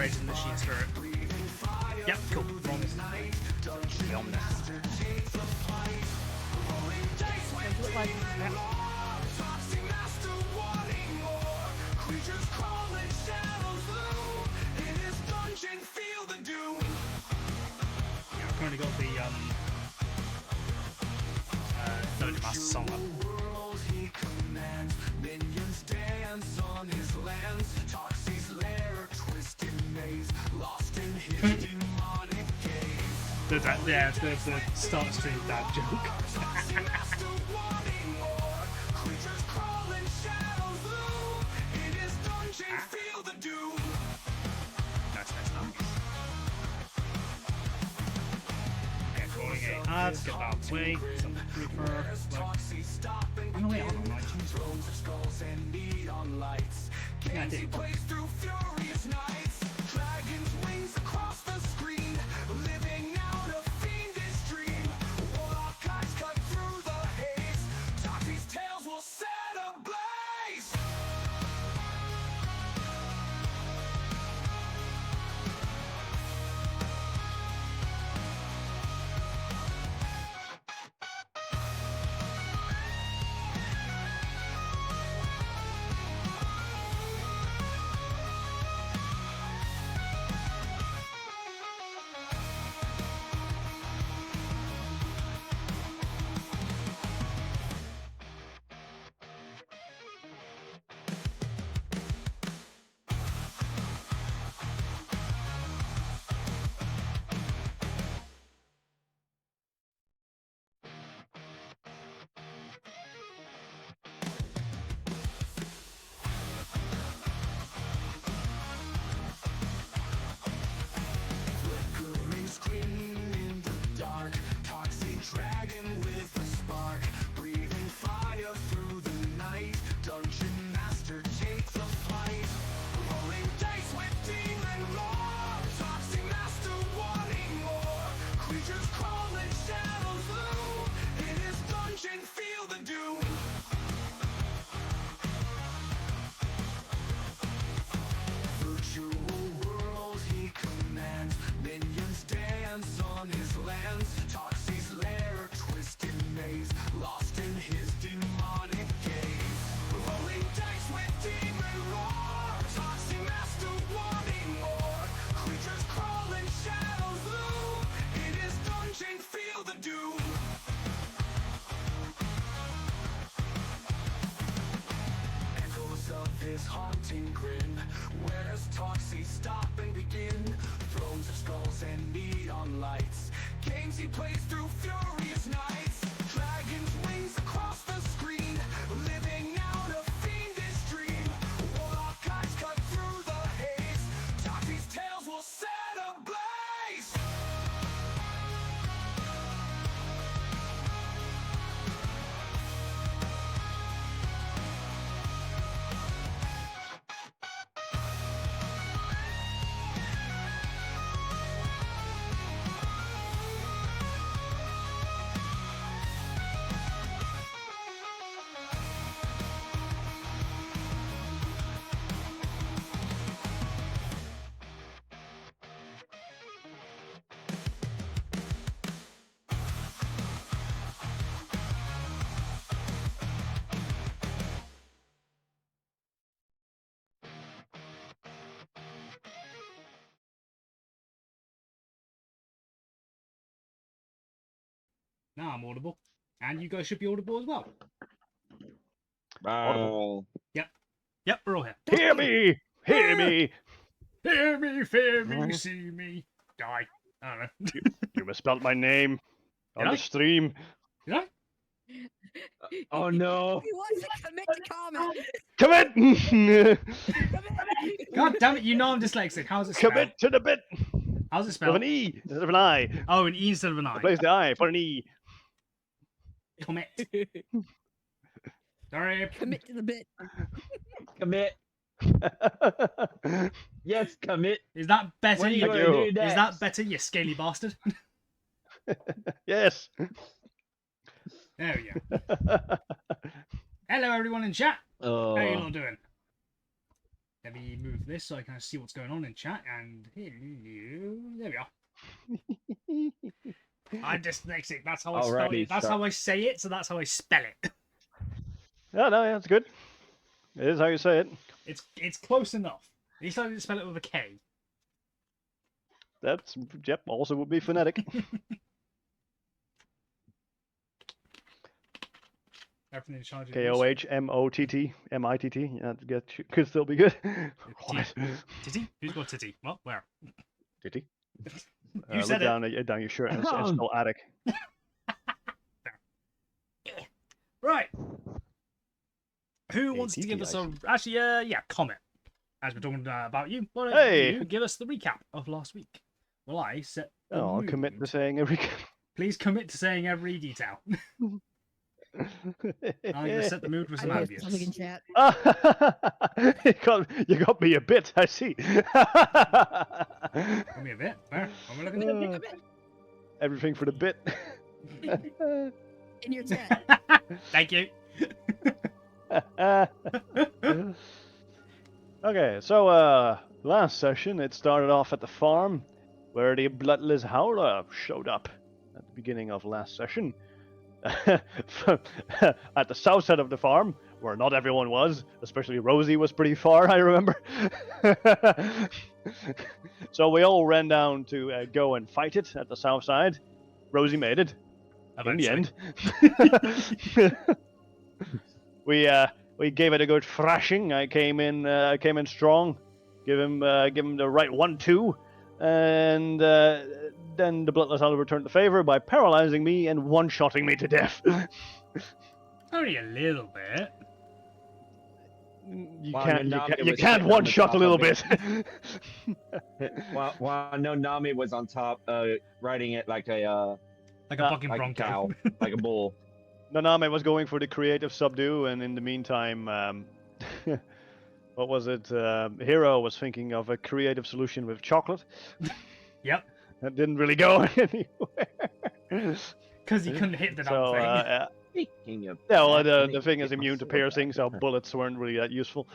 raising the sheet spirit. Yep, cool. Wrong. Yeah, I've currently got the Dungeon Master song up. The start stream dad joke. Nice. Okay, calling it ads, get that out of the way. Some prefer. Oh no, wait, hold on, right? Yeah, I did. His haunting grin. Where does Toxie stop and begin? Thrones of skulls and neon lights. Games he plays through furious nights. Dragon's wings across the screen. Living out a fiendish dream. Warlock eyes cut through the haze. Toxie's tales will set ablaze. Now I'm audible. And you guys should be audible as well. Audible. Yep, we're all here. Hear me! Hear me! Hear me, fear me, see me, die. I don't know. You misspelled my name on Did I? the stream. Did I? Oh no! He wants to commit to comment. Commit! God damn it, you know I'm dyslexic. How's it spelled? Commit to the bit! How's it With spelled? an E instead of an I. Oh, an E instead of an I. Replace the I for an E. Commit. Sorry. Commit to the bit. Commit. Yes, commit. Is that better? When are you You, gonna do is that? that better, you scaly bastard? Yes. There we go. Hello, everyone in chat. How you Oh, all doing? Let me move this so I can see what's going on in chat. And there we are. I'm dyslexic. That's how I spell Alrighty, it. That's how I say it. So that's how I spell it. Yeah, no, yeah, it's good. It is how you say it. It's close enough. At least I didn't spell it with a K. That's, yep, also would be phonetic. Everything in charge of Kohmottmitt. Yeah, could still be good. What? Titty? Who's got titty? What? Where? Titty? You said look down your shirt and it's still attic. Right. Who Hey, wants to give TT, us I a... Actually, yeah, comment. As we're talking about you, why don't Hey! you give us the recap of last week? Well, I set the Oh, I'll commit to mood. saying every. Please commit to saying every detail. I'm going to set the mood with some I posted something in ambience. chat. you got me a bit, I see. Give me a bit. Where? What am I looking at? Everything for the bit. In your chat. Thank you. Okay, so last session it started off at the farm where the Bloodless Howler showed up at the beginning of last session. At the south side of the farm, where not everyone was, especially Rosie was pretty far, I remember. So we all ran down to go and fight it at the south side. Rosie made it. Eventually. In the end. We gave it a good thrashing. I came in strong, give him the right 1-2, and then the Bloodless Howler returned the favor by paralyzing me and one-shotting me to death. Only a little bit. You Wow, can't Nanami you was can't sitting on one-shot the a little top bit. While no Nami was on top, riding it like a Like a fucking like a bronco. cow, like a bull. Naname was going for the creative subdue, and in the meantime, what was it? Hero was thinking of a creative solution with chocolate. Yep. That didn't really go anywhere. Because he couldn't hit the damn So, thing. Speaking of yeah, well, that, the thing is get my immune to sword back. piercing, so bullets weren't really that useful.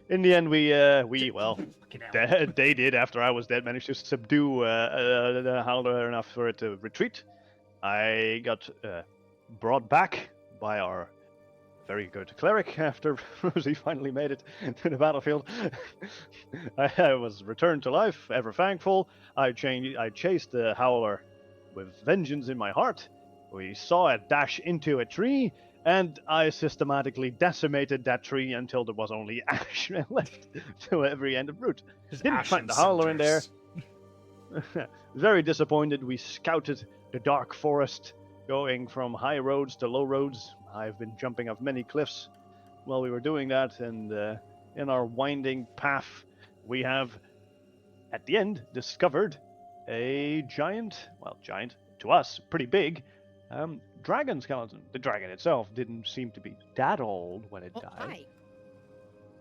In the end, we well, Fucking hell. they did after I was dead managed to subdue the Howler enough for it to retreat. I got brought back by our very good cleric after Rosie finally made it to the battlefield. I was returned to life, ever thankful. I chased the Howler with vengeance in my heart. We saw it dash into a tree, and I systematically decimated that tree until there was only ash left to every end of root. Didn't find the Howler in there. Very disappointed, we scouted the dark forest, going from high roads to low roads. I've been jumping off many cliffs while we were doing that, and in our winding path, we have, at the end, discovered a giant to us, pretty big, dragon skeleton. The dragon itself didn't seem to be that old when it Oh, died.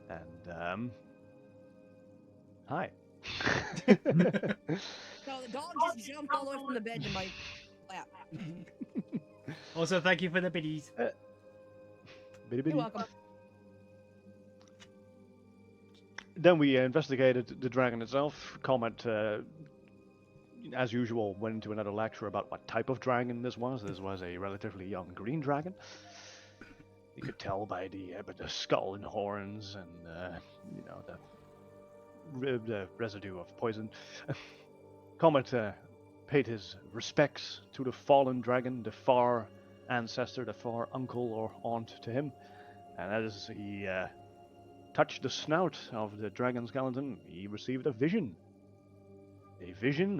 hi. And, hi. No, the dog just jumped all the way from the bed to my lap. Also, thank you for the biddies. Bitty bitty. You're welcome. Then we investigated the dragon itself. Comet, as usual, went into another lecture about what type of dragon this was. This was a relatively young green dragon. You could tell by the skull and horns and the residue of poison. Comet paid his respects to the fallen dragon, the far ancestor, the far uncle or aunt to him, and as he touched the snout of the dragon skeleton, he received a vision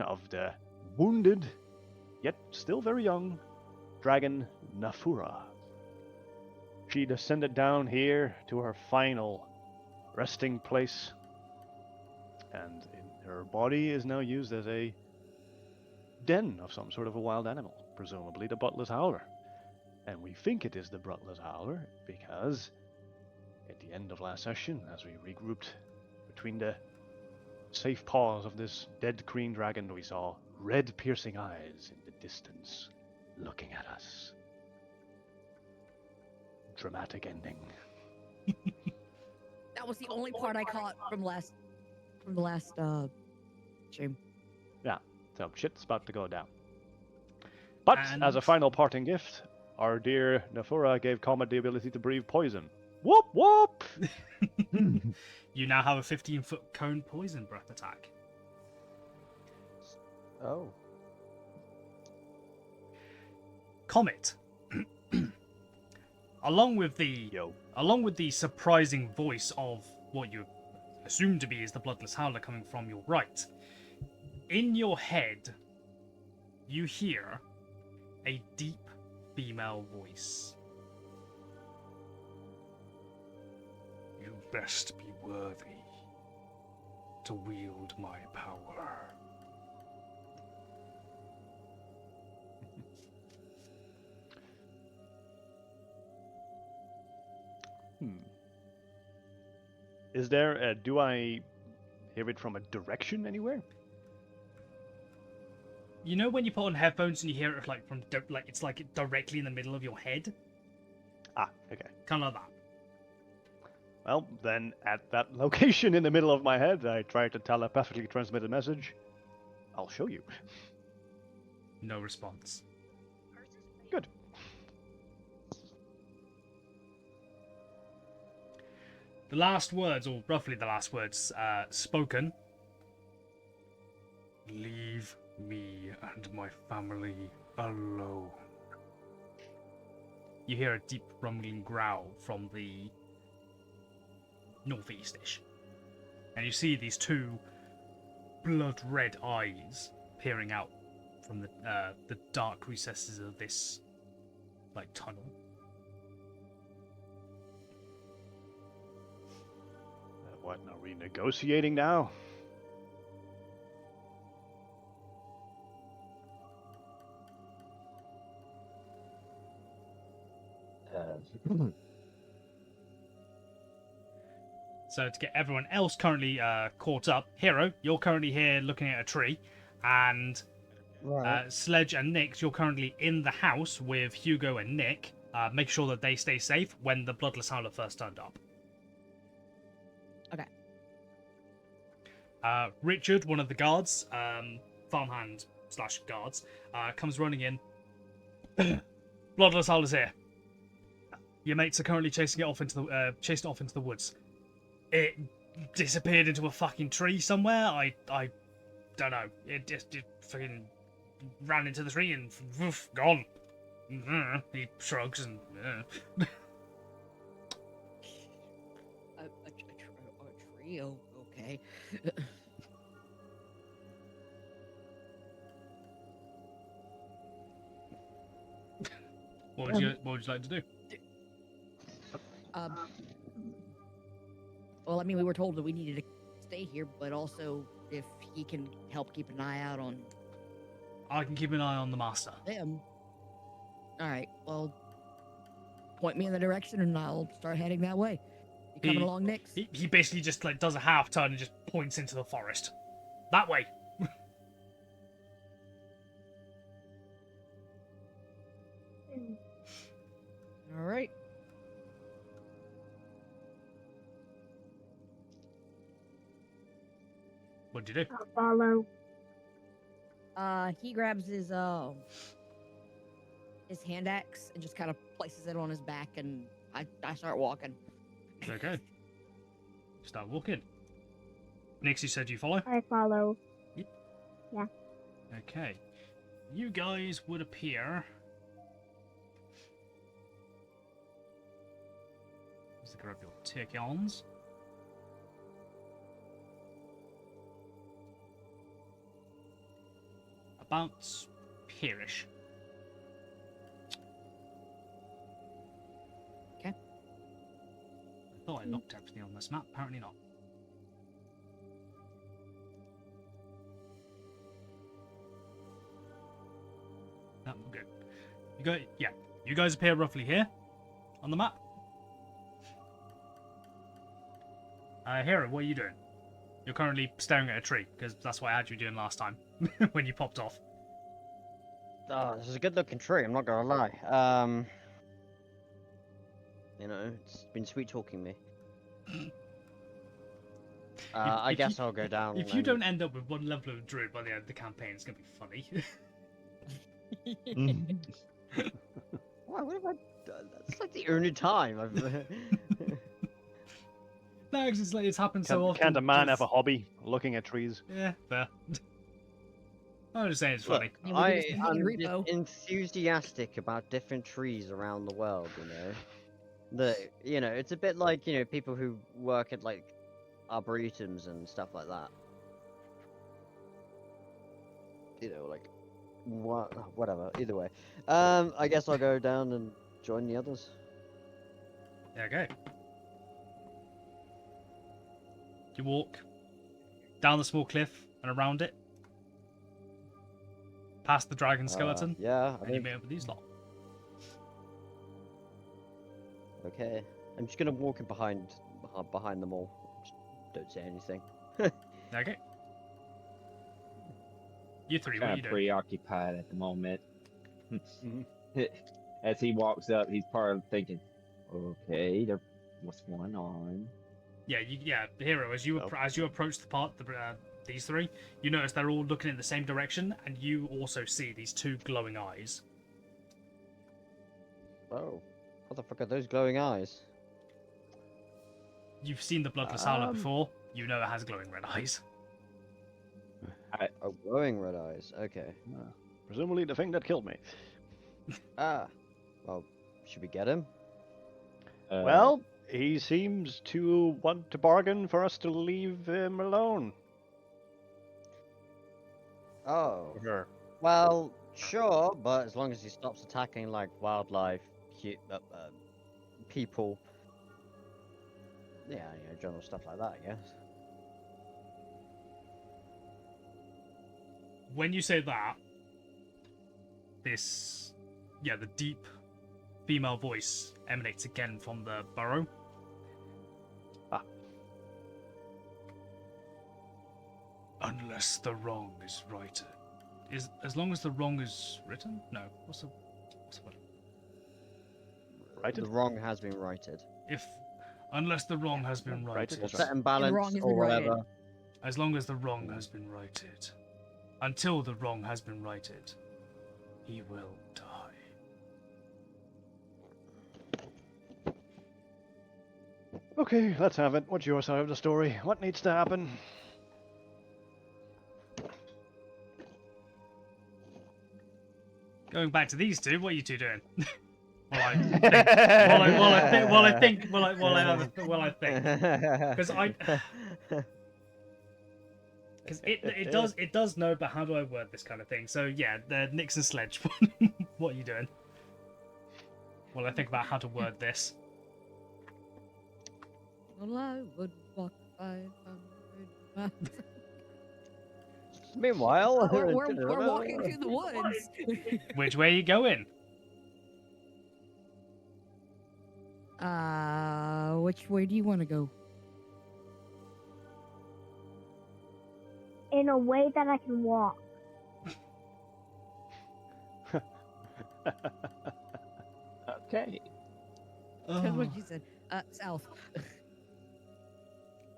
of the wounded, yet still very young, dragon Nafura. She descended down here to her final resting place, and her body is now used as a den of some sort of a wild animal, presumably the Bloodless Howler. And we think it is the Bloodless Howler because at the end of last session, as we regrouped between the safe paws of this dead green dragon, we saw red piercing eyes in the distance looking at us. Dramatic ending. that was the only part I caught from the last stream. Yeah, so shit's about to go down. But as a And- final parting gift, our dear Nafura gave Comet the ability to breathe poison. Whoop whoop! You now have a 15-foot cone poison breath attack. Oh. Comet. along with the surprising voice of what you assume to be is the Bloodless Howler coming from your right, in your head, you hear a deep female voice. You best be worthy to wield my power. Is there? Do I hear it from a direction anywhere? You know when you put on headphones and you hear it like from it's like directly in the middle of your head, Ah, okay. kind of like that. Well, then at that location in the middle of my head, I try to telepathically transmit a message. I'll show you. No response. Good. The last words, or roughly the last words, spoken. Leave me and my family alone. You hear a deep rumbling growl from the northeast-ish. And you see these two blood-red eyes peering out from the dark recesses of this, like, tunnel. What, are we negotiating now? So to get everyone else currently caught up, Hero, you're currently here looking at a tree, and Right. Sledge and Nix, you're currently in the house with Hugo and Nick. Make sure that they stay safe when the Bloodless Howler first turned up. Okay. Richard, one of the guards, farmhand / guards, comes running in. Bloodless Howler's here. Your mates are currently chasing it off into the woods. It disappeared into a fucking tree somewhere. I don't know. It fucking ran into the tree and woof, gone. He shrugs and. A tree? Oh, okay. What would you like to do? Well, I mean, we were told that we needed to stay here, but also if he can help keep an eye out on I can keep an eye on the master. them. All right. Well, point me in the direction, and I'll start heading that way. You coming He- along, Nix? He basically just like does a half turn and just points into the forest. That way. All right. What'd you do? I'll follow. He grabs his hand axe and just kind of places it on his back, and I start walking. Okay. Start walking. Nix, you said you follow? I follow. Okay. You guys would appear. Let's grab your tick-ons. About here-ish. Okay. I thought I locked everything on this map, apparently not. No, we're good. You guys appear roughly here on the map. Hero, what are you doing? You're currently staring at a tree, because that's what I had you doing last time, when you popped off. Oh, this is a good looking tree, I'm not gonna lie. You know, it's been sweet talking me. I if guess you- I'll go down. If you and- don't end up with one level of druid by the end of the campaign, it's gonna be funny. Why? What have I done? That's like the only time I've. No, 'cause it's happened so often. Can't a man have a 'cause- hobby looking at trees? Yeah, fair. I'm just saying it's Look, funny. Yeah, we do I this in am Repo. just enthusiastic about different trees around the world. It's a bit like people who work at like arboretums and stuff like that. Like whatever. Either way, I guess I'll go down and join the others. Okay. You walk down the small cliff and around it, past the dragon skeleton, Yeah. and you meet up with these lot. Okay. I'm just gonna walk in behind them all. Just don't say anything. Okay. You three, what are Kind you of doing? preoccupied at the moment. Mhm. As he walks up, he's probably thinking, "Okay, what's going on?" Yeah, hero. As you Oh. as you approach these three, you notice they're all looking in the same direction, and you also see these two glowing eyes. Oh, what the fuck are those glowing eyes? You've seen the Bloodless Howler Um. before. You know it has glowing red eyes. Oh, glowing red eyes. Okay. Presumably the thing that killed me. Ah. Well, should we get him? Well, he seems to want to bargain for us to leave him alone. Oh. Sure. Well, sure, but as long as he stops attacking like wildlife, people. Yeah, general stuff like that, I guess. When you say that, the deep female voice emanates again from the burrow. Ah. Unless the wrong is righted. As long as the wrong is written? No. What's the word? Righted? The wrong has been righted. Unless the wrong has been righted. righted. Or set and balance wrong has or been righted. whatever. As long as the wrong has been righted. Until the wrong has been righted, he will die. Okay, let's have it. What's your side of the story? What needs to happen? Going back to these two, what are you two doing? Well, I think. Because it does know, but how do I word this kind of thing? So yeah, the Nixon sledge. What are you doing? Well, I think about how to word this. Well, I would walk 500 miles. Meanwhile, we're walking through the woods. Which way are you going? Which way do you want to go? In a way that I can walk. Okay. That's what she said. South.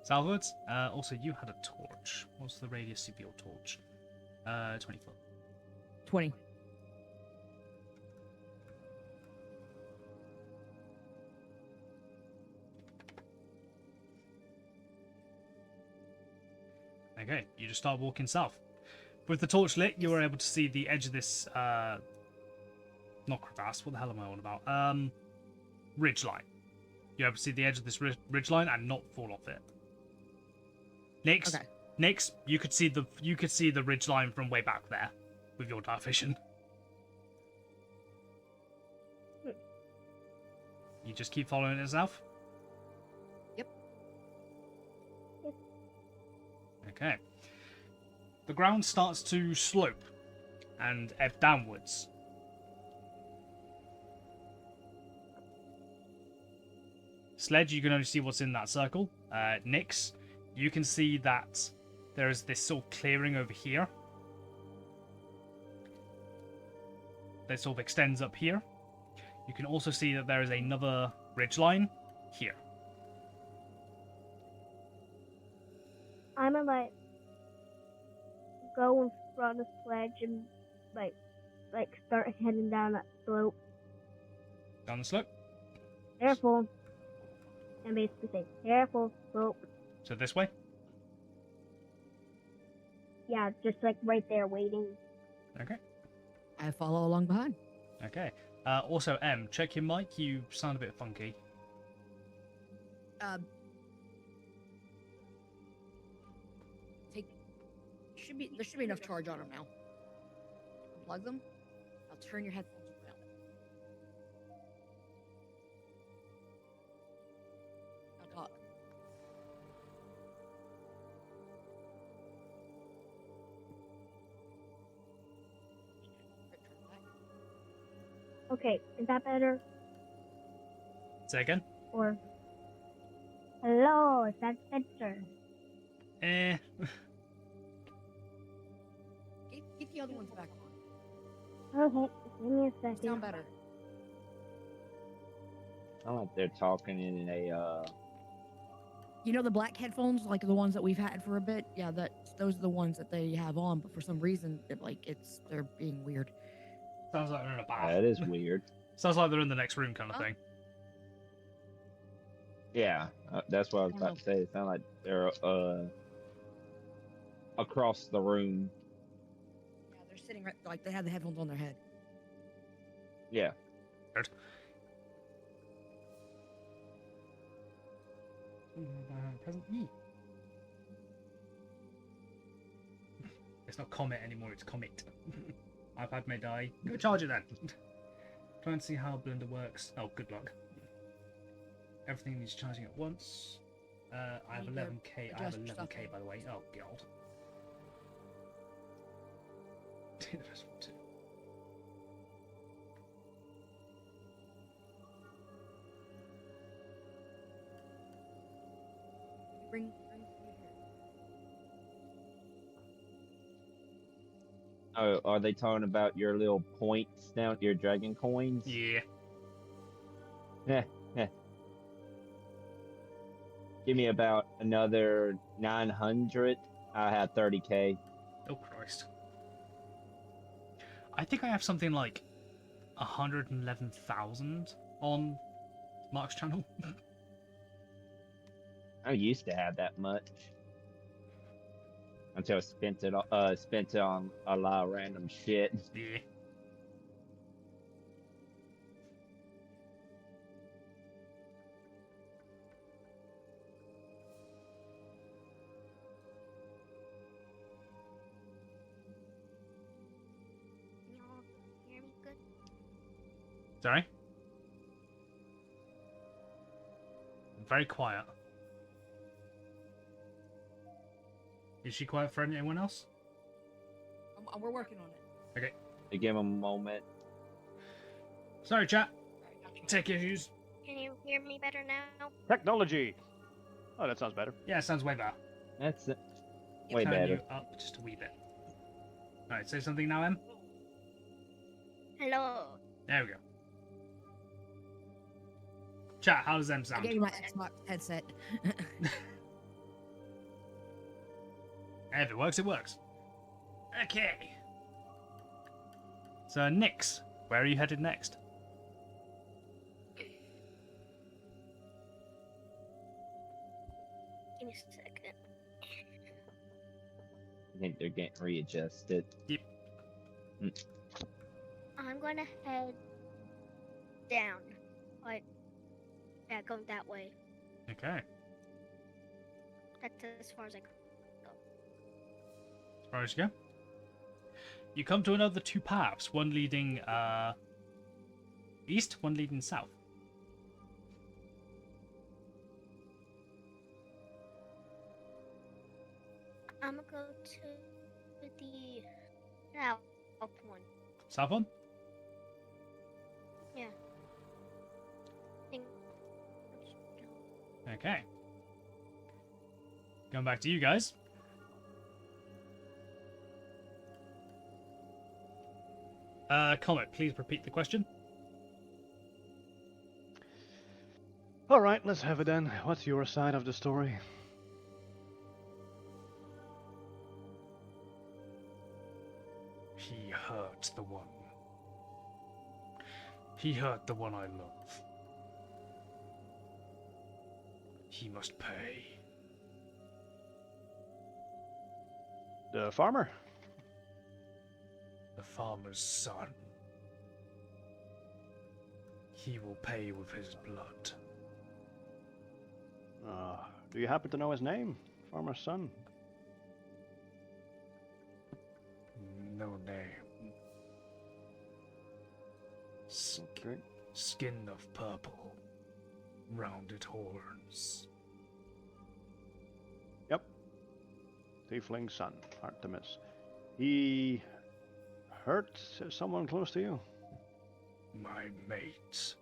Southwards. Also, you had a torch. What's the radius of your torch? 20 foot. 20. Okay, you just start walking south. With the torch lit, you were able to see the edge of this, not crevasse, what the hell am I on about? Ridge line. You're able to see the edge of this ridge line and not fall off it. Next, Okay. you could see the ridge line from way back there with your dark vision. You just keep following it south? Yep. Okay. The ground starts to slope and ebb downwards. Sledge, you can only see what's in that circle. Nyx, you can see that there is this sort of clearing over here. That sort of extends up here. You can also see that there is another ridgeline here. I'm gonna like go in front of Sledge and like start heading down that slope. Down the slope. Careful. And basically say, careful, slope. So this way. Yeah, just like right there waiting. Okay. I follow along behind. Okay. Also, M, check your mic. You sound a bit funky. There should be enough charge on them now. Unplug them. I'll turn your headphones around. Now talk. Okay, is that better? Say again. Or hello, is that better? Eh. Get the other ones back on. Okay, give me a second. Sound better. I like they're talking in a You know the black headphones, like the ones that we've had for a bit? Yeah, those are the ones that they have on, but for some reason, they're being weird. Sounds like they're in a bath. that is weird. Sounds like they're in the next room kind of Huh? thing. Yeah, that's what I was about to say. It sounds like they're across the room. Yeah, they're sitting right, like they have the headphones on their head. Yeah. Weird. Present E. It's not Comet anymore, it's Comet. iPad may die. Go charge it then. Try and see how Blender works. Oh, good luck. Everything needs charging at once. I have Need to 11k. I have adjust your stuff 11k then. by the way. Oh god. The rest one too. Bring Oh, are they talking about your little points now, your dragon coins? Yeah. Give me about another 900. I have 30k. Oh Christ. I think I have something like 111,000 on Mark's channel. I used to have that much until I spent it on a lot of random shit. Yeah. Can you all hear me good? Sorry? Very quiet. Is she quiet for anyone else? We're working on it. To give them a moment. Sorry, chat. Alright, gotcha. Tech issues. Can you hear me better now? Technology. Oh, that sounds better. Yeah, sounds way better. That's it. Way Turn better. you up just a wee bit. Alright, say something now, Em. Hello. There we go. Chat, how does Em I sound? gave you my Xbox headset. If it works, it works. Okay. So, Nix, where are you headed next? Give me a second. I think they're getting readjusted. I'm gonna head down. Like, yeah, go that way. Okay. That's as far as I go. As far as you go. You come to another two paths, one leading east, one leading south. I'm gonna go to the south one. South one? Yeah. Think- Okay. Going back to you guys. Comet, please repeat the question. All right, let's have it then. What's your side of the story? hurt the one. He hurt the one I love. He must pay. The farmer? The farmer's son. He will pay with his blood. Do you happen to know his name? Farmer's son? No name. Okay. Skin of purple. Rounded horns. Yep. Tiefling's son, Artemis. He hurt someone close to you? My mate.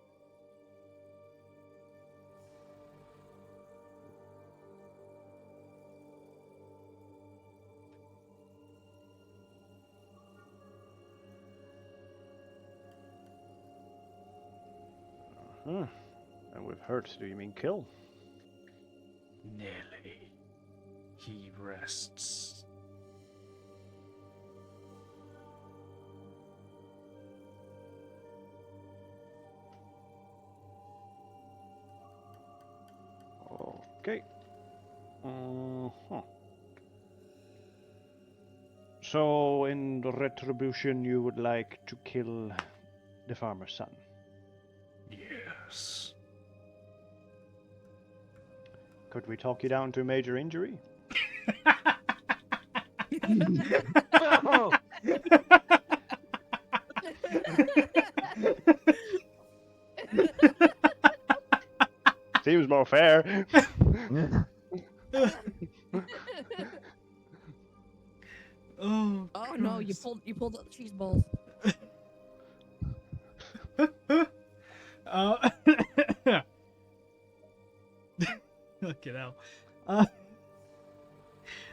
Huh. And with hurt, do you mean kill? Nearly. He rests. Okay. Uh-huh. So, in retribution, you would like to kill the farmer's son? Yes. Could we talk you down to a major injury? Oh, Seems more fair. Oh. Oh no, you pulled out the cheese balls. Fucking hell.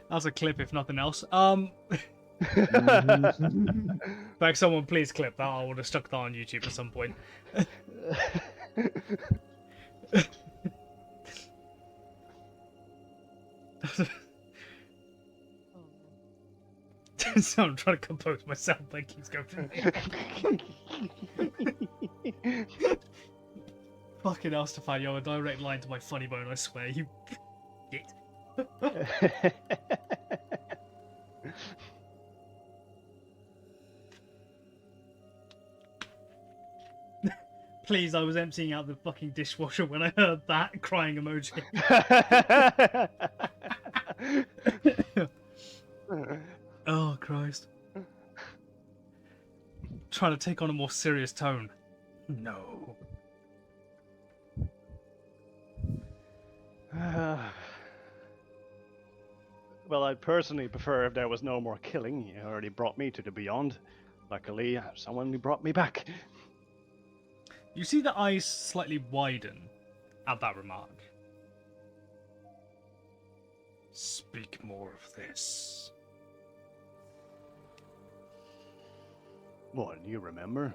That's a clip, if nothing else. Like, someone please clip that. I would have stuck that on YouTube at some point. So I'm trying to compose myself, but it keeps going through me. Fucking hell, Stefan, you have a direct line to my funny bone, I swear. You git. Please, I was emptying out the fucking dishwasher when I heard that crying emoji. Oh, Christ. Trying to take on a more serious tone. No. Well, I'd personally prefer if there was no more killing. You already brought me to the beyond. Luckily, someone brought me back. You see the eyes slightly widen at that remark. Speak more of this. What, you remember?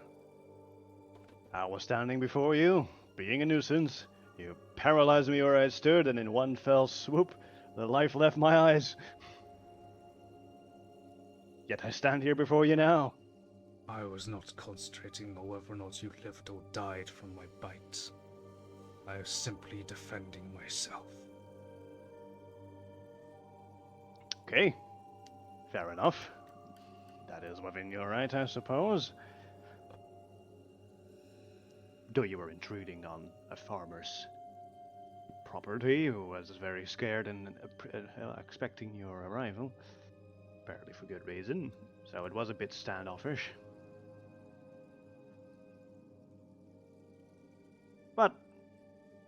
I was standing before you, being a nuisance. You paralyzed me where I stood, and in one fell swoop, the life left my eyes. Yet I stand here before you now. I was not concentrating on whether or not you lived or died from my bite. I was simply defending myself. Okay, fair enough. That is within your right, I suppose. Though you were intruding on a farmer's property who was very scared and expecting your arrival. Apparently for good reason. So it was a bit standoffish. But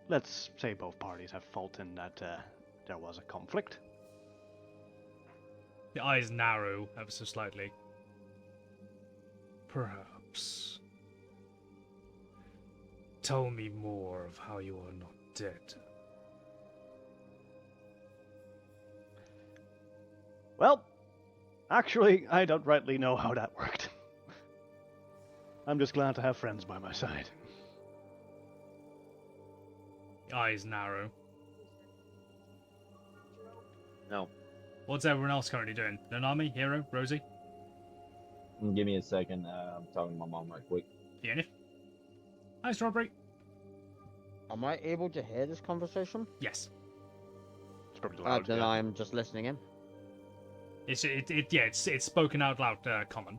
let's say both parties have fault in that there was a conflict. The eyes narrow ever so slightly. Perhaps. Tell me more of how you are not dead. Well, actually, I don't rightly know how that worked. I'm just glad to have friends by my side. The eyes narrow. no. What's everyone else currently doing? Nanami, Hero, Rosie? Give me a second. I'm talking to my mom right quick. Yeah. Hi, Strawberry. Am I able to hear this conversation? Yes. It's probably loud. Then yeah. I'm just listening in. It's spoken out loud, common.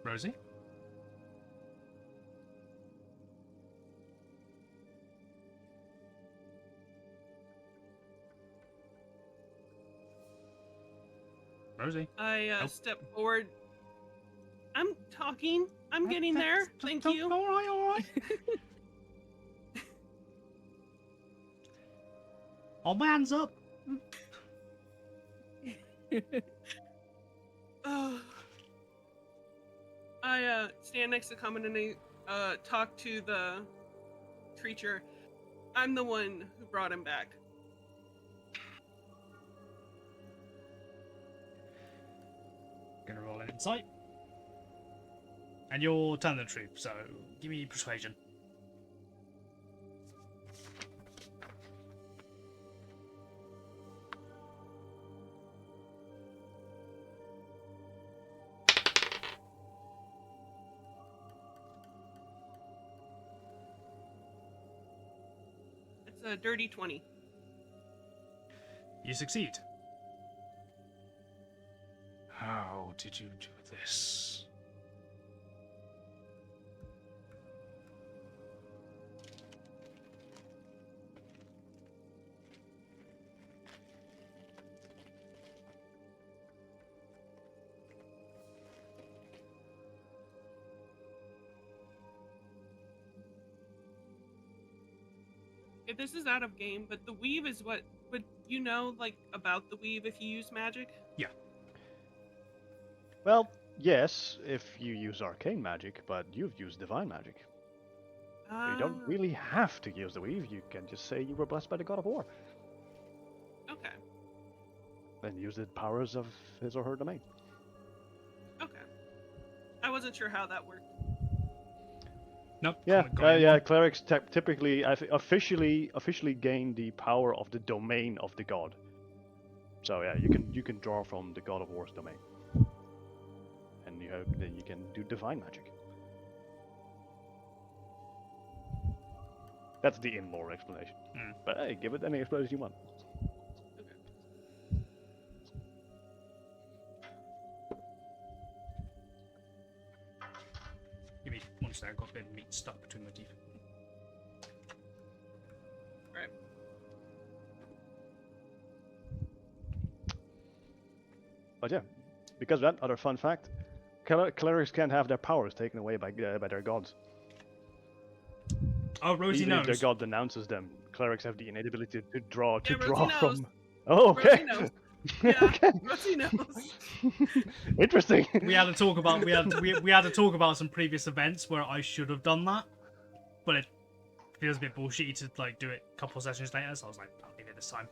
Rosie? Rosie? I Nope. step forward. I'm talking. I'm getting there. Thank you. All right, all right. Oh, my hands up. I stand next to Common and I talk to the creature. I'm the one who brought him back. Gonna roll an insight. And you're telling the truth, so give me persuasion. It's a dirty 20. You succeed. How did you do this? If this is out of game, but the weave is what would you know like about the weave if you use magic? Yeah. Well, yes, if you use arcane magic, but you've used divine magic. You don't Ah, really have to use the weave. You can just say you were blessed by the god of war, Okay. and use the powers of his or her domain. Okay. I wasn't sure how that worked. Nope. Yeah, got it. yeah. Clerics typically, officially gain the power of the domain of the god. So yeah, you can draw from the god of war's domain, and then you can do divine magic. That's the in-lore explanation. Mm. But hey, give it any explanation you want. Give me one second. I've got a bit of meat stuck between my teeth. Right. But yeah, because of that, other fun fact: clerics can't have their powers taken away by their gods. Oh, Rosie Even if their knows. god denounces them, clerics have the innate ability to draw Yeah, Rosie knows. from. Oh, okay. Rosie knows. Yeah, Okay. Rosie knows. Interesting. We had to talk about we had to talk about some previous events where I should have done that, but it feels a bit bullshitty to like do it a couple sessions later. So I was like, I'll leave it this time.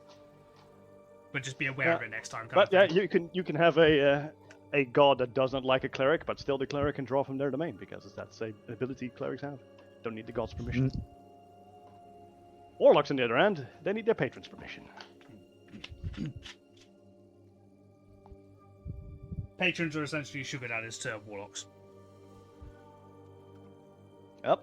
But just be aware of it next time. But yeah, you can have a god that does not like a cleric, but still the cleric can draw from their domain because that's a ability clerics have. Don't need the god's permission. Warlocks, on the other hand, they need their patron's permission. Patrons are essentially sugar daddies to warlocks. Yep.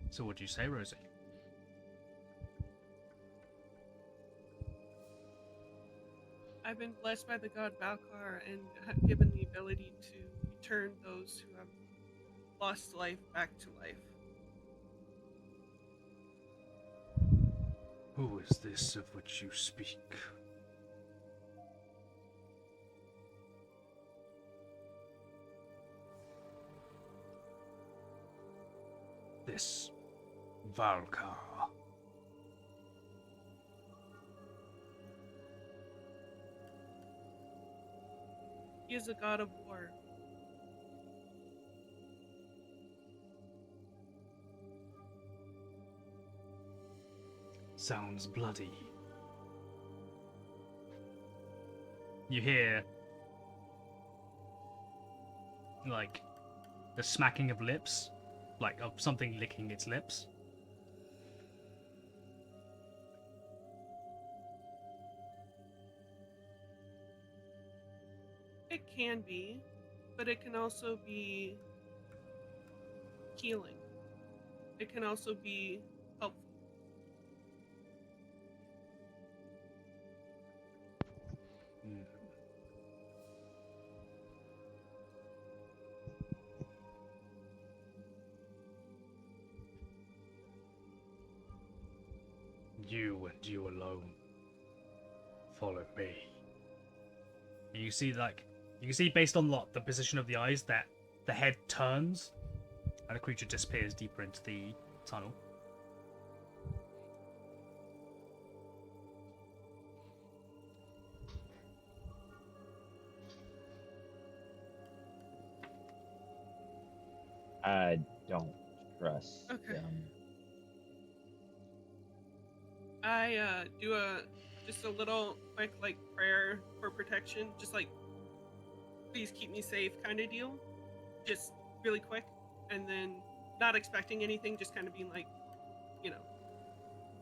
So what do you say, Rosie? I've been blessed by the god Valkar and given the ability to return those who have lost life back to life. Who is this of which you speak? Bloodless Valkar. He is a god of war. Sounds bloody. You hear, like, the smacking of lips, like of something licking its lips. It can be, but it can also be healing. It can also be helpful. Mm. You and you alone. Follow me. You see, like, you can see based on the position of the eyes that the head turns and the creature disappears deeper into the tunnel. I don't trust Okay. them. I do just a little quick like prayer for protection, just like please keep me safe kind of deal, just really quick, and then not expecting anything, just kind of being like, you know,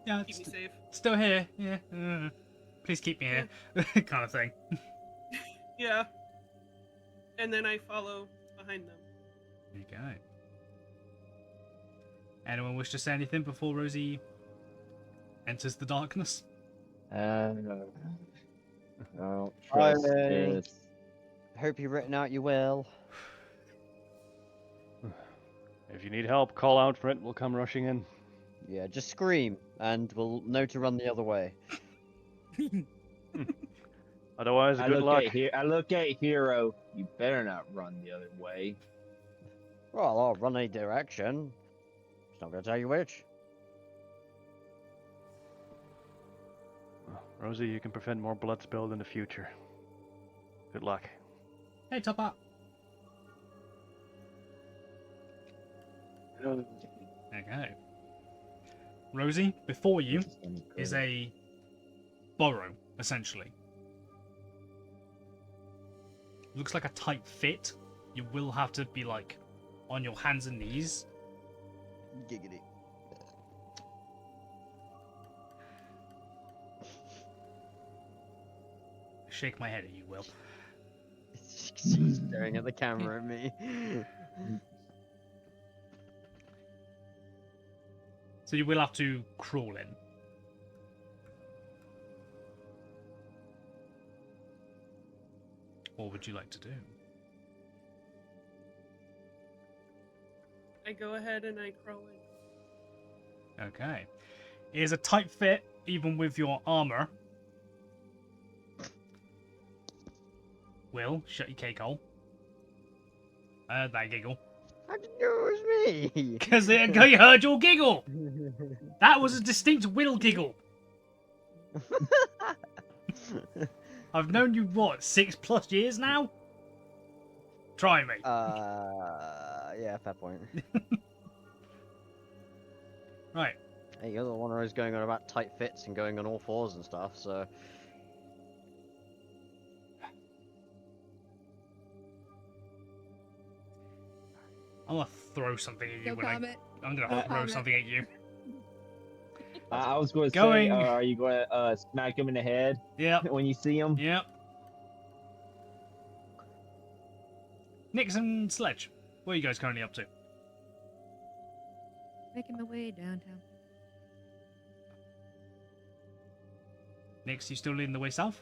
Yeah, keep me safe. still here. Yeah. Please keep me here. kind of thing. Yeah. And then I follow behind them. There you go. Anyone wish to say anything before Rosie enters the darkness? I don't trust this. Hope you've written out your will. If you need help, call out for it. We'll come rushing in. Yeah, just scream, and we'll know to run the other way. Otherwise, good luck. I look at Hero. You better not run the other way. Well, I'll run a direction. It's not going to tell you which. Well, Rosie, you can prevent more blood spilled in the future. Good luck. Hey, top up. Okay. Rosie, before you is a burrow, essentially. Looks like a tight fit. You will have to be like on your hands and knees. Giggity. Shake my head at you, Will. She's staring at the camera at me. So you will have to crawl in. What would you like to do? I go ahead and I crawl in. Okay. It is a tight fit, even with your armor. Will, shut your cake hole. That giggle. How did you know it was me? Because I heard your giggle! That was a distinct Will giggle. I've known you, what, 6+ years now? Try me. Yeah, fair point. Right. Hey, you're the one who's going on about tight fits and going on all fours and stuff, so... I'm gonna throw something at you No when comment. I'm gonna throw comment. something at you. I was going to Going. say, are you going to smack him in the head Yep. when you see him? Yep. Nixon Sledge, what are you guys currently up to? Making my way downtown. Nix, you still leading the way south?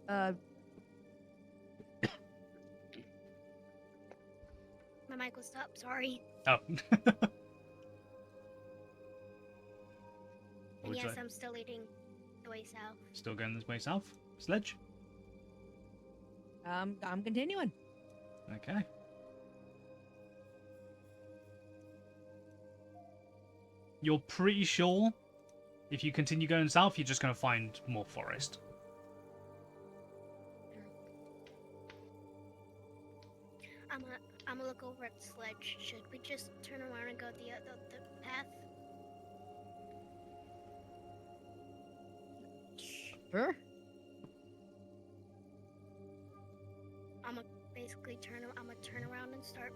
Uh, My mic was up, sorry. Oh. What And would you yes, like? I'm still leading the way south. Still going this way south? Sledge? I'm continuing. Okay. You're pretty sure if you continue going south, you're just going to find more forest. I'm gonna look over at the sledge. Should we just turn around and go the path? Sure. I'm gonna basically I'm gonna turn around and start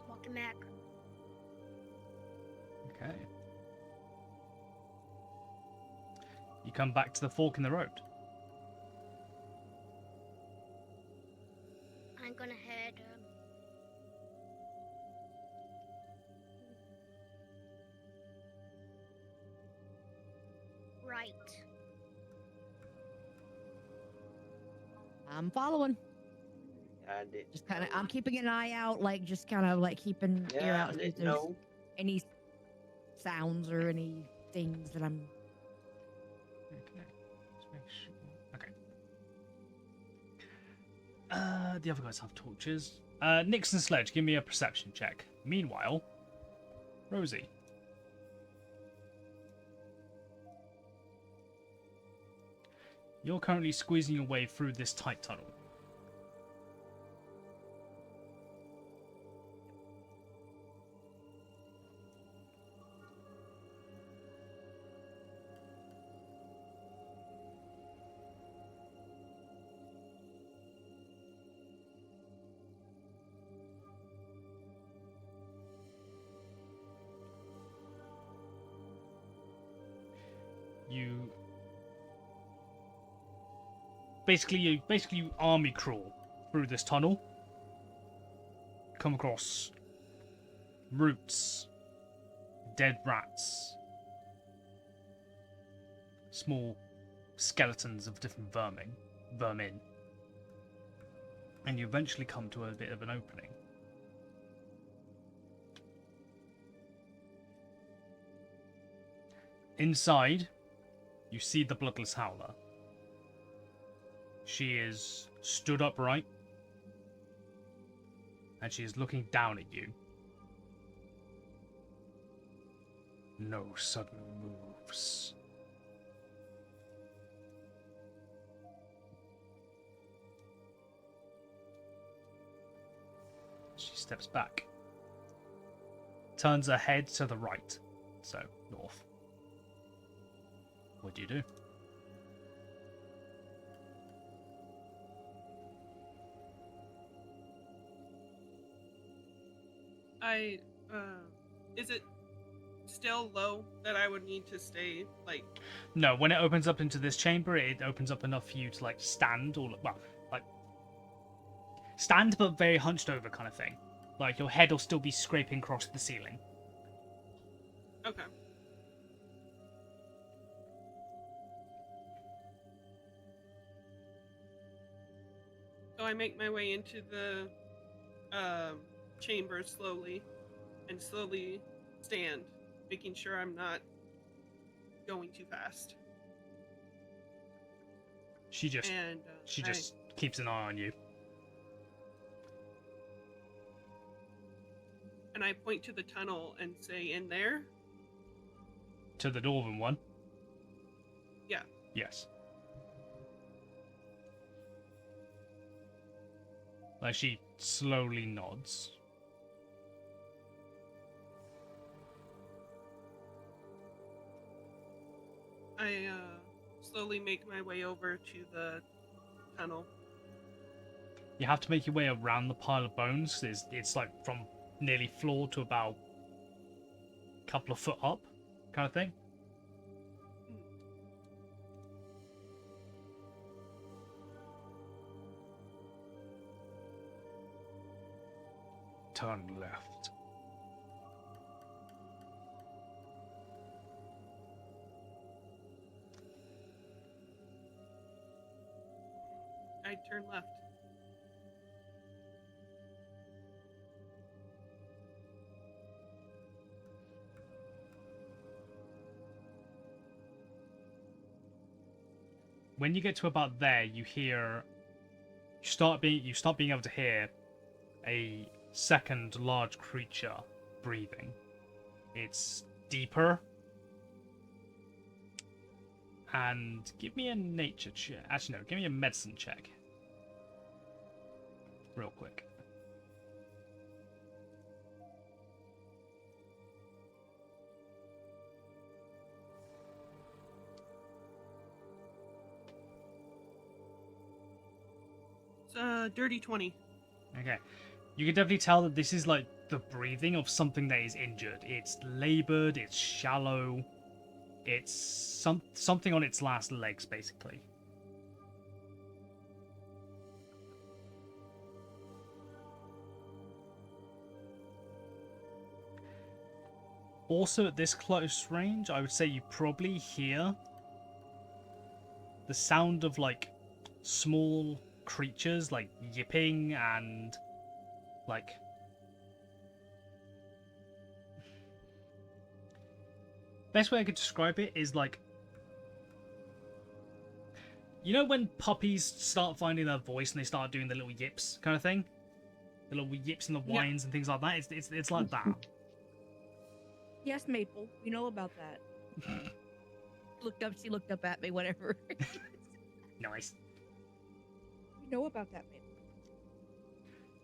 walking back. Okay. You come back to the fork in the road. I'm gonna head right. I'm following. I did. Just kind of, I'm keeping an eye out, like just kind of like keeping ear Yeah, out I to see if didn't there's know. any sounds or any things that I'm. Okay. Let's make sure. Okay. The other guys have torches. Nix and Sledge, give me a perception check. Meanwhile, Rosie. You're currently squeezing your way through this tight tunnel. You basically army crawl through this tunnel. Come across roots, dead rats, small skeletons of different vermin, and you eventually come to a bit of an opening. Inside, you see the Bloodless Howler. She is stood upright, and she is looking down at you. No sudden moves. She steps back. Turns her head to the right, so north. What do you do? Is it still low that I would need to stay, like... No, when it opens up into this chamber, it opens up enough for you to, like, stand, or, well, like, stand but very hunched over kind of thing. Like, your head will still be scraping across the ceiling. Okay. So I make my way into the chamber slowly, and slowly stand, making sure I'm not going too fast. She just And keeps an eye on you. And I point to the tunnel and say, "In there?" To the northern one? Yeah. Yes. Like, she slowly nods. I slowly make my way over to the tunnel. You have to make your way around the pile of bones. It's like from nearly floor to about a couple of foot up, kind of thing. Turn left. I turn left. When you get to about there, you start being able to hear a second large creature breathing. It's deeper. And give me a nature check. Actually, no, give me a medicine check. Real quick. It's dirty 20. Okay. You can definitely tell that this is like the breathing of something that is injured. It's labored, it's shallow, it's something on its last legs, basically. Also, at this close range, I would say you probably hear the sound of like small creatures like yipping and like best way I could describe it is like, you know when puppies start finding their voice and they start doing the little yips kind of thing, the little yips and the whines and things like that. It's like that. Yes, Maple. We know about that. She looked up at me, whatever. Nice. We know about that, Maple.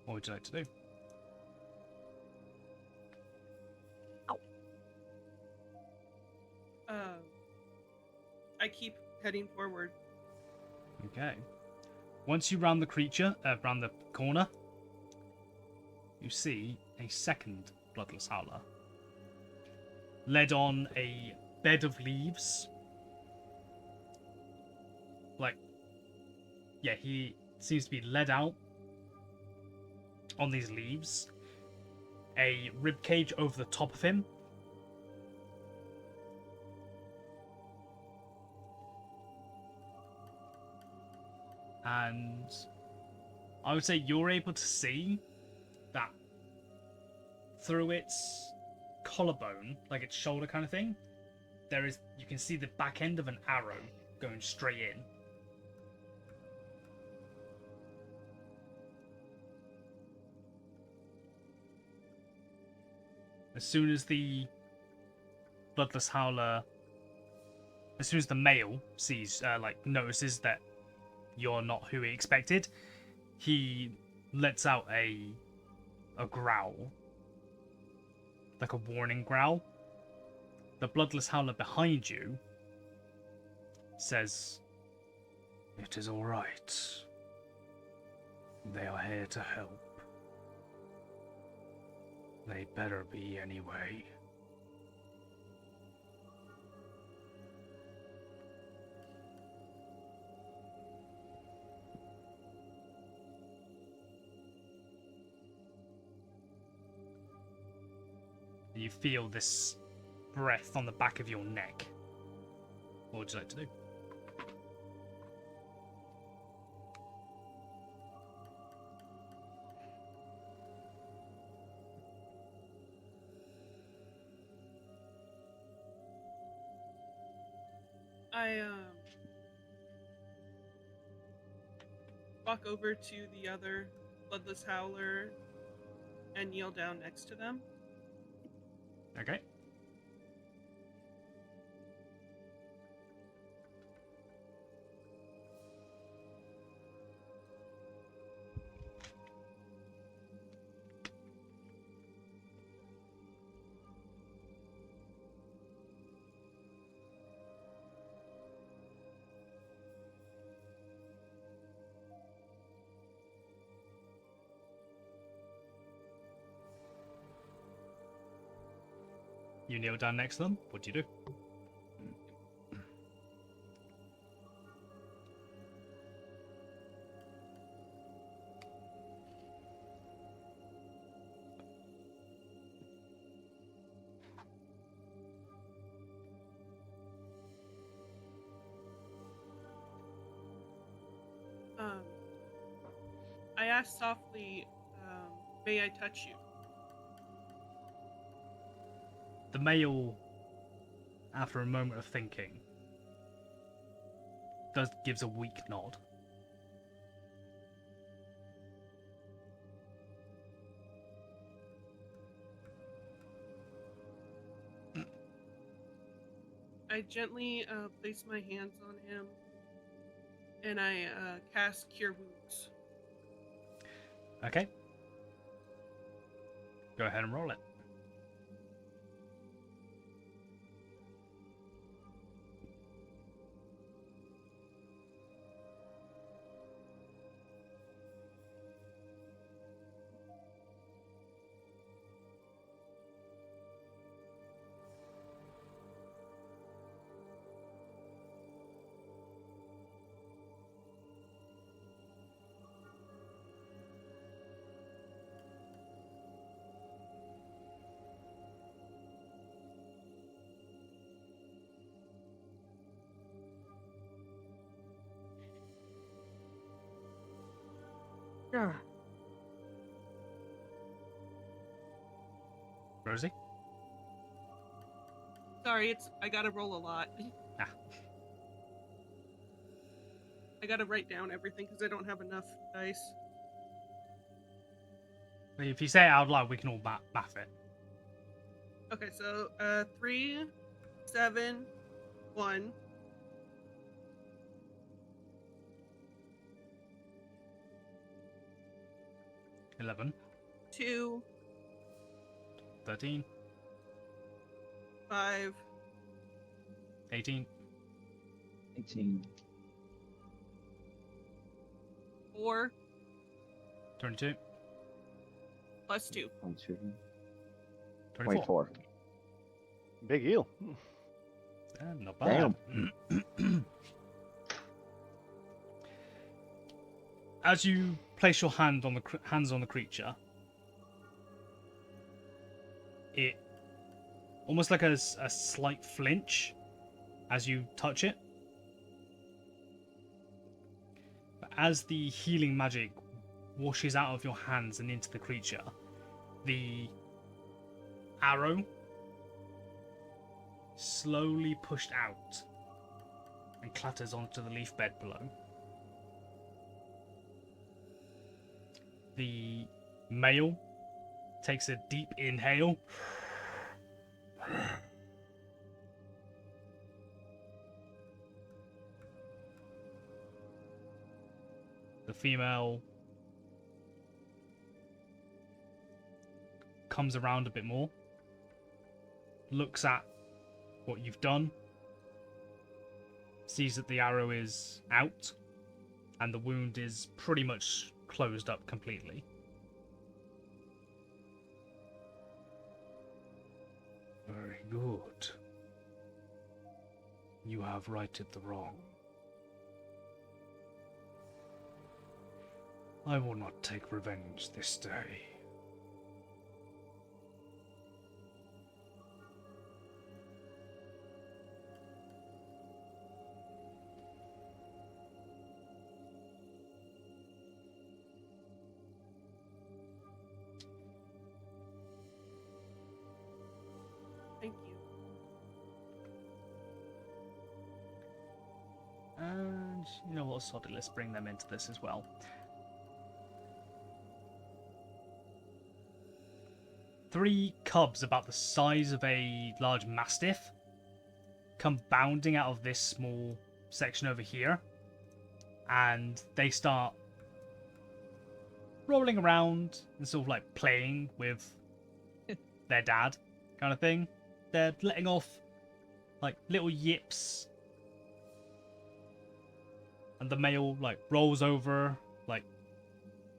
What would you like to do? I keep heading forward. Okay. Once you round the creature, round the corner, you see a second Bloodless Howler. Led on a bed of leaves. Like, yeah, he seems to be led out on these leaves. A rib cage over the top of him. And I would say you're able to see that through its collarbone, like its shoulder kind of thing, you can see the back end of an arrow going straight in. As soon as the Bloodless Howler, as soon as the male sees, notices that you're not who he expected, he lets out a growl. Like a warning growl. The Bloodless Howler behind you says, "It is all right. They are here to help. They better be anyway." You feel this breath on the back of your neck. What would you like to do? I walk over to the other Bloodless Howler and kneel down next to them. Okay. You kneel down next to them. What do you do? I ask softly, may I touch you? The male, after a moment of thinking, gives a weak nod. I gently place my hands on him, and I cast Cure Wounds. Okay. Go ahead and roll it. Ugh. Rosie? Sorry, I gotta roll a lot. Ah. I gotta write down everything because I don't have enough dice. If you say it out loud, we can all math it. Okay, so 3, 7, 1, 11, 2, 13, 5, 18, 18. 4, 22, plus 2. 22. 24. 24. Big heal. Not bad. As you place your hands on the creature, it almost like a slight flinch as you touch it. But as the healing magic washes out of your hands and into the creature, the arrow slowly pushed out and clatters onto the leaf bed below. The male takes a deep inhale. The female comes around a bit more, looks at what you've done, sees that the arrow is out, and the wound is pretty much closed up completely. Very good. You have righted the wrong. I will not take revenge this day. Thank you. And you know what, sod it, let's bring them into this as well. 3 cubs about the size of a large mastiff come bounding out of this small section over here, and they start rolling around and sort of like playing with their dad, kind of thing. They're letting off like little yips, and the male like rolls over, like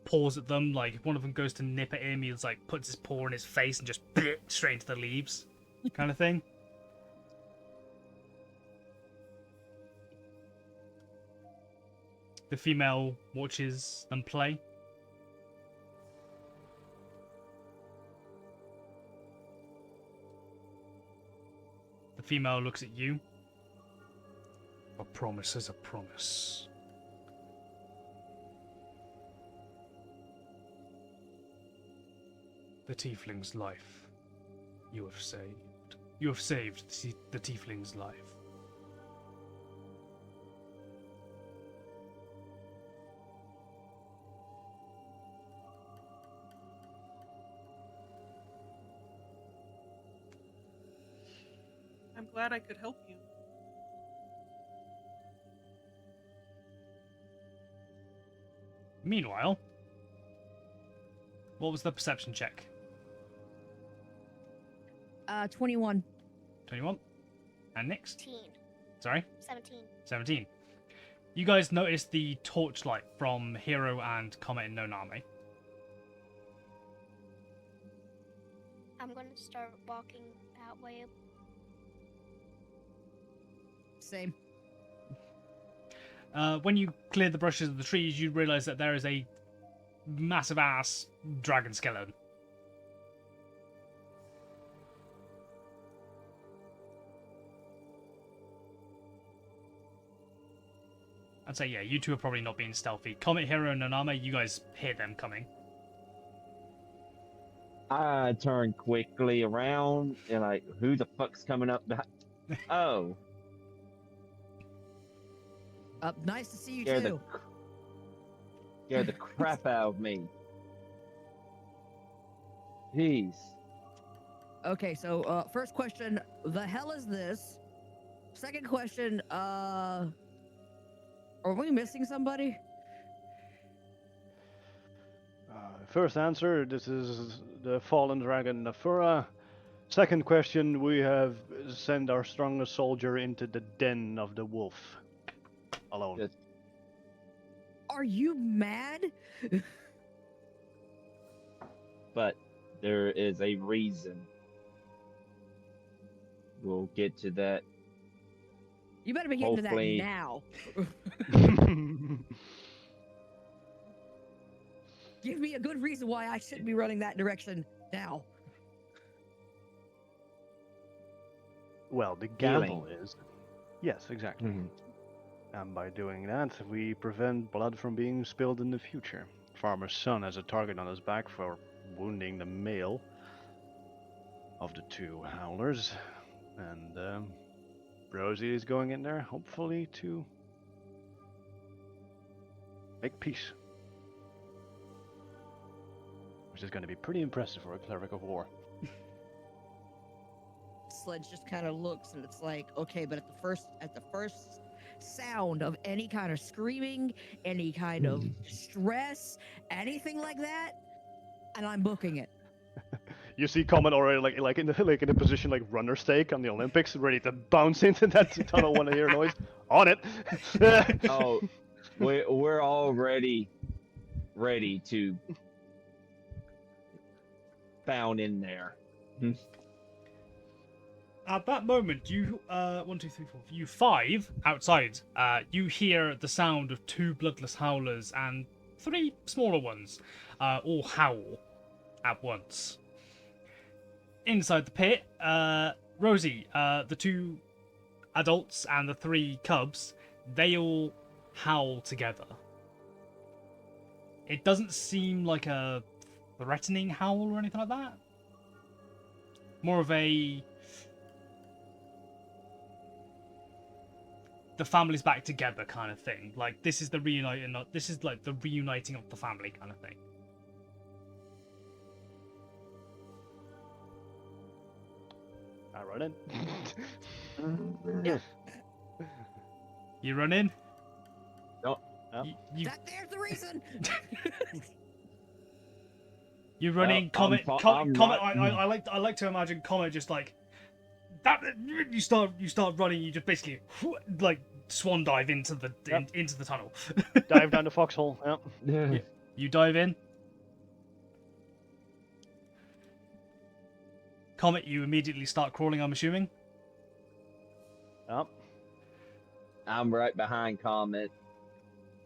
paws at them. Like if one of them goes to nip at him, he's like puts his paw in his face and just straight into the leaves, kind of thing. The female watches them play. The female looks at you. A promise is a promise. The tiefling's life you have saved. You have saved the tiefling's life. I'm glad I could help you. Meanwhile, what was the perception check? 21. 21. And next? 17. Sorry? 17. 17. You guys notice the torchlight from Hero and Comet and Noname. I'm gonna start walking that way. Same. When you clear the brushes of the trees, you realize that there is a massive ass dragon skeleton. I'd say, yeah, you two are probably not being stealthy. Comet, Hero, and Naname, you guys hear them coming. I turn quickly around and like, who the fuck's coming up behind? Oh, Nice to see you scared too. scared the crap out of me. Jeez. Okay, so first question, the hell is this? Second question, are we missing somebody? First answer, this is the fallen dragon Nafura. Second question, we have sent our strongest soldier into the den of the wolf. Alone. Good. Are you mad? But there is a reason. We'll get to that. You better be getting Hopefully- to that now. Give me a good reason why I shouldn't be running that direction now. Well, the gamble is... Yes, exactly. And by doing that, we prevent blood from being spilled in the future. Farmer's son has a target on his back for wounding the male of the two howlers. And Rosie is going in there, hopefully, to make peace. Which is going to be pretty impressive for a cleric of war. Sledge just kind of looks and it's like, okay, but at the first sound of any kind of screaming, any kind of stress, anything like that, and I'm booking it. You see Comet already like in the position like runner stake on the Olympics, ready to bounce into that tunnel when I hear noise. On it. Oh, we're already ready to bound in there. At that moment, you, 1, 2, 3, 4, you 5 outside, you hear the sound of 2 bloodless howlers and 3 smaller ones, all howl at once. Inside the pit, Rosie, the 2 adults and the 3 cubs, they all howl together. It doesn't seem like a threatening howl or anything like that. More of a... the family's back together kind of thing. Like, this is the reuniting, this is like the reuniting of the family kind of thing. I run in. Yeah. You run in? No. You There's the reason. you run in, Comet. Comet. I like to imagine Comet just like that. You start running. You just basically like swan dive into the into the tunnel. Dive down the foxhole. Yep. You dive in. Comet, you immediately start crawling, I'm assuming. Yep. I'm right behind Comet.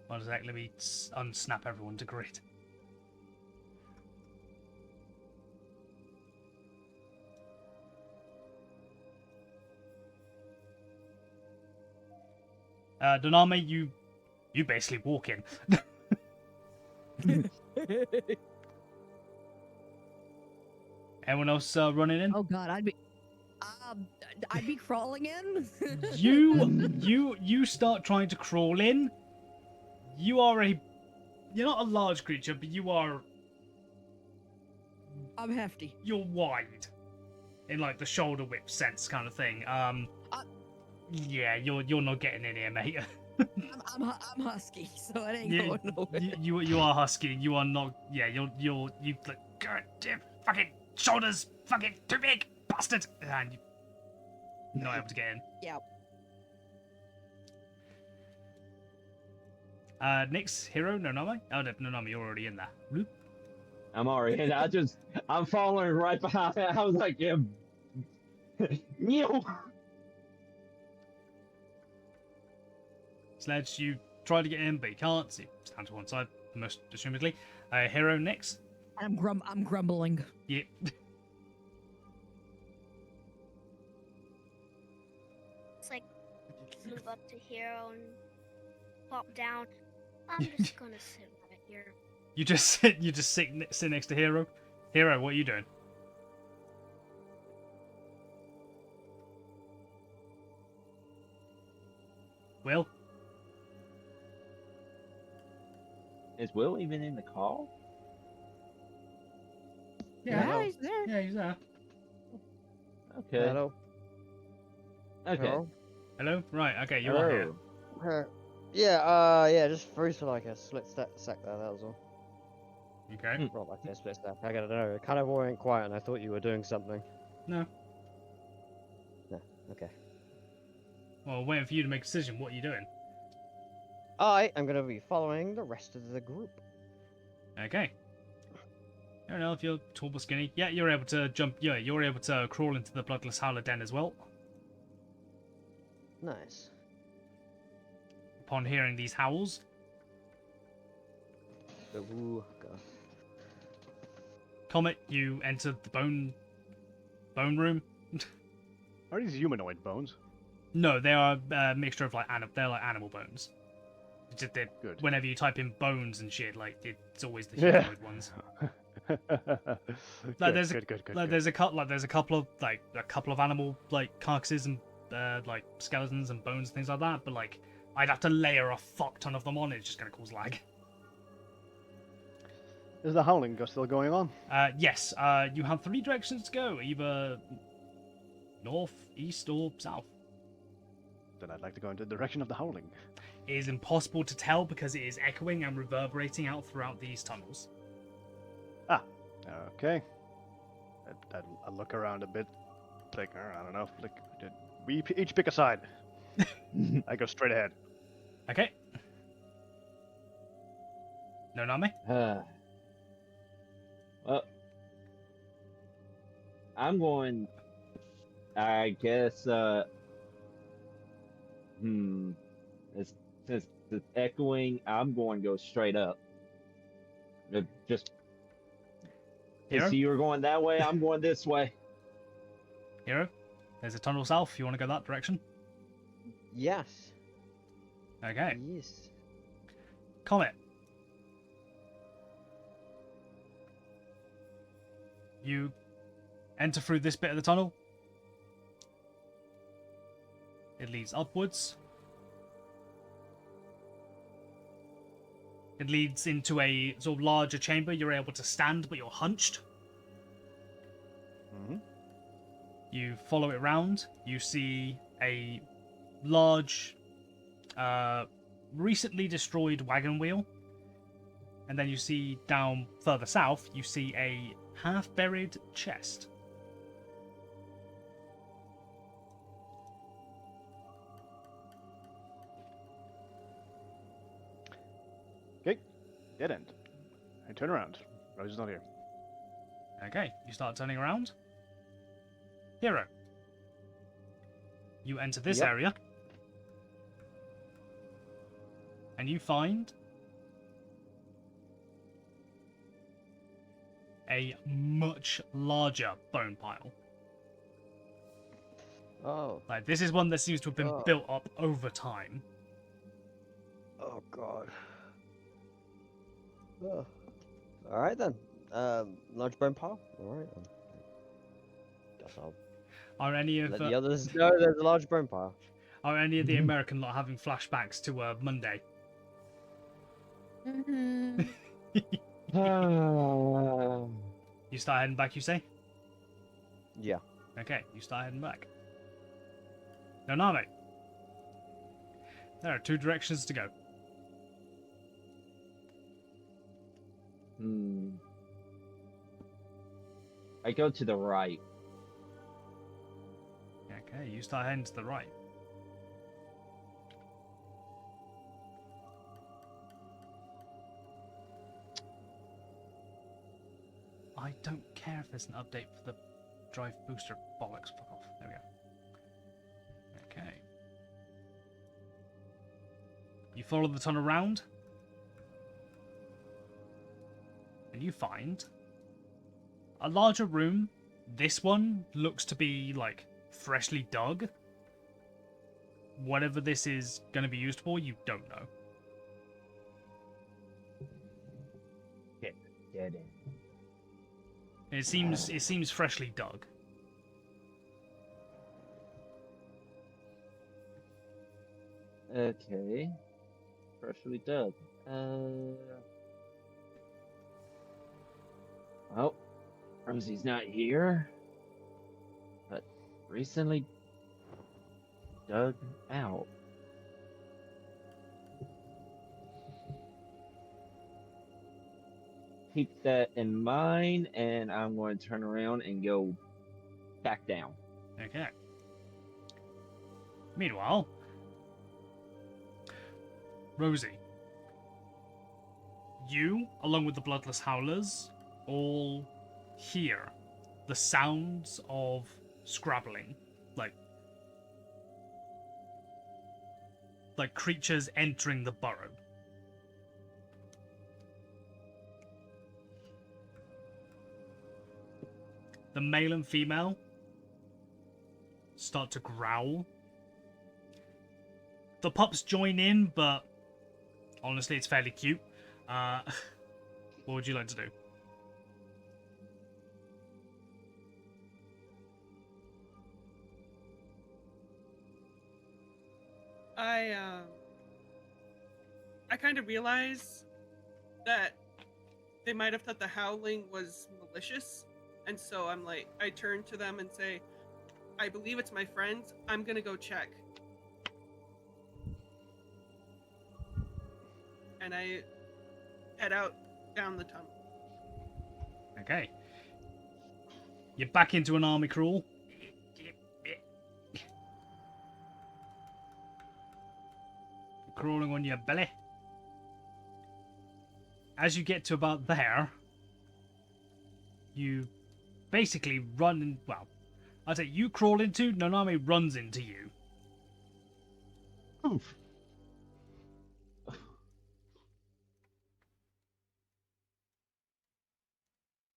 One sec, let me unsnap everyone to grid. Doname, you basically walk in. Anyone else running in? Oh God, I'd be crawling in. You start trying to crawl in. You're not a large creature, but I'm hefty. you're wide, in like the shoulder width sense kind of thing. Yeah, you're not getting in here, mate. I'm husky, so it ain't You, going nowhere. you are husky. You are not. Yeah, you like goddamn fucking shoulders, fucking too big, bastard, and you're not able to get in. Yeah. Next hero, Nonami. Oh, no, Nonami, you're already in there. Bloop. I'm already in. I'm following right behind. I was like, yeah. Sledge, you try to get in, but you can't. So you stand to one side, most assumedly. Hero next. I'm grumbling. Yeah. It's like move up to hero and pop down. I'm just gonna sit right here. You just sit next to Hero. Hero, what are you doing? Will? Is Will even in the call? Yeah, he's there. Yeah, he's there. Okay. Hello. Okay. Hello. Hello? Right, okay, you are here. Yeah, just freeze for like a split sec there, that was all. Okay. Not like a split sec, I don't know. It kind of all went quiet and I thought you were doing something. No. No, okay. Well, waiting for you to make a decision. What are you doing? I am going to be following the rest of the group. Okay. I don't know if you're tall or skinny. Yeah, you're able to jump. Yeah, you're able to crawl into the Bloodless Howler den as well. Nice. Upon hearing these howls, Ooh, God. Comet, you enter the bone room. Are these humanoid bones? No, they are a mixture of like they're like animal bones. It's just that Good. whenever you type in bones and shit, like it's always the Yeah. humanoid ones. Like, there's good. there's a couple of animal like carcasses and like skeletons and bones and things like that, but like I'd have to layer a fuck ton of them on. It's just gonna cause lag. Is the howling still going on? Yes. You have 3 directions to go: either north, east, or south. Then I'd like to go into the direction of the howling. It is impossible to tell because it is echoing and reverberating out throughout these tunnels. Ah, okay. I'll look around a bit. Like, I don't know. Like, we each pick a side. I go straight ahead. Okay. Nonami? Well, I'm going. I guess. Since it's echoing, I'm going to go straight up. Just. Hero? So you were going that way. I'm going this way. Hero? There's a tunnel south. You want to go that direction? Yes. Okay. Yes. Comet. You enter through this bit of the tunnel. It leads upwards. It leads into a sort of larger chamber. You're able to stand, but you're hunched. Mm-hmm. You follow it round. You see a large, recently destroyed wagon wheel. And then you see down further south, you see a half-buried chest. Okay, dead end. I turn around. Rose is not here. Okay, you start turning around. Hero. You enter this Yep. area. And you find a much larger bone pile. Oh. Like, this is one that seems to have been Oh. built up over time. Oh, God. Oh. Alright then. Large bone pile? Alright then. Guess I'll Are any of let the others know there's a large bone pile. are any of the American lot having flashbacks to Monday? Mm-hmm. You start heading back, you say? Yeah. Okay, you start heading back. Nonami. There are 2 directions to go. I go to the right. Okay, you start heading to the right. I don't care if there's an update for the drive booster. Bollocks, fuck off. There we go. Okay. You follow the tunnel around, and you find a larger room. This one looks to be like freshly dug. Whatever this is going to be used for, you don't know. Dead end. It seems freshly dug. Okay. Freshly dug. Well, Rosie's not here, but recently dug out. Keep that in mind, and I'm going to turn around and go back down. Okay. Meanwhile, Rosie, you, along with the Bloodless Howlers, all hear the sounds of scrabbling, like creatures entering the burrow. The male and female start to growl. The pups join in, but honestly, it's fairly cute. What would you like to do? I kind of realize that they might have thought the howling was malicious, and so I'm like, I turn to them and say, I believe it's my friends. I'm gonna go check. And I head out down the tunnel. Okay. You're back into an army crawl. Crawling on your belly. As you get to about there, you basically run in, well, I'd say you crawl into, Nanami runs into you. Oof.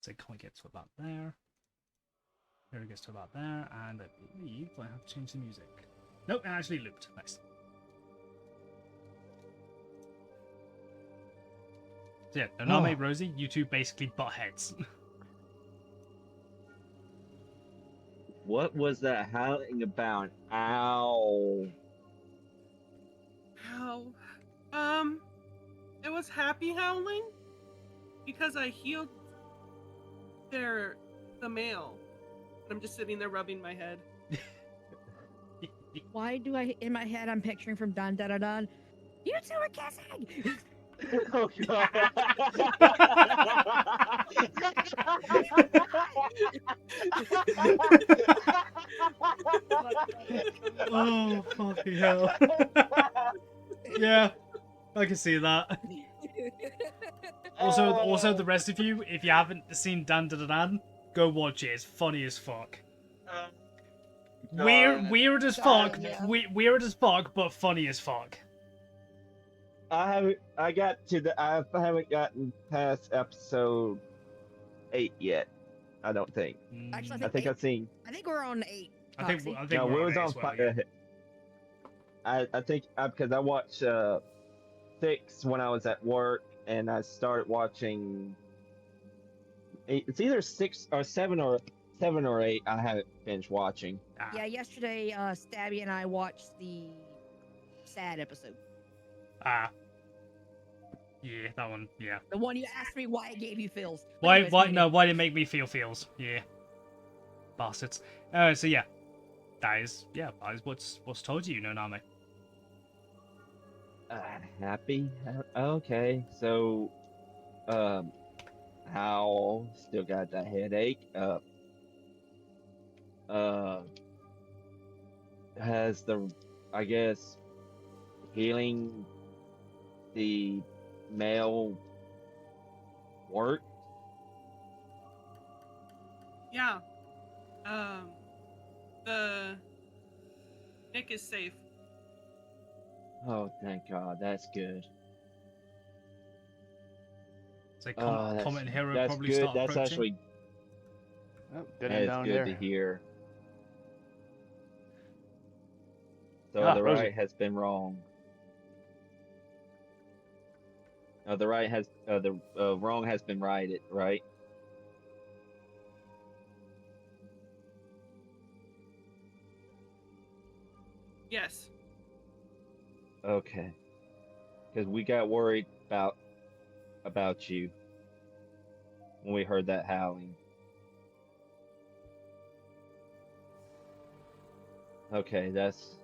So can we get to about there? Here it gets to about there, and I believe I have to change the music. Nope, it actually looped. Nice. So yeah, Nanami, Rosie, you two basically butt heads. What was that howling about? Ow. How? It was happy howling because I healed the male. I'm just sitting there rubbing my head. Why do I, in my head, I'm picturing from Dun Dun Dun Dun, you two are kissing! Oh god. Oh, fucking hell. Yeah, I can see that. Also, the rest of you, if you haven't seen Dan Da Da Dan, go watch it. It's funny as fuck. Weird as fuck. Yeah. Weird as fuck, but funny as fuck. I haven't gotten past episode 8 yet. I don't think. Actually, I think I've seen. I think we're on 8. I think No, we're we was on on as well, 5. yeah. I think because I watched 6 when I was at work, and I started watching. It's either 6 or 7 or 8. I haven't finished watching. Yeah, yesterday, Stabby and I watched the sad episode. Yeah, that one. Yeah. The one you asked me why it gave you feels. But Why? anyways, Why? continue. No. Why did it make me feel feels? Yeah. Bastards. So yeah, that is what's told you, Nanami. Happy? Okay, so Hal still got that headache. Uh, has the, I guess, healing the male work? Yeah. The Nick is safe. Oh, thank God, that's good. So Oh, Comet and Hero that's probably good. start That's approaching. actually Oh, that dead end is down good there. to hear. So Ah, the Rosie. right has been wrong. The right has the wrong has been righted, right? Yes. Okay, because we got worried about you when we heard that howling. Okay, that's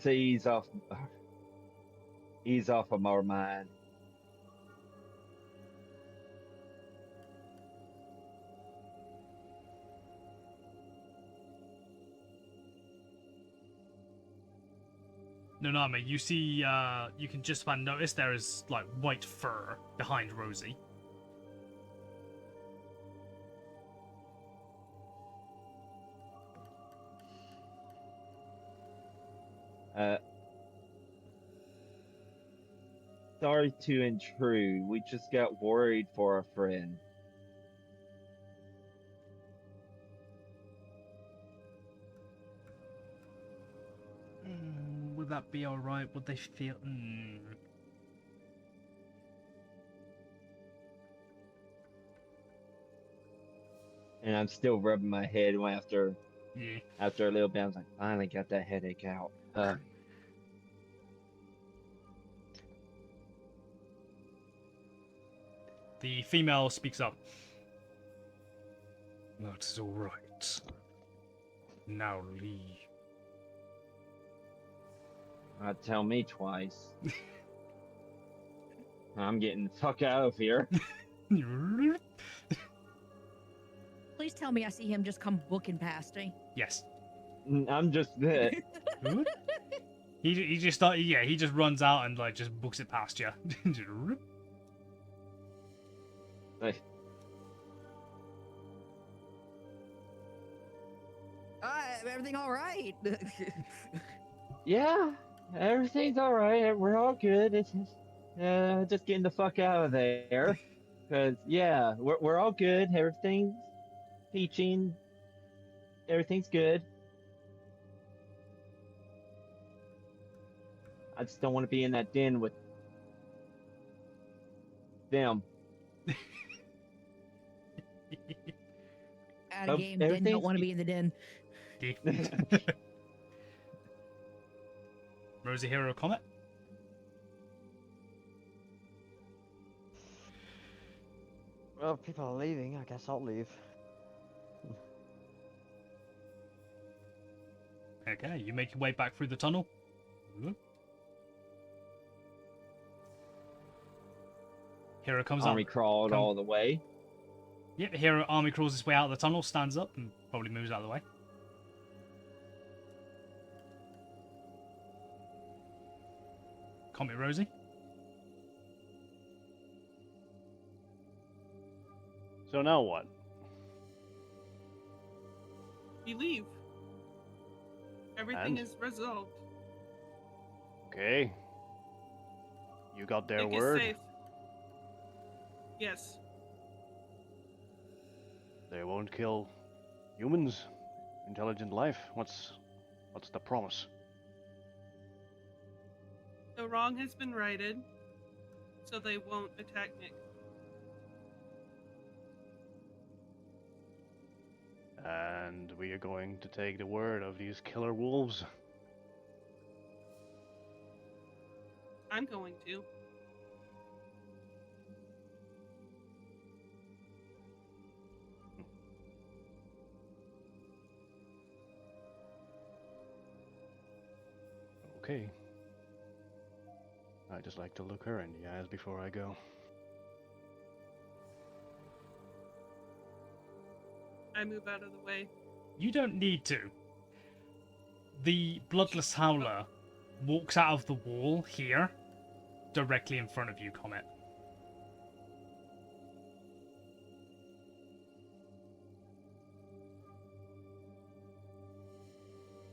a ease off of our mind. No, no, mate. You see, you can just about notice there is like white fur behind Rosie. Uh, Sorry to intrude. We just got worried for our friend. Would that be alright? Would they feel? And I'm still rubbing my head after Yeah. a little bit. I was like, finally got that headache out. The female speaks up. That's alright. Now leave. Tell me twice. I'm getting the fuck out of here. Please tell me I see him just come booking past me. Yes. I'm just He just started. Yeah, he just runs out and like just books it past you. like, Everything all right? yeah, everything's all right. We're all good. It's just getting the fuck out of there. Cause yeah, we're all good. Everything's peaching. Everything's good. I just don't want to be in that den with them. Out of game, den everything's don't want to be in the den. Rosie, Hero, Comet. Well, if people are leaving, I guess I'll leave. Okay, you make your way back through the tunnel. Hero comes Army up. crawled all the way. Yep, Hero army crawls his way out of the tunnel, stands up, and probably moves out of the way. Comet Rosie. So now what? We leave. Everything And? is resolved. Okay. You got their Nick word. is safe. Yes. They won't kill humans, intelligent life. What's the promise? The wrong has been righted, so they won't attack Nick. And we are going to take the word of these killer wolves. I'm going to. Okay. I just like to look her in the eyes before I go. I move out of the way. You don't need to. The Bloodless Howler walks out of the wall here, directly in front of you, Comet.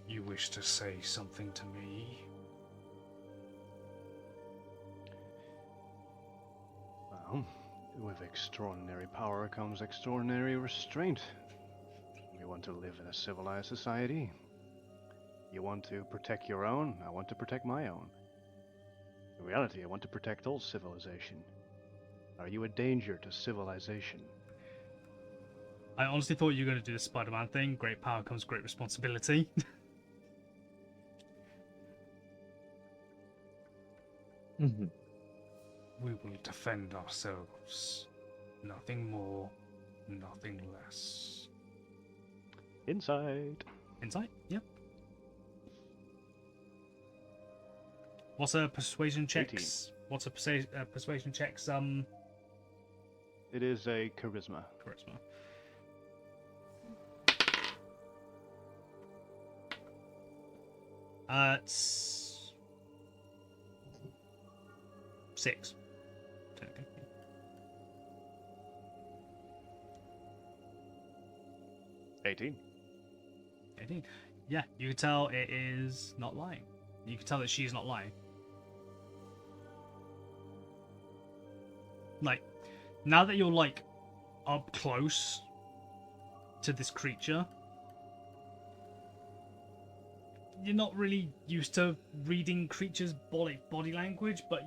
You wish to say something to me? Well, with extraordinary power comes extraordinary restraint. You want to live in a civilized society. You want to protect your own, I want to protect my own. In reality, I want to protect all civilization. Are you a danger to civilization? I honestly thought you were going to do the Spider-Man thing. Great power comes great responsibility. Mhm. We will defend ourselves. Nothing more, nothing less. Inside. Insight? Yep. What's a persuasion checks? 18. What's a persuasion checks? It is a charisma. Charisma. It's 6. Technically. 18. 18. Yeah, you can tell it is not lying. You can tell that she's not lying. Like, now that you're like up close to this creature, you're not really used to reading creatures' body language, but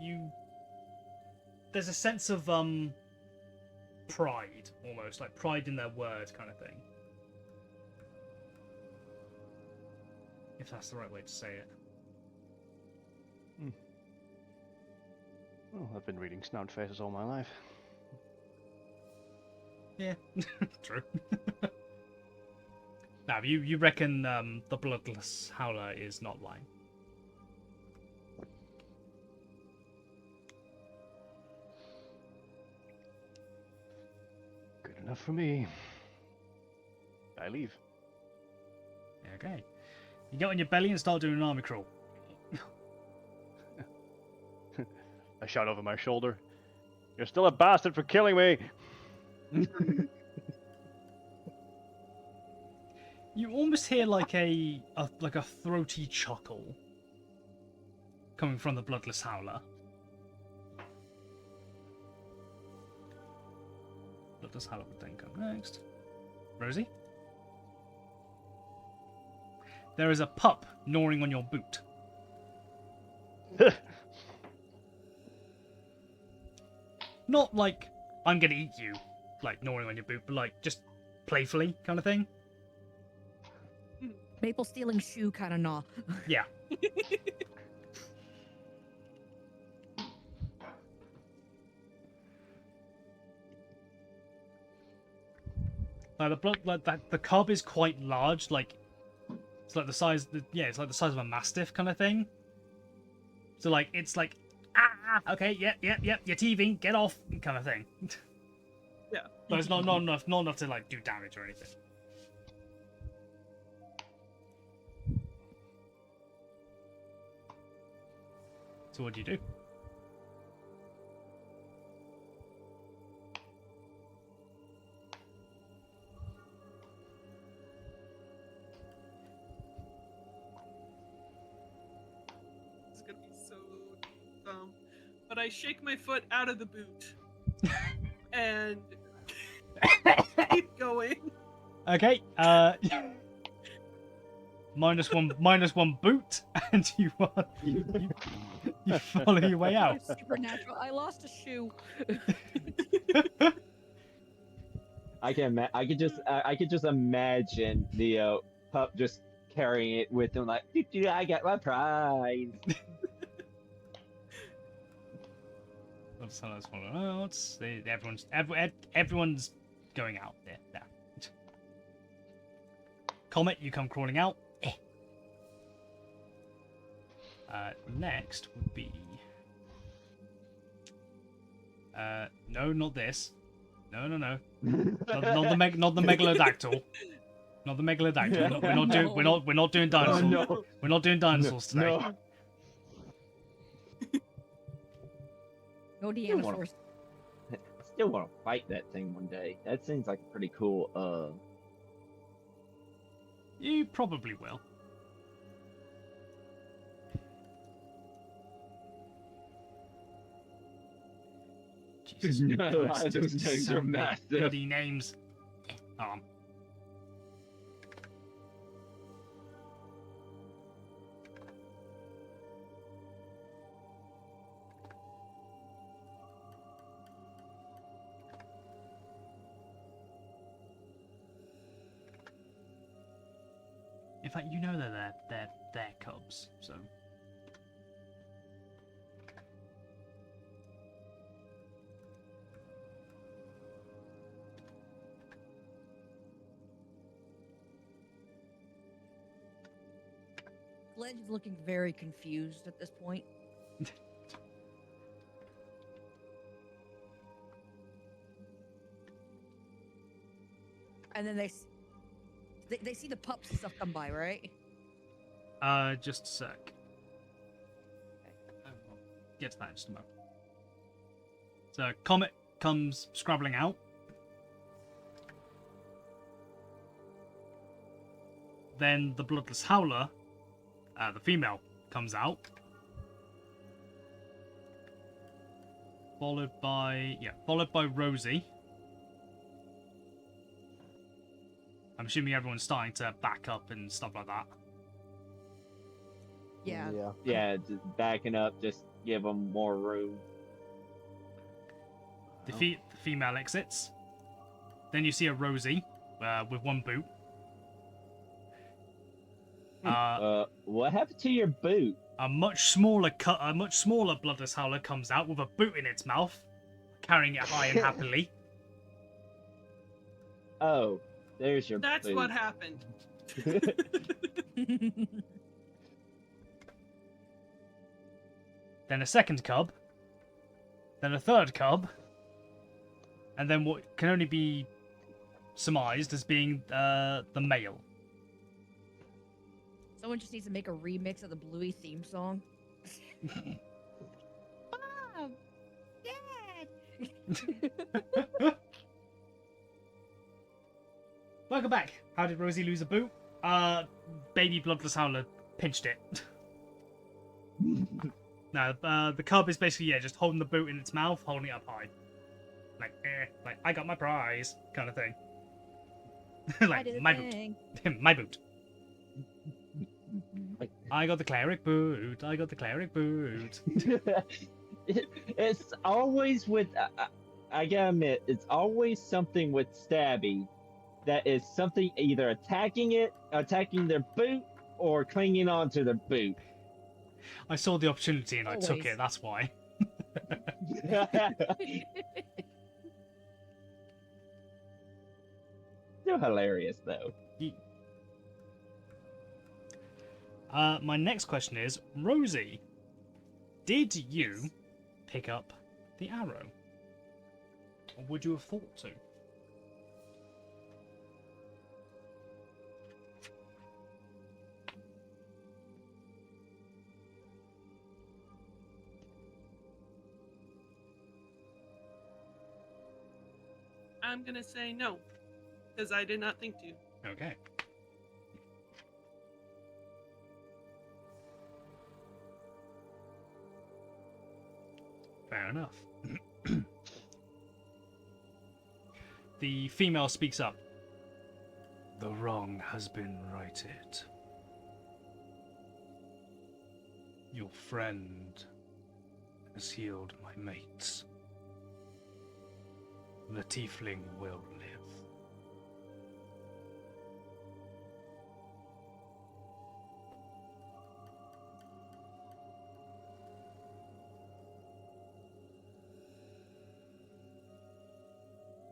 there's a sense of pride, almost like pride in their word kind of thing. If that's the right way to say it. Well, I've been reading snout faces all my life. Yeah, true. Now, you reckon the Bloodless Howler is not lying? Good enough for me. I leave. Okay. You get on your belly and start doing an army crawl. I shout over my shoulder. You're still a bastard for killing me! You almost hear like a throaty chuckle coming from the Bloodless Howler. Bloodless Howler would then come next. Rosie? There is a pup gnawing on your boot. Not like, I'm gonna eat you, like gnawing on your boot, but like just playfully kind of thing. Maple stealing shoe kind of gnaw. Yeah. The cub is quite large, like it's like the size it's like the size of a mastiff kind of thing. So like it's like okay, yep, you're teething, get off kind of thing. Yeah. But it's not enough to like do damage or anything. So what do you do? It's gonna be so dumb. But I shake my foot out of the boot and keep going. Okay, minus one boot, and you follow your way out. Supernatural. I lost a shoe. I could just imagine the pup just carrying it with him, like, "Doo-doo, I got my prize." Let's follow out. Everyone's going out there. Now. Comet, you come crawling out. Next would be No, not this. No. Not the megalodactyl. Not the megalodactyl. We're not doing dinosaurs. no. We're not doing dinosaurs today. No. No Still wanna- dinosaurs. I still want to fight that thing one day. That seems like a pretty cool. You probably will. Jesus No, Christ, those just things so are many massive. bloody names. In fact, you know they're cubs, so. Sledge is looking very confused at this point. And then they see the pups and stuff come by, right? Just a sec. We'll get to that in just a moment. So, Comet comes scrabbling out. Then the Bloodless Howler, the female, comes out. Followed by Rosie. I'm assuming everyone's starting to back up and stuff like that. Yeah. Yeah, just backing up, just give them more room. The female exits. Then you see a Rosie with one boot. What happened to your boot? A much smaller Bloodless Howler comes out with a boot in its mouth, carrying it high and happily. Oh, there's your That's boot. what happened. Then a second cub. Then a third cub. And then what can only be surmised as being the male. Someone just needs to make a remix of the Bluey theme song. Mom! Dad! Welcome back. How did Rosie lose a boot? Baby Bloodless Howler pinched it. No, the cub is basically, just holding the boot in its mouth, holding it up high. Like, I got my prize, kind of thing. Like, my boot. My boot. I got the cleric boot. I got the cleric boot. It's always with. I gotta admit, it's always something with Stabby that is something either attacking their boot, or clinging onto their boot. I saw the opportunity and I took Always. it, that's why. Still hilarious though. My next question is, Rosie, did you pick up the arrow? Or would you have thought to? I'm gonna say no, because I did not think to. Okay. Fair enough. The female speaks up. The wrong has been righted. Your friend has healed my mates. The tiefling will live.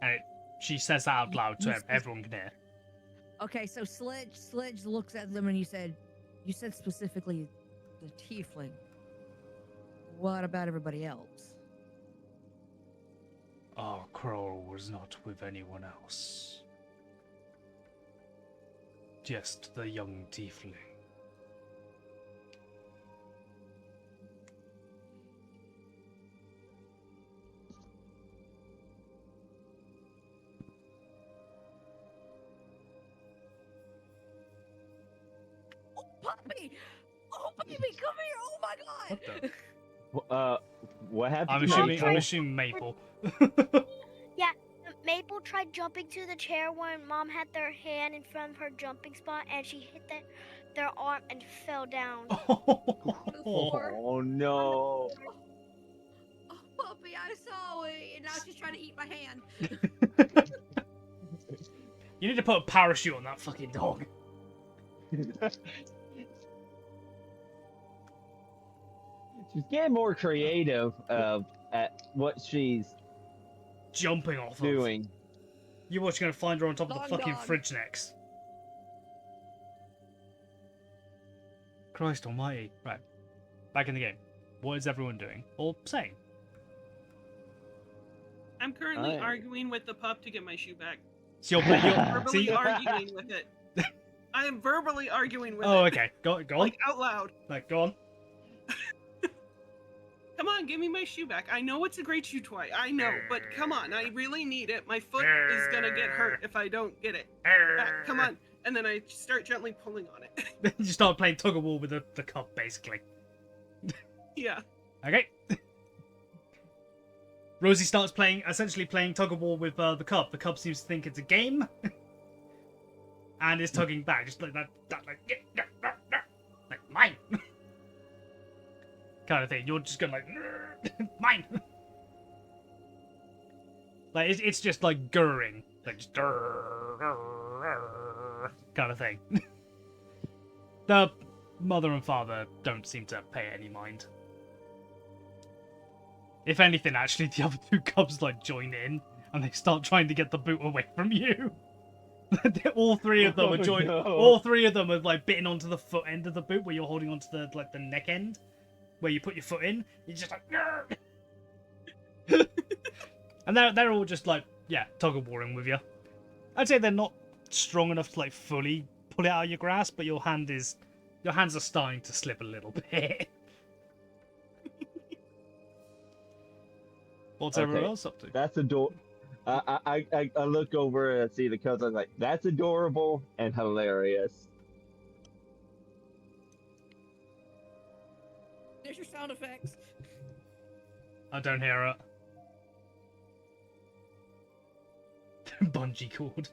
And she says that out loud so everyone can hear. Okay, so Sledge looks at them and you said specifically the tiefling. What about everybody else? Our quarrel was not with anyone else. Just the young tiefling. Oh, puppy! Oh, baby, come here! Oh my god! What the? What happened? I'm to assuming. Maple? I'm assuming Maple. Yeah, Maple tried jumping to the chair when Mom had their hand in front of her jumping spot, and she hit their arm and fell down. Four. Oh no! Oh, puppy, I saw it, and now she's trying to eat my hand. You need to put a parachute on that fucking dog. She's getting more creative at what she's Jumping off doing. of. You watch, gonna find her on top of Long the fucking dog. fridge next. Christ almighty. Right. Back in the game. What is everyone doing? Or saying? I'm currently I- arguing with the pup to get my shoe back. So you're Verbally see? arguing with it. I am verbally arguing with Oh, it. okay. Go on. Like out loud. Like, go on. Come on, give me my shoe back. I know it's a great shoe toy. I know, but come on, I really need it. My foot is gonna get hurt if I don't get it. Come on. And then I start gently pulling on it. You start playing tug of war with the cup, basically. Yeah. Okay. Rosie starts essentially playing tug of war with the cub. The cub seems to think it's a game, and is tugging back, just like that like mine, kind of thing. You're just going like mine, like it's just like gurring, like just kind of thing. The mother and father don't seem to pay any mind. If anything, actually, the other two cubs like join in and they start trying to get the boot away from you. All three of them are joining. no. All three of them are like bitten onto the foot end of the boot, where you're holding onto the the neck end, where you put your foot in. You're just like, and they're all just like, yeah, tug of warring with you. I'd say they're not strong enough to like fully pull it out of your grasp, but your hands are starting to slip a little bit. What's everyone Okay. else up to? That's adorable. I look over and see the cousins. I'm like, that's adorable and hilarious. There's your sound effects. I don't hear it. Bungee cord.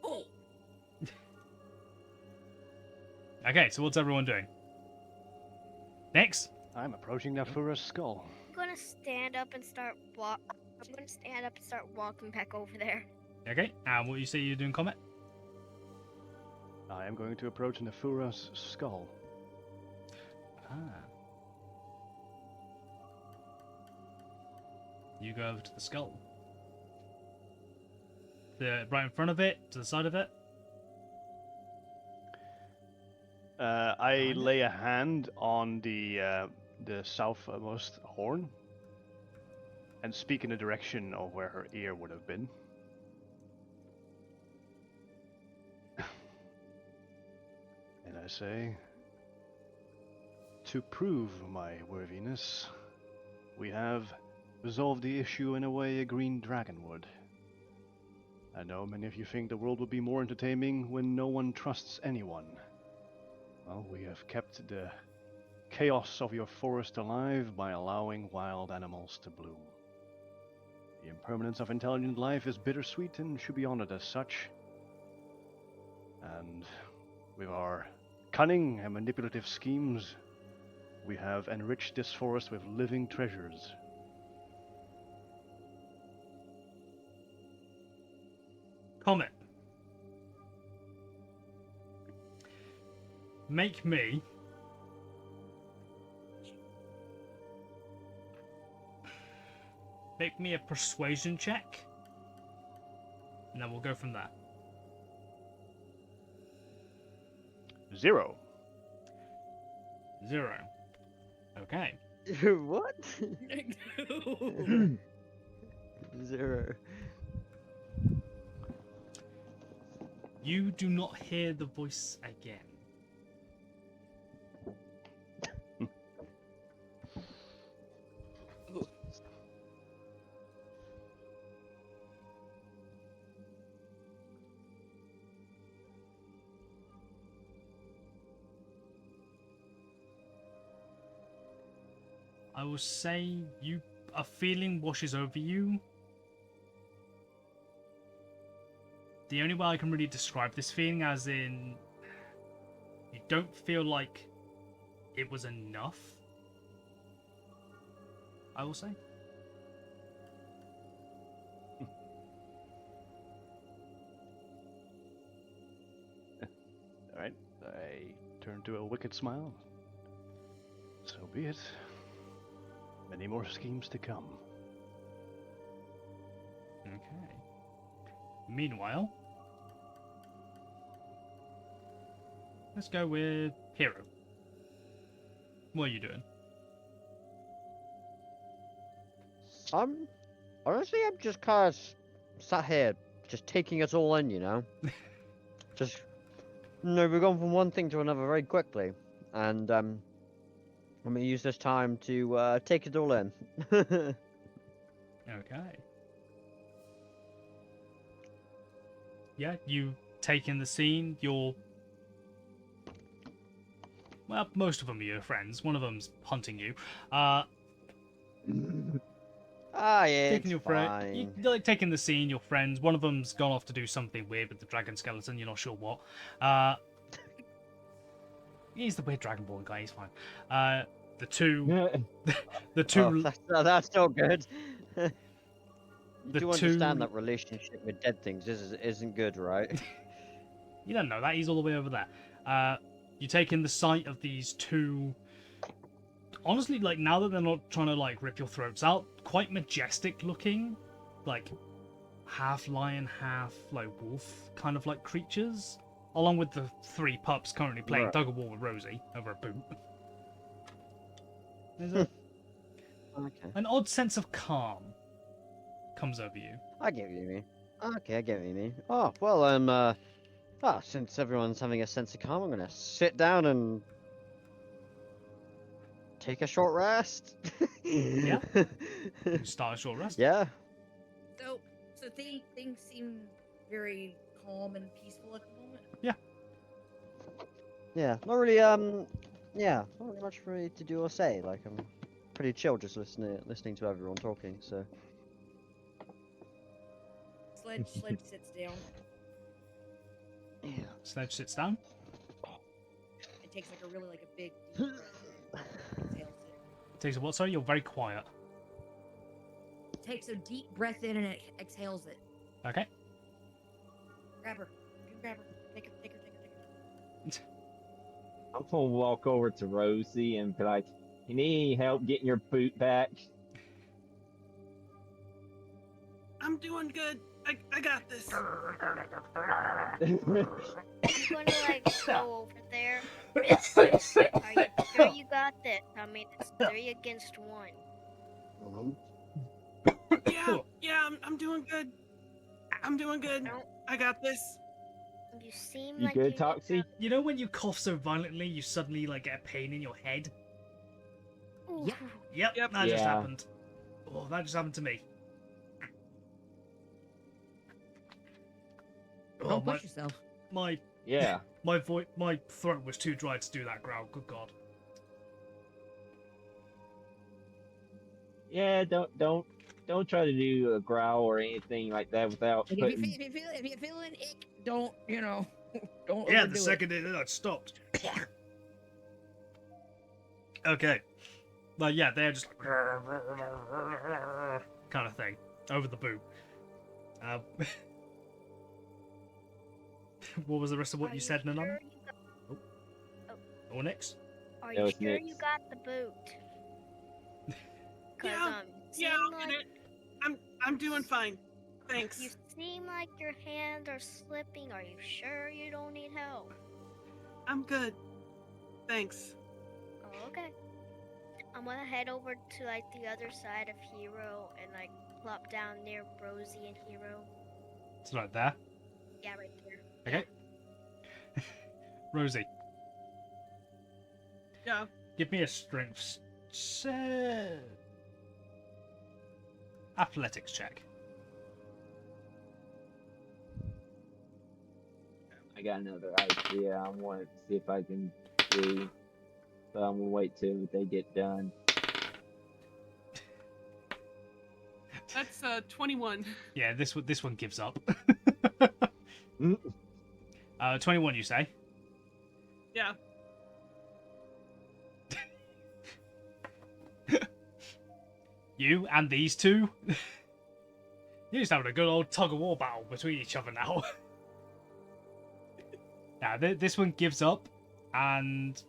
Oh, Okay, so what's everyone doing? Next. I'm approaching that Fura's skull. I'm gonna stand up and start walking back over there. Okay, and what you say you're doing, Comet? I am going to approach Nafura's skull. Ah. You go over to the skull. Right in front of it, to the side of it. I lay a hand on the southmost horn and speak in the direction of where her ear would have been. And I say, to prove my worthiness, we have resolved the issue in a way a green dragon would. I know many of you think the world would be more entertaining when no one trusts anyone. Well, we have kept the chaos of your forest alive by allowing wild animals to bloom. The impermanence of intelligent life is bittersweet and should be honored as such. And with our cunning and manipulative schemes, we have enriched this forest with living treasures. Comet. Make me a persuasion check, and then we'll go from there. 0. 0. Okay. What? 0. You do not hear the voice again. I will say a feeling washes over you. The only way I can really describe this feeling, as in, you don't feel like it was enough, I will say. Alright, I turn to a wicked smile. So be it. Many more schemes to come. Okay. Meanwhile, let's go with Hero. What are you doing? Honestly, I'm just kind of sat here, just taking it all in, just, we've gone from one thing to another very quickly, and I'm gonna use this time to take it all in. Okay. Yeah, you take in the scene. Well, most of them are your friends. One of them's hunting you. Yeah, Taking it's your fine. you're like taking the scene. Your friends. One of them's gone off to do something weird with the dragon skeleton. You're not sure what. He's the weird dragonborn guy. He's fine. The two. The two. Oh, that's still good. You The do understand two- that relationship with dead things isn't good, right? You don't know that. He's all the way over there. You take in the sight of these two. Honestly, like, now that they're not trying to, like, rip your throats out, quite majestic looking. Like, half lion, half, like, wolf kind of, like, creatures. Along with the 3 pups currently playing Right. tug of war with Rosie over a boot. There's Okay. an odd sense of calm comes over you. I get what you mean. Okay, I get what you mean. Oh, well, since everyone's having a sense of calm, I'm gonna sit down and take a short rest. Yeah. You start a short rest. Yeah. So things seem very calm and peaceful at the moment. Yeah. Not really, not really much for me to do or say. Like, I'm pretty chill just listening to everyone talking, so. Sledge sits down Yeah. Sledge sits down. and takes like a really like a big deep breath. Exhales it. Takes a what? Sorry, you're very quiet. Takes a deep breath in and exhales it. Okay. Grab her. You grab her. Take her. I'm gonna walk over to Rosie and be like, "You need help getting your boot back?" I'm doing good. I got this. I'm gonna like go over there. Are you sure you got this? I mean, it's 3 against 1. Yeah, I'm doing good. I'm doing good. Don't- I got this. You seem You like good, you Toxie? You know when you cough so violently, you suddenly like get a pain in your head? Ooh. Yep. Yep, Yep. that just Yeah. happened. Oh, that just happened to me. Oh, Don't push yourself. my Yeah. my throat was too dry to do that growl. Good God. Yeah. Don't try to do a growl or anything like that without Like, putting. if you're feeling ick, don't don't Yeah, overdo the it. second it stopped. Okay. But yeah, they're just like kind of thing over the boot. What was the rest of what Are you said, sure Nanami? you got- Onyx? Are That you was sure you Nick's. got the boot? Cause Yeah, you Yeah, seem I'll get like it. I'm doing fine. Thanks. you seem like your hands are slipping. Are you sure you don't need help? I'm good. Thanks. Oh, okay. I'm gonna head over to like the other side of Hero and like plop down near Rosie and Hero. It's right there. Yeah, right there. Okay. Rosie, Yeah. give me a strength athletics check. I got another idea. I want to see if I can see. But I'm gonna wait till they get done. That's 21. Yeah, this one gives up. Mm. 21, you say? Yeah. You and these two? You're just having a good old tug-of-war battle between each other now. Now, this one gives up, and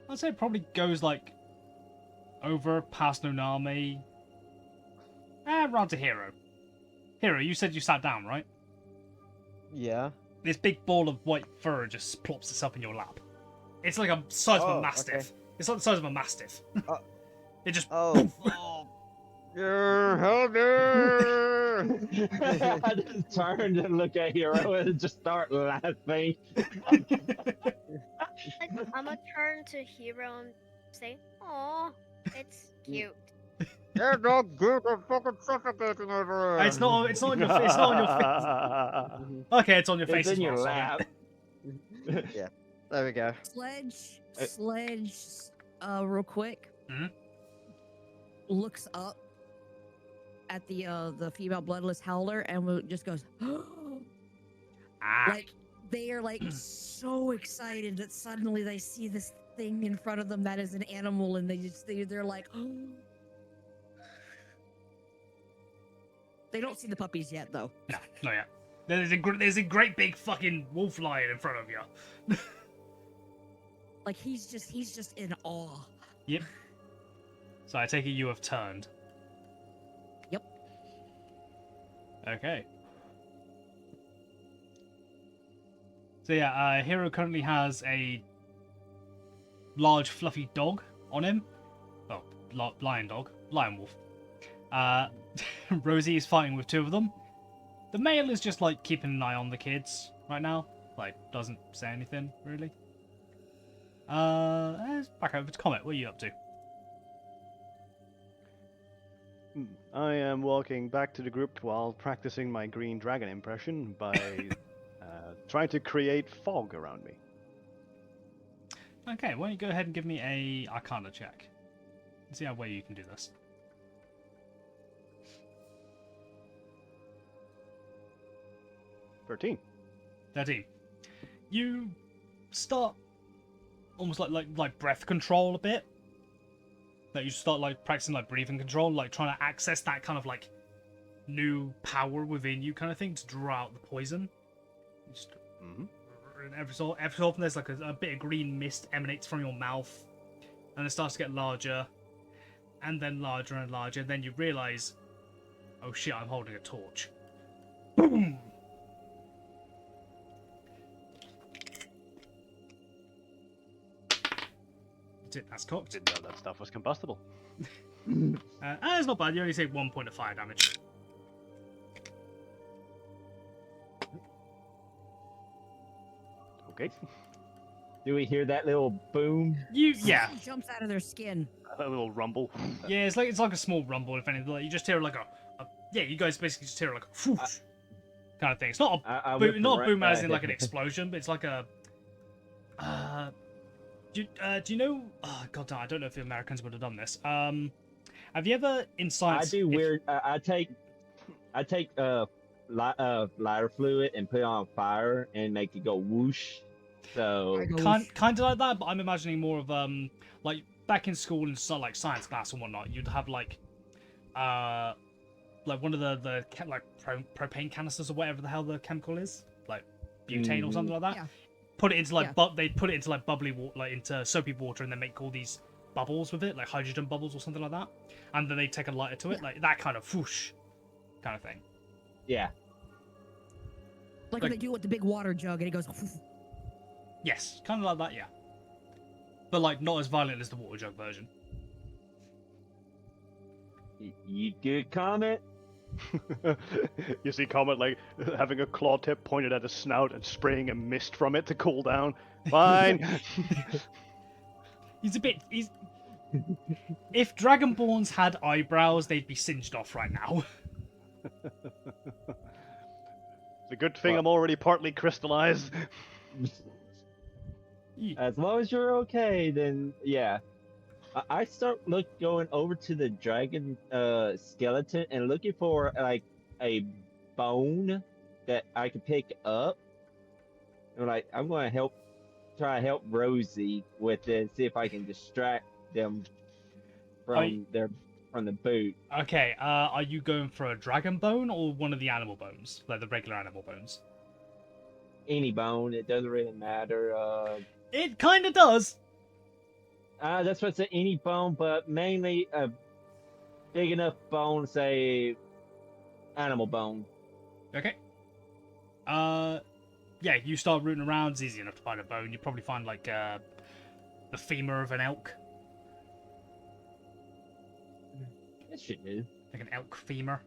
I'd say it probably goes, like, over past Nonami. Round to Hero. Hero, you said you sat down, right? Yeah. This big ball of white fur just plops itself in your lap. It's like a size of a Oh, mastiff. okay. It's like the size of a mastiff. It just... Oh. Yeah, help me! I just turned and look at Hero and just start laughing. Like, I'm gonna turn to Hero and say, "Aw, it's cute." You're not good at fucking suffocating over here. It's not on your face. It's not on your face. Okay, it's on your face It's as in your well, sorry. lap. Yeah, there we go. Sledge, real quick. Mhm. Looks up at the female bloodless howler and just goes, Ah. like they are like so excited that suddenly they see this thing in front of them that is an animal, and they're like, they don't see the puppies yet though. No, not yet. There's a great big fucking wolf lion in front of you. Like he's just in awe. Yep. So I take it you have turned. Yep. Okay. So yeah, Hero currently has a large fluffy dog on him. Oh, lion dog. Lion wolf. Rosie is fighting with two of them. The male is just like keeping an eye on the kids right now. Like, doesn't say anything, really. Back over to Comet. What are you up to? I am walking back to the group while practicing my green dragon impression by trying to create fog around me. Okay, why don't you go ahead and give me a Arcana check. See how well you can do this. 13. 13. You start almost like breath control a bit. That you start like practicing like breathing control, like trying to access that kind of like new power within you kind of thing to draw out the poison. Just, and every so often there's like a bit of green mist emanates from your mouth, and it starts to get larger, and then larger and larger. And then you realize, oh shit, I'm holding a torch. Boom! That's cocked. Didn't know that stuff was combustible. That's not bad. You only take 1 point of fire damage. Okay. Do we hear that little boom? Yeah. Jumps out of their skin. A little rumble. Yeah, it's like a small rumble, if anything. Like, you just hear like yeah, you guys basically just hear like a whoosh kind of thing. It's not a boom, not a boom as in like an explosion, but it's like a. Do you know? Oh god, I don't know if the Americans would have done this. Have you ever in science? I do weird. I take lighter fluid and put it on fire and make it go whoosh. So Kind of like that, but I'm imagining more of like back in school in like science class and whatnot. You'd have like one of the like propane canisters or whatever the hell the chemical is, like butane or something like that. Yeah. Put it into like they put it into like bubbly water, like into soapy water, and then make all these bubbles with it, like hydrogen bubbles or something like that. And then they take a lighter to it, like that kind of whoosh kind of thing. yeah. Like when they do it with the big water jug and it goes. Yes, kind of like that, yeah. But like not as violent as the water jug version. You good comment? You see Comet like having a claw tip pointed at his snout and spraying a mist from it to cool down. Fine. He's a bit. He's. If Dragonborns had eyebrows, they'd be singed off right now. It's a good thing I'm already partly crystallized. As long as you're okay, then yeah. I start going over to the dragon skeleton and looking for like a bone that I can pick up. And like I'm going to try to help Rosie with it, see if I can distract them from the boot. Okay, are you going for a dragon bone or one of the animal bones, like the regular animal bones? Any bone, it doesn't really matter. It kind of does. That's what's any bone, but mainly a big enough bone, say animal bone. Okay. Yeah, you start rooting around. It's easy enough to find a bone. You probably find like the femur of an elk, That should do. like an elk femur.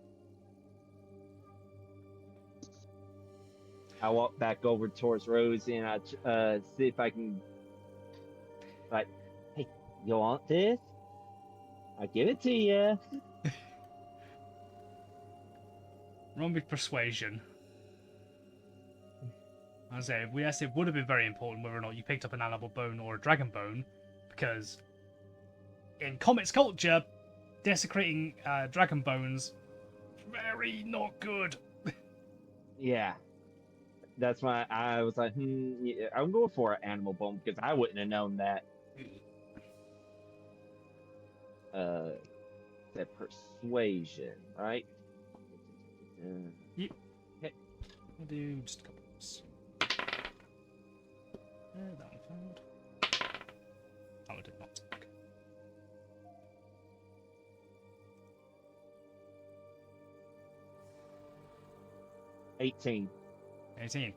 I walk back over towards Rosie and I see if I can, like, hey, you want this? I'll give it to you. Run with persuasion. I say, yes, it would have been very important whether or not you picked up an animal bone or a dragon bone, because in Comet's culture, desecrating dragon bones, very not good. Yeah. That's why I was like, yeah, I'm going for an animal bone because I wouldn't have known that. That persuasion, right? Yep. Okay. We'll do just a couple of this. That one failed. That one did not. Okay. $18. 18.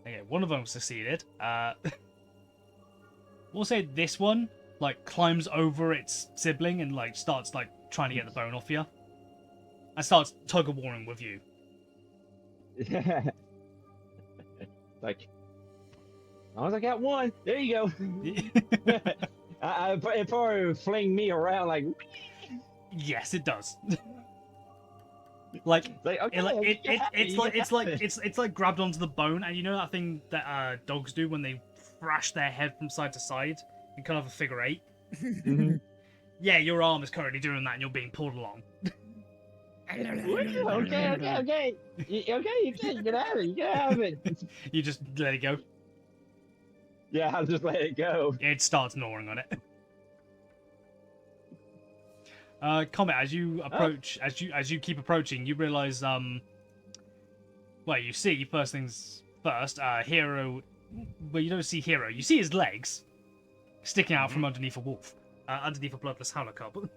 Okay, one of them succeeded. We'll say this one like climbs over its sibling and like starts like trying to get the bone off you, and starts tug of warring with you. Like, as long as I got one, there you go. It probably fling me around like. Yes, it does. Like, Okay, it's like grabbed onto the bone, and you know that thing that dogs do when they thrash their head from side to side in kind of a figure eight. Yeah, your arm is currently doing that, and you're being pulled along. Okay. You can have it. You can have it. You just let it go. Yeah, I'll just let it go. It starts gnawing on it. Comet, as you approach, as you keep approaching, you realize, well, you see first things first. Hero, well, you don't see Hero. You see his legs sticking out from underneath a wolf, underneath a Bloodless Howler cub.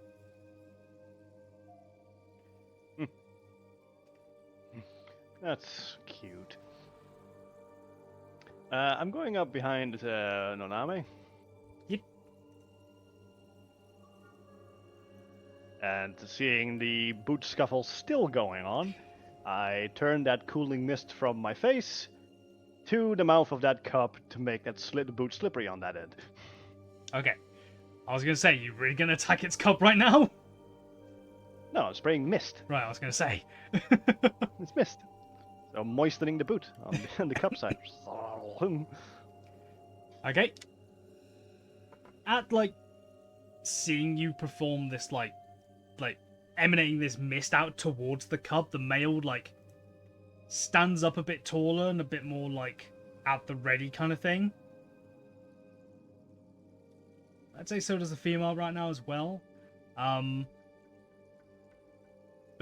That's cute. I'm going up behind Noname. Yep. And seeing the boot scuffle still going on, I turn that cooling mist from my face to the mouth of that cup to make that boot slippery on that end. Okay. I was gonna say, you really gonna attack its cup right now? No, I'm spraying mist. Right, I was gonna say. It's mist. So moistening the boot on the cup side. Okay. At like seeing you perform this like emanating this mist out towards the cub, the male like stands up a bit taller and a bit more like at the ready kind of thing. I'd say so does the female right now as well. But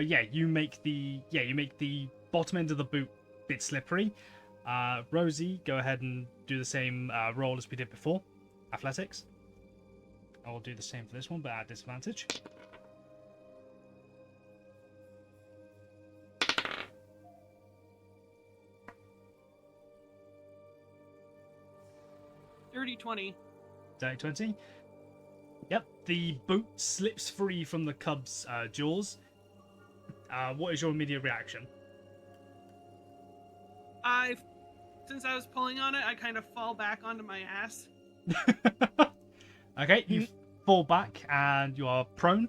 yeah, you make the bottom end of the boot a bit slippery. Rosie, go ahead and do the same roll as we did before. Athletics. I will do the same for this one, but at disadvantage. Dirty 20. Day 20. Yep, the boot slips free from the cub's jaws. What is your immediate reaction? Since I was pulling on it, I kind of fall back onto my ass. Okay, you fall back and you are prone.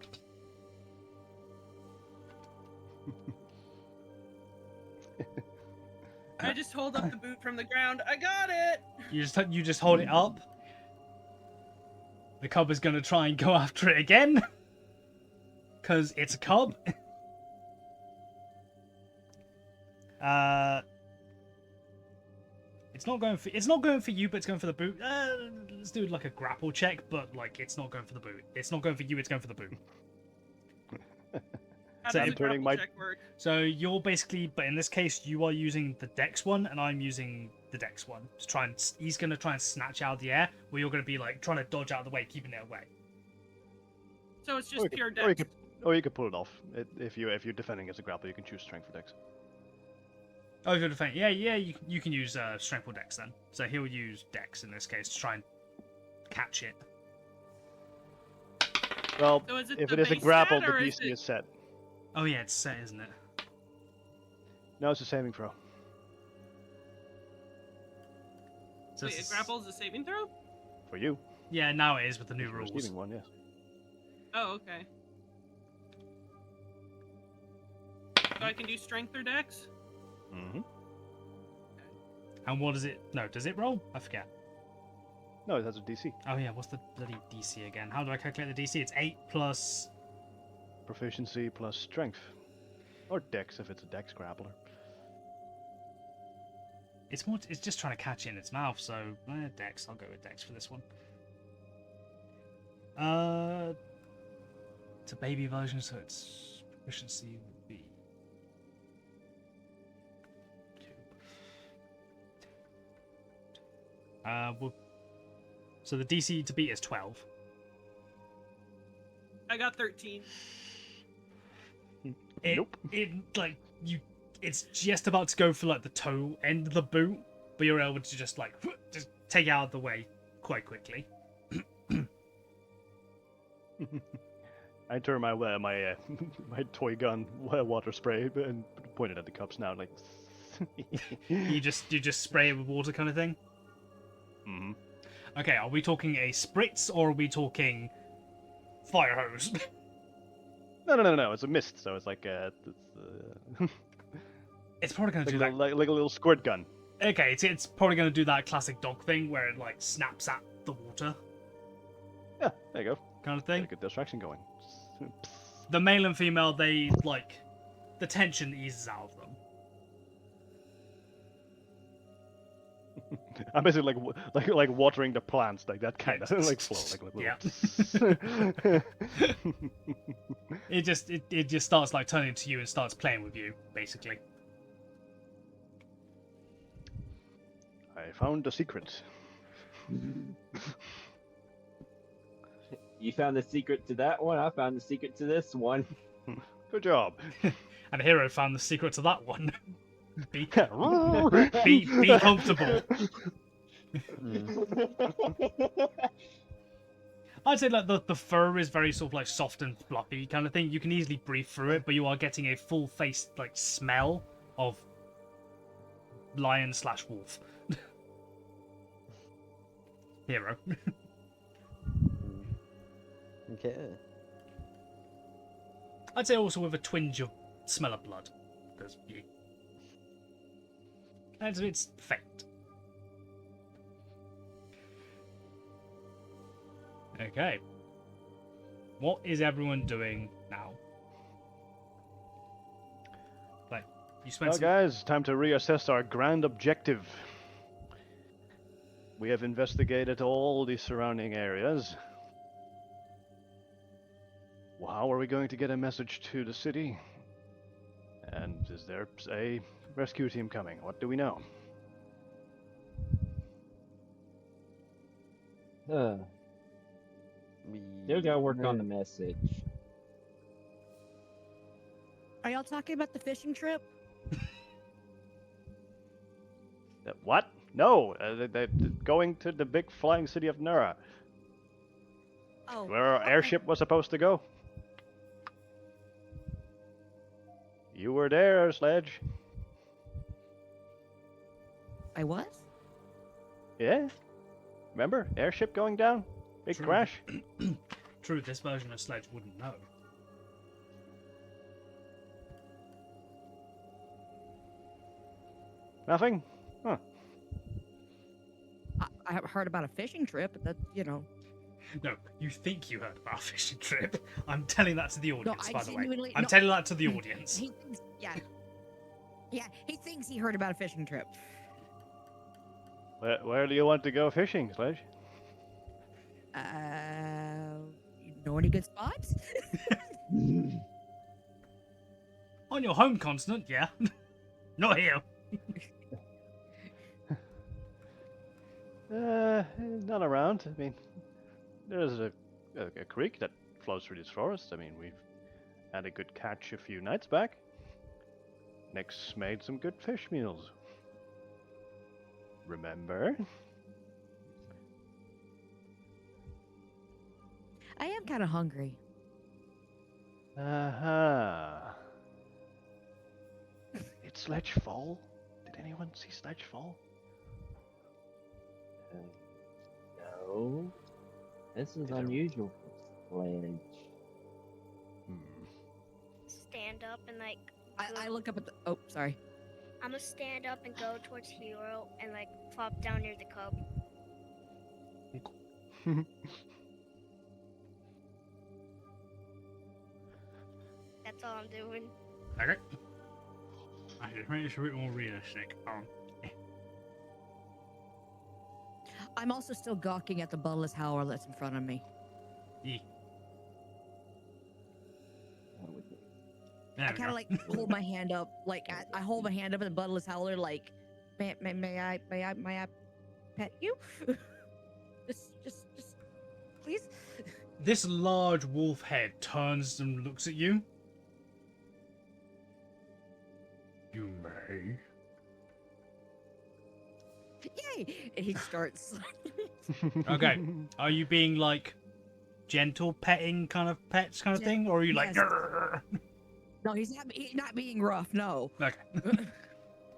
I just hold up the boot from the ground. I got it! You just hold it up. The cub is going to try and go after it again. Because it's a cub. It's not going for you, but it's going for the boot. Let's do like a grapple check, but like it's not going for the boot. It's not going for you, it's going for the boot. How So does I'm a turning grapple my- check work? So you're basically, but in this case, you are using the dex one, and I'm using the dex one to try and. He's going to try and snatch out of the air, where you're going to be like trying to dodge out of the way, keeping it away. So it's Or just you pure could- or you dex. Or you could pull it off. If you're defending as a grapple, you can choose strength for dex. Oh, you're defending. Yeah, you can use strength or dex then. So he'll use dex in this case to try and catch it. Well, So is it if the it is a base grapple, stat, the or is DC it- is set. Oh yeah, it's set, isn't it? No, it's a saving throw. So Wait, it's- a grapple is a saving throw? For you. Yeah, now it is with the new If you're rules. receiving one, yes. Oh, okay. So I can do strength or dex? Mm-hmm. And what does it? No, does it roll? I forget. No, it has a DC. Oh yeah, what's the bloody DC again? How do I calculate the DC? It's 8 plus. Proficiency plus strength. Or dex if it's a dex grappler. It's more. It's just trying to catch it in its mouth. So dex. I'll go with dex for this one. It's a baby version, so its proficiency would be 2. So the DC to beat is 12. I got 13. Nope. It's just about to go for like the toe end of the boot, but you're able to just just take it out of the way quite quickly. I turn my my toy gun water spray and point it at the cub's now, like. You just spray it with water kind of thing. Hmm. Okay, are we talking a spritz or are we talking fire hose? No. It's a mist, so it's like It's probably gonna like, do a that. little, like a little squirt gun. Okay, it's probably gonna do that classic dog thing where it like snaps at the water Yeah, there you go. kind of Get thing. a good distraction going. The male and female, they like the tension eases out of them. I'm basically like watering the plants, like that kind of like flow, like little. It just starts like turning to you and starts playing with you, basically. I found a secret. You found the secret to that one. I found the secret to this one. Good job. And the hero found the secret to that one. Be Be be comfortable. I'd say like the fur is very sort of like soft and fluffy kind of thing. You can easily breathe through it, but you are getting a full face like smell of lion/wolf. Hero. Okay. I'd say also with a twinge of smell of blood, because it's faint. Okay. What is everyone doing now? Like, you spent Well, guys, time to reassess our grand objective. We have investigated all the surrounding areas. Well, how are we going to get a message to the city? And is there a rescue team coming? What do we know? Still gotta work on the message. Are y'all talking about the fishing trip? What? No, they're going to the big flying city of Nura, Oh, where our okay. airship was supposed to go. You were there, Sledge. I was? Yeah? Remember? Airship going down? Big True. crash? True, this version of Sledge wouldn't know. Nothing? Huh. I have heard about a fishing trip, but that's, you know. No, you think you heard about a fishing trip. I'm telling that to the audience, I by the way. genuinely- I'm no. telling that to the audience. He thinks, yeah. Yeah, he thinks he heard about a fishing trip. Where do you want to go fishing, Sledge? You know any good spots? On your home continent, yeah. Not here. Not around. I mean, there's a creek that flows through this forest. I mean, we've had a good catch a few nights back. Nick's made some good fish meals. Remember? I am kind of hungry. Uh-huh. Did Sledge fall? Did anyone see Sledge fall? No. This is unusual for Sledge. Stand up and like. I look up at the. Oh, sorry. I'm gonna stand up and go towards Hero and like plop down near the cub. That's all I'm doing. Okay. I just make this a bit more realistic. I'm also still gawking at the Bloodless Howler that's in front of me. Yeah. I kind of like hold my hand up, like I hold my hand up at the Bloodless Howler, like, may I pet you? just, please. This large wolf head turns and looks at you. You may. Yay! And he starts. Okay. Are you being like gentle petting kind of pets kind of thing, or are you like? Yes. No, he's not being rough. No. Okay.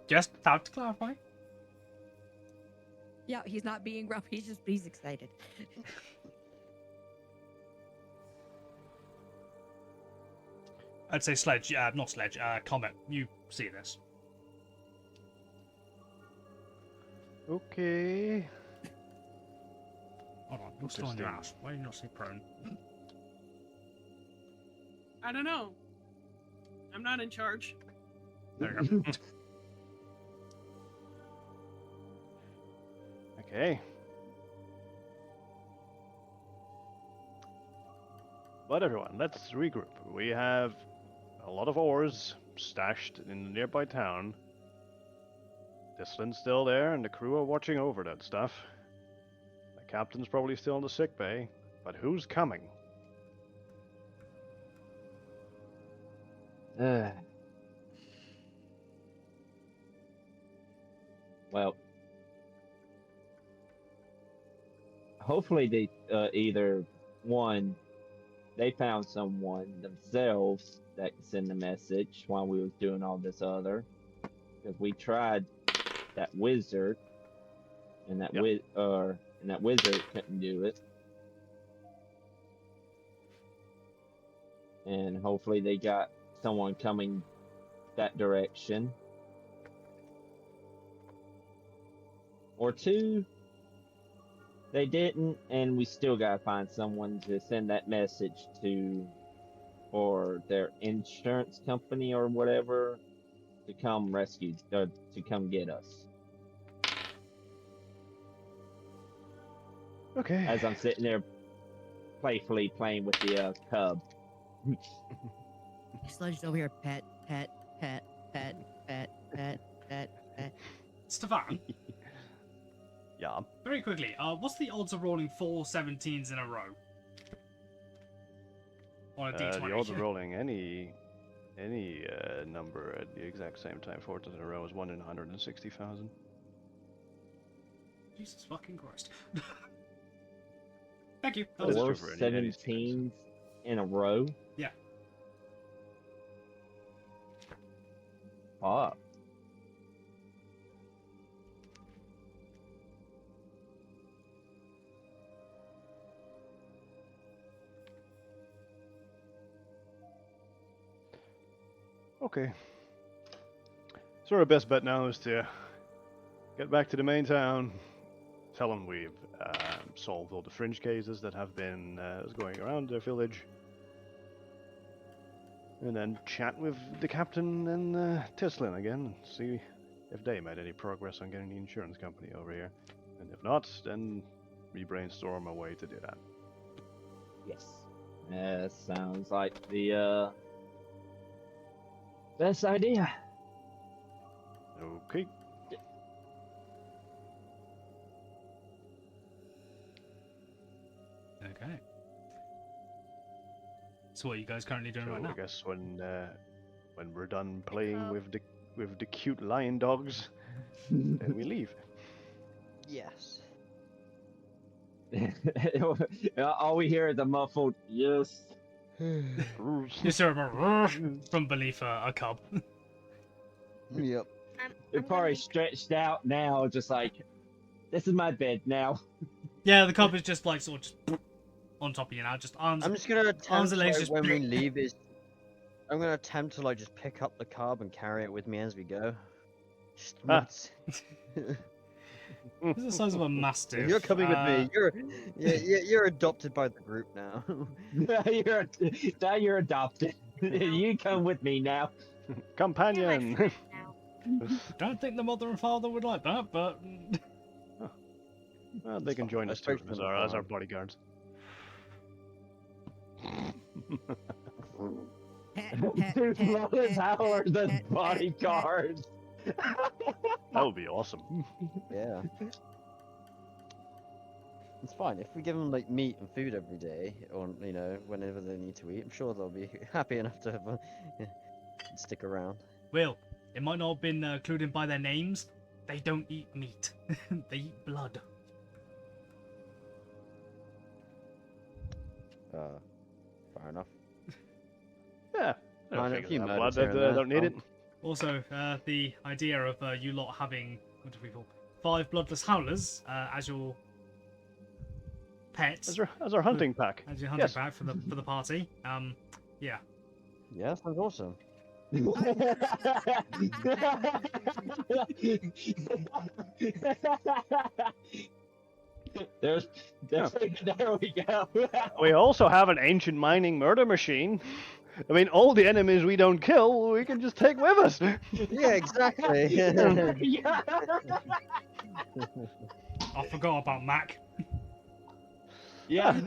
Just thought to clarify. Yeah, he's not being rough. He's excited. I'd say Sledge, not Sledge, Comet, you see this. Okay. Hold on, you're still on your ass. Why do you not say prone? I don't know. I'm not in charge. There you go. Okay. But everyone, let's regroup. We have a lot of ores stashed in the nearby town. Dislin's still there, and the crew are watching over that stuff. The captain's probably still in the sick bay, but who's coming? Well, hopefully they either one, they found someone themselves that could send the message while we was doing all this other. Because we tried that wizard, and that that wizard couldn't do it. And hopefully they got someone coming that direction. Or two, they didn't, and we still gotta find someone to send that message to, or their insurance company or whatever, to come rescue, or to come get us. Okay. As I'm sitting there playfully playing with the cub. Sledge's over here. Pet. Stefan, Yeah. very quickly, what's the odds of rolling 4 17s in a row? On a D20. The odds of rolling any number at the exact same time 4 times in a row is 1 in 160,000. Jesus fucking Christ. Thank you. That That was is it. true Four for any sequence. 17s in a row. Yeah. Fuck. Okay. So our best bet now is to get back to the main town, tell them we've solved all the fringe cases that have been going around their village, and then chat with the captain and Teslin again, and see if they made any progress on getting the insurance company over here. And if not, then we brainstorm a way to do that. Yes. That sounds like the best idea. Okay. Okay. So what are you guys currently doing So right I now? guess when we're done playing up. with the cute lion dogs, then we leave. Yes. All we hear is a muffled yes. You still remember from beneath a cub. Yep. They're probably stretched out now, just like, this is my bed now. Yeah, the cub is just like sort of just on top of you now, just arms. I'm just gonna Arms attempt and legs like, just when we leave is I'm gonna attempt to like just pick up the cub and carry it with me as we go. Just Ah. once. This is the size of a mastiff. You're coming with me. You're adopted by the group now. Now you're adopted. You come with me now. Companion. Don't think the mother and father would like that, but Well, they can join us too as our bodyguards. Bloodless Howler the bodyguard. That would be awesome. Yeah. It's fine if we give them like meat and food every day, or you know, whenever they need to eat. I'm sure they'll be happy enough to have stick around. Will, it might not have been included by their names. They don't eat meat. They eat blood. Fair enough. Yeah. I I don't know think a few they have murders blood here that and don't there. need it. Also, the idea of you lot having what do we call 5 bloodless howlers as your pets, As our hunting pack. as your hunting Yes. pack for the party. Yeah. Yeah, sounds awesome. there we go. We also have an ancient mining murder machine. I mean, all the enemies we don't kill, we can just take with us. Yeah, exactly. Yeah. I forgot about Mac. Yeah.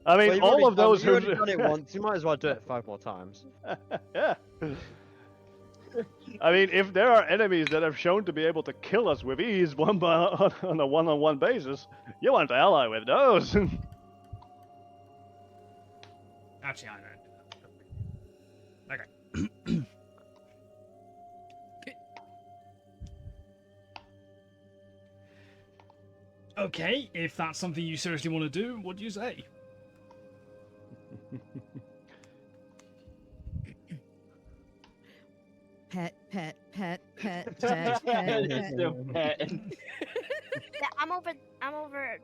I mean, Well, you've all already of those done, who. you've already done it once. You might as well do it 5 more times. Yeah. I mean, if there are enemies that have shown to be able to kill us with ease on a one-on-one basis, you want to ally with those. Actually, I don't. Okay. Okay, if that's something you seriously want to do, what do you say? Pet, pet, pet, pet, pet, It's pet, still pet. pet. Yeah, I'm over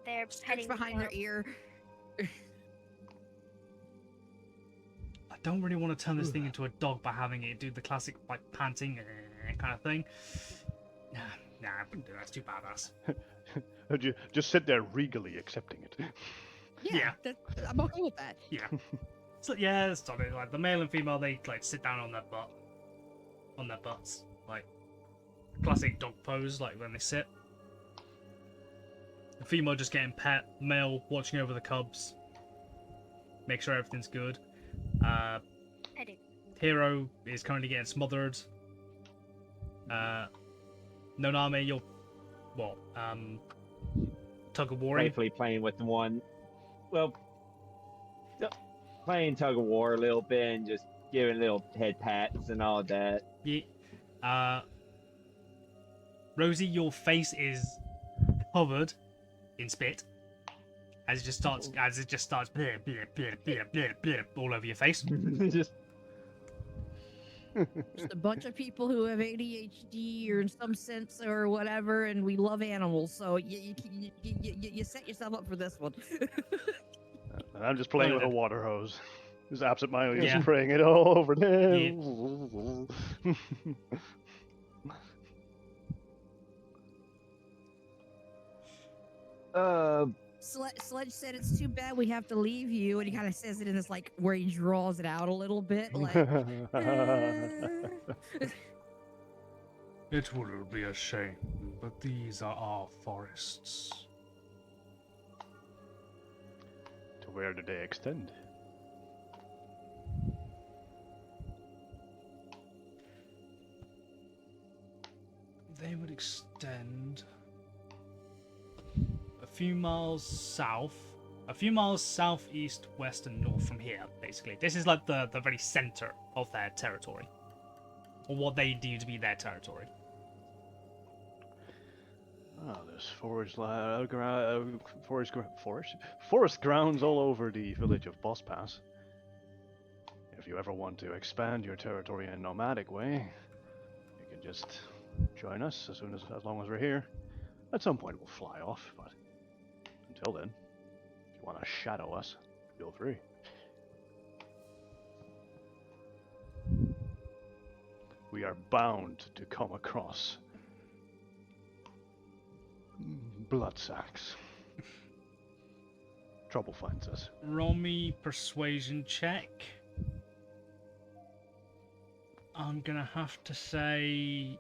there Scratch petting behind your the ear. I don't really want to turn this thing into a dog by having it do the classic like panting kind of thing. Nah, I wouldn't do that. That's too badass. Just sit there regally accepting it. Yeah. I'm okay with that. Yeah. So yeah, it's not it. Like the male and female, they like sit down on their butt, on their butts, like classic dog pose, like when they sit. The female just getting pet, male watching over the cubs, make sure everything's good. petting. Hero is currently getting smothered. Noname, you're what? Tug of war. Playfully playing with the one. Well, playing tug of war a little bit and just giving little head pats and all that. Yeah. Rosie, your face is covered in spit. As it just starts bleh, bleh, bleh, bleh, bleh, bleh, all over your face. Just Just a bunch of people who have ADHD or in some sense or whatever, and we love animals. So you set yourself up for this one. And I'm just playing with a Loaded. water hose. Just absentmindedly Yeah. just spraying it all over there. Sledge said it's too bad we have to leave you, and he kind of says it in this like where he draws it out a little bit, like. It will be a shame, but these are our forests. To where do they extend? They would extend a few miles south, a few miles southeast, west, and north from here, basically. This is like the very center of their territory. Or what they deem to be their territory. Oh, there's forest grounds all over the village of Boss Pass. If you ever want to expand your territory in a nomadic way, you can just join us as long as we're here. At some point we'll fly off, but until then, if you want to shadow us, feel free. We are bound to come across blood sacks. Trouble finds us. Roll me persuasion check. I'm gonna have to say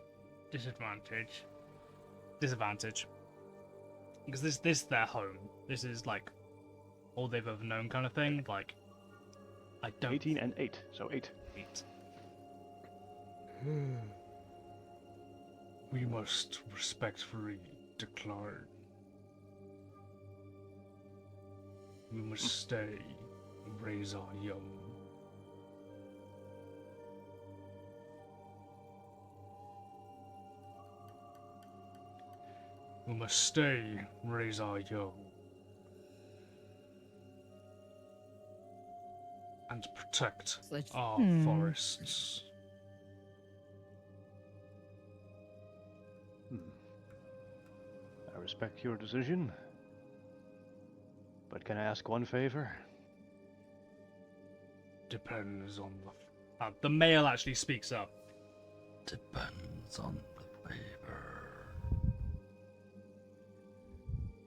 disadvantage. Disadvantage. Because this is their home. This is like all they've ever known kind of thing. Like I don't 18 and 8, so 8. Eight. We must respectfully decline. We must stay and raise our young. We must stay, raise our young, and protect Sledge- our Hmm. forests. I respect your decision, but can I ask one favor? Depends on the male actually speaks up. Depends on the favor.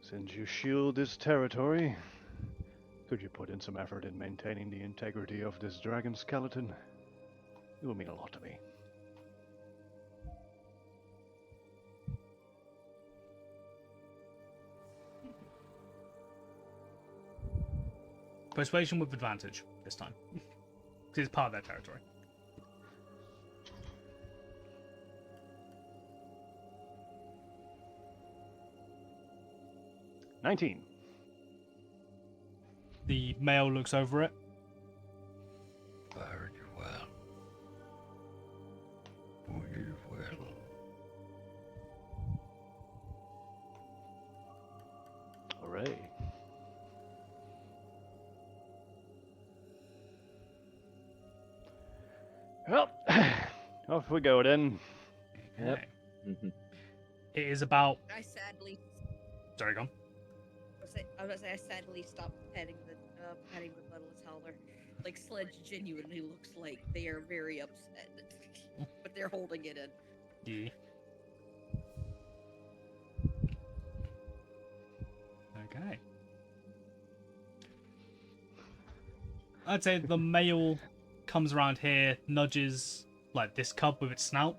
Since you shield this territory, could you put in some effort in maintaining the integrity of this dragon skeleton? It will mean a lot to me. Persuasion with advantage this time. Because it's part of their territory. $19. The male looks over it. Very well. We will. Hooray. Well, off we go then. Yep. Okay. Mm-hmm. It is about. I sadly, Sorry, go on. I was gonna say I sadly stopped petting the Bloodless Howler. Like Sledge genuinely looks like they are very upset, but they're holding it in. Yeah. Okay. I'd say the male comes around here, nudges like this cub with its snout,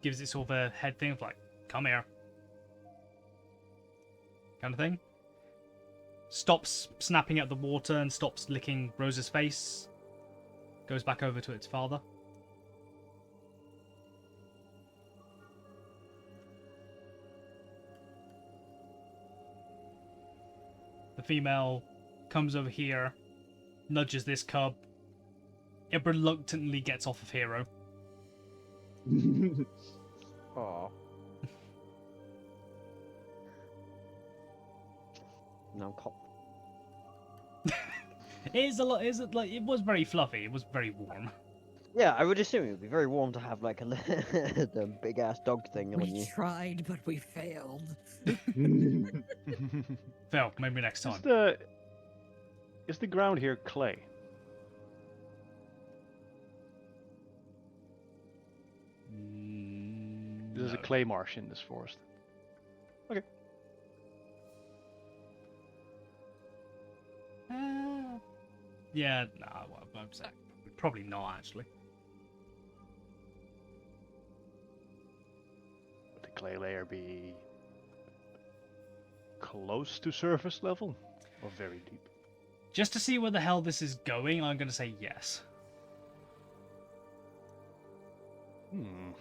gives it sort of a head thing of like, come here. Kind of thing. Stops snapping at the water and stops licking Rose's face. Goes back over to its father. The female comes over here, nudges this cub. It reluctantly gets off of Hero. Aw. No, I'm cold. It is a lot. Is it like it was very fluffy? It was very warm. Yeah, I would assume it would be very warm to have like a the big ass dog thing on We you. tried, but we failed. Phil, maybe next time. Is the ground here clay? There's a No. clay marsh in this forest. Okay. Yeah, nah, well, I'm saying probably not actually. Would the clay layer be close to surface level or very deep? Just to see where the hell this is going, I'm gonna say yes.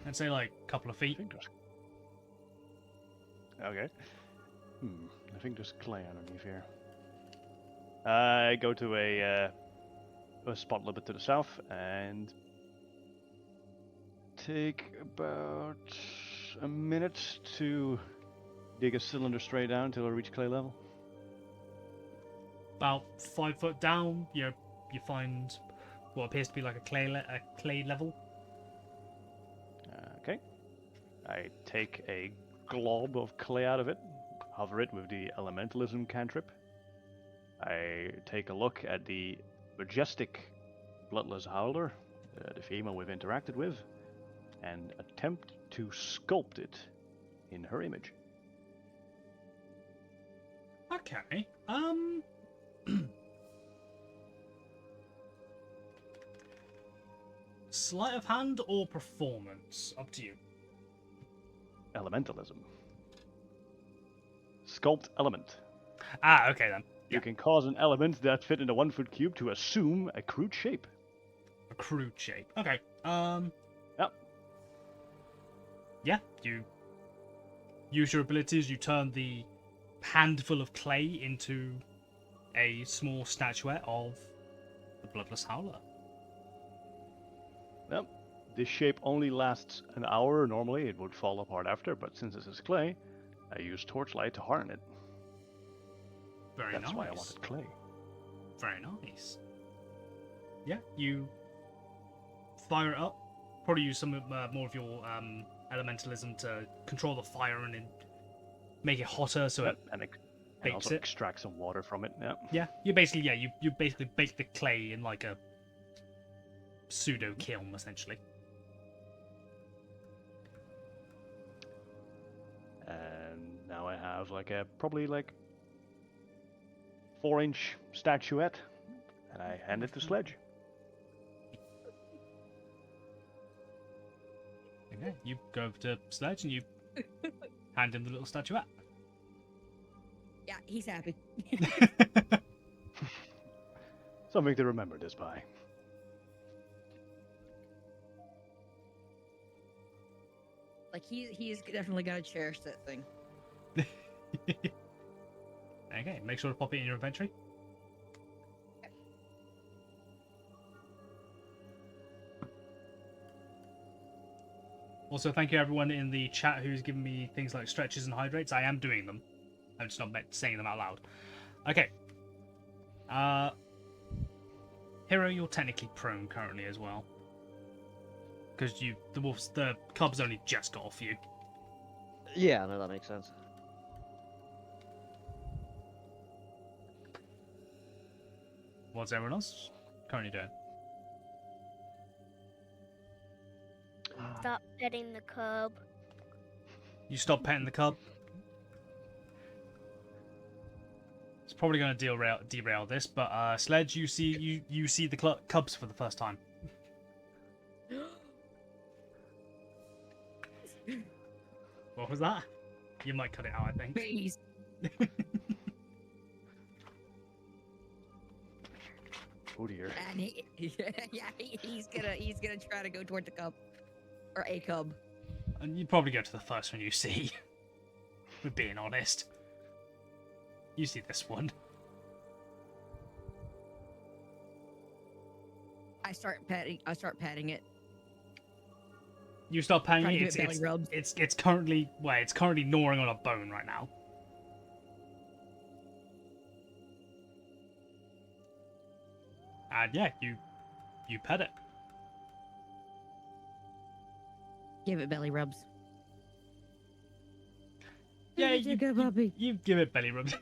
I'd say like a couple of I feet. think there's... Okay. I think there's clay underneath here. I go to a spot a little bit to the south and take about a minute to dig a cylinder straight down until I reach clay level. About 5 foot down, you find what appears to be like a clay level. Okay. I take a glob of clay out of it, hover it with the elementalism cantrip. I take a look at the majestic Bloodless Howler, the female we've interacted with, and attempt to sculpt it in her image. Okay. Sleight of hand or performance? Up to you. Elementalism. Sculpt element. Ah, okay then. You can cause an element that fit in a 1 foot cube to assume a crude shape. A crude shape. Okay. Yep. Yeah, you use your abilities, you turn the handful of clay into a small statuette of the Bloodless Howler. Yep. This shape only lasts an hour. Normally it would fall apart after, but since this is clay, I use torchlight to harden it. Very That's nice. why I wanted clay. Very nice. Yeah, you fire it up. Probably use some more of your elementalism to control the fire and then make it hotter so Yep, it and bakes also it. extract some water from it. Yeah. Yeah, you basically bake the clay in like a pseudo kiln essentially. And now I have like a probably like 4-inch statuette, and I hand it to Sledge. Okay, you go over to Sledge and you hand him the little statuette. Yeah, he's happy. Something to remember this by. Like he's definitely gonna cherish that thing. Okay, make sure to pop it in your inventory. Also, thank you everyone in the chat who's given me things like stretches and hydrates. I am doing them. I'm just not saying them out loud. Okay. Hero, you're technically prone currently as well. Because the cubs only just got off you. Yeah, no, that makes sense. What's everyone else currently doing? Stop petting the cub. You stop petting the cub. It's probably going to derail this, but Sledge, you see the cubs for the first time. What was that? You might cut it out, I think. Please. Oh dear. And he's gonna try to go toward the cub. Or a cub. And you probably go to the first one you see. We're being honest. You see this one. I start patting it. You start patting Trying to it. give it belly rubs. It's currently gnawing on a bone right now. And yeah, you pet it. Give it belly rubs. Yeah, It's a good puppy. you give it belly rubs.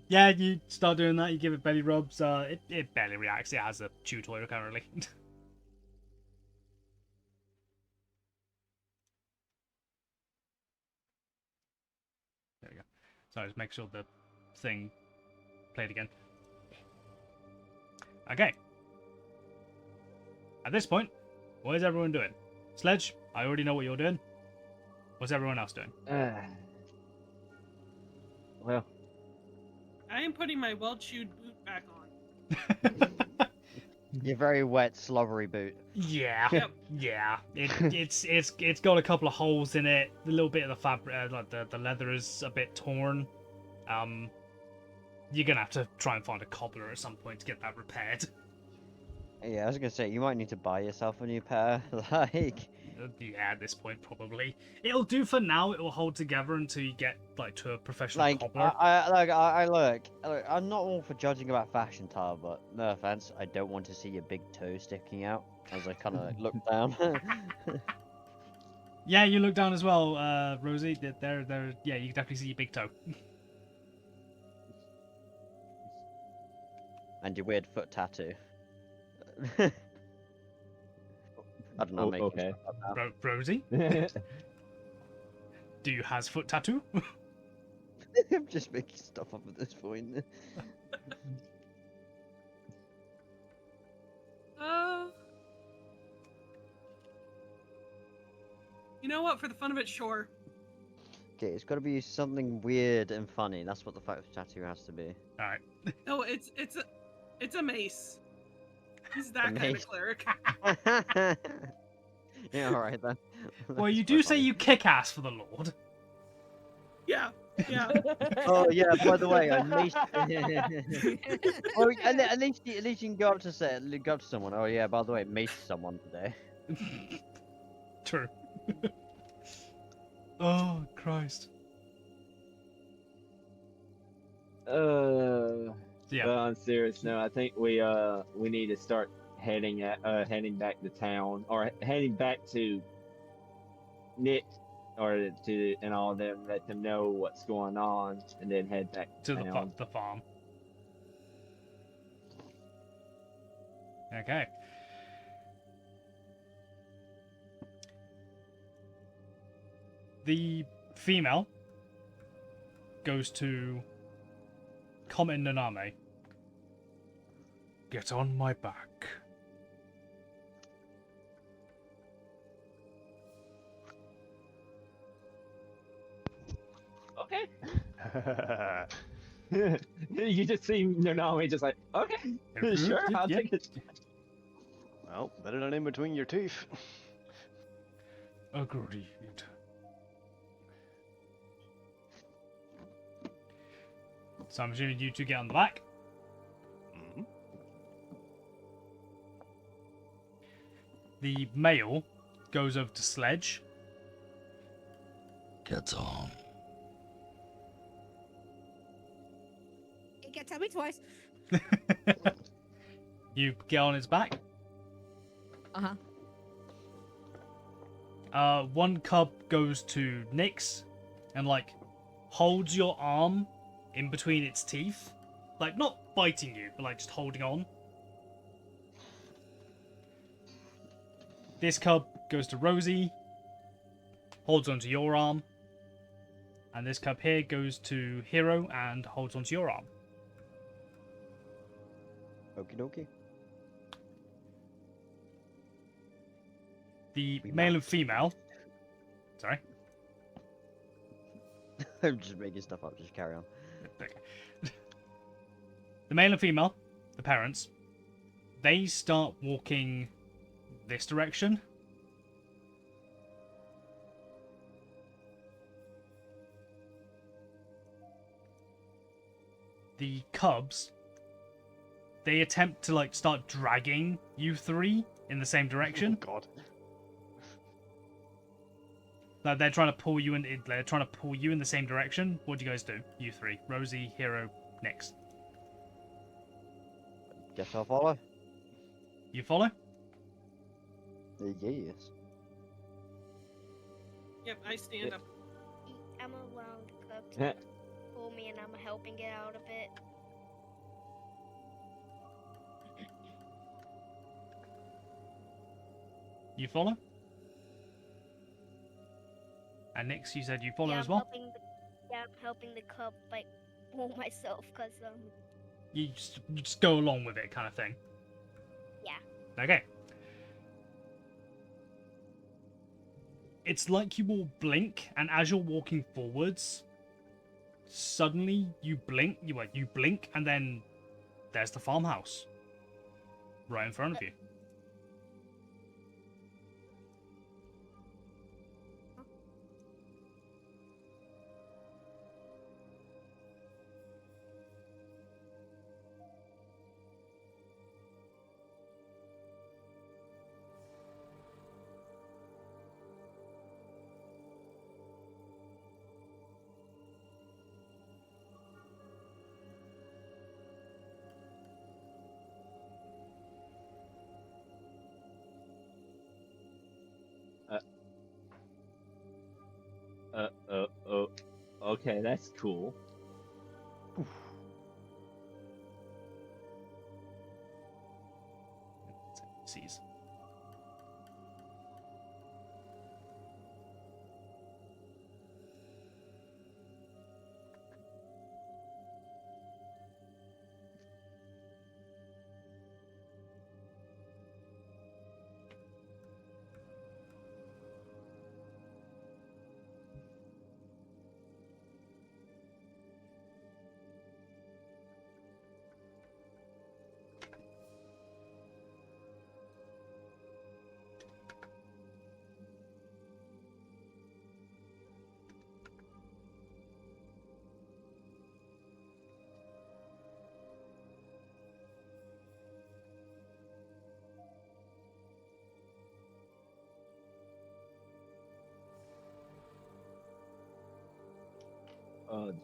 Yeah, you start doing that. You give it belly rubs. It barely reacts. It has a chew toy currently. There we go. So just make sure the thing played again. Okay. At this point, what is everyone doing? Sledge, I already know what you're doing. What's everyone else doing? Well, I am putting my well-chewed boot back on. Your very wet, slobbery boot. Yeah, Yep. yeah. It's got a couple of holes in it. A little bit of the fabric, like the leather is a bit torn. You're gonna have to try and find a cobbler at some point to get that repaired. Yeah, I was gonna say, you might need to buy yourself a new pair. Like, Yeah, at this point probably. It'll do for now. It will hold together until you get like to a professional like cobbler. I look, I'm not all for judging about fashion, Tar, but no offense, I don't want to see your big toe sticking out as I kind of like, look down. Yeah, you look down as well, Rosie. There. Yeah, you can definitely see your big toe. And your weird foot tattoo. I don't know. Oh, making okay. stuff up now. Rosie, do you has foot tattoo? I'm just making stuff up at this point. You know what? For the fun of it, sure. Okay, it's got to be something weird and funny. That's what the tattoo has to be. All right. No, it's a mace. He's that kind mace. of cleric. Yeah, all right then. Well, you That's do quite say funny. you kick ass for the Lord. Yeah, yeah. Oh yeah, by the way, I maced. Oh, at least you can go up to someone. Oh yeah, by the way, maced someone today. True. Oh Christ. Yeah. But on a serious note, I think we need to start heading back to town, or heading back to Nick or to and all of them, let them know what's going on, and then head back To to town. the farm. Okay. The female goes to Comet Naname. Get on my back. Okay. You just see Nanami just like, okay, sure, I'll Yeah. take it. Well, better than in between your teeth. Agreed. So I'm assuming you two get on the back. Mhm. The male goes over to Sledge. Gets on. You can't tell me twice. You get on his back. Uh-huh. One cub goes to Nyx and like holds your arm in between its teeth, like not biting you, but like just holding on. This cub goes to Rosie, holds onto your arm, and this cub here goes to Hero and holds onto your arm. Okie dokie. The We male and match. female. Sorry. I'm just making stuff up. Just carry on. Okay. The male and female, the parents, they start walking this direction. The cubs, they attempt to like start dragging you three in the same Oh direction. God. Like they're trying to pull you in. They're trying to pull you in the same direction. What do you guys do? You three, Rosie, Hero, Nyx. Guess I'll follow. You follow? Yes. Yep, I stand up. I'm allowing the cub to pull me, and I'm helping get out a bit. You follow? And Nix, you said you follow Yeah, as well? I'm helping the cub like pull myself, cause You just go along with it, kind of thing. Yeah. Okay. It's like you all blink, and as you're walking forwards, suddenly you blink. You blink, and then there's the farmhouse right in front of you. Okay, that's cool. Sees.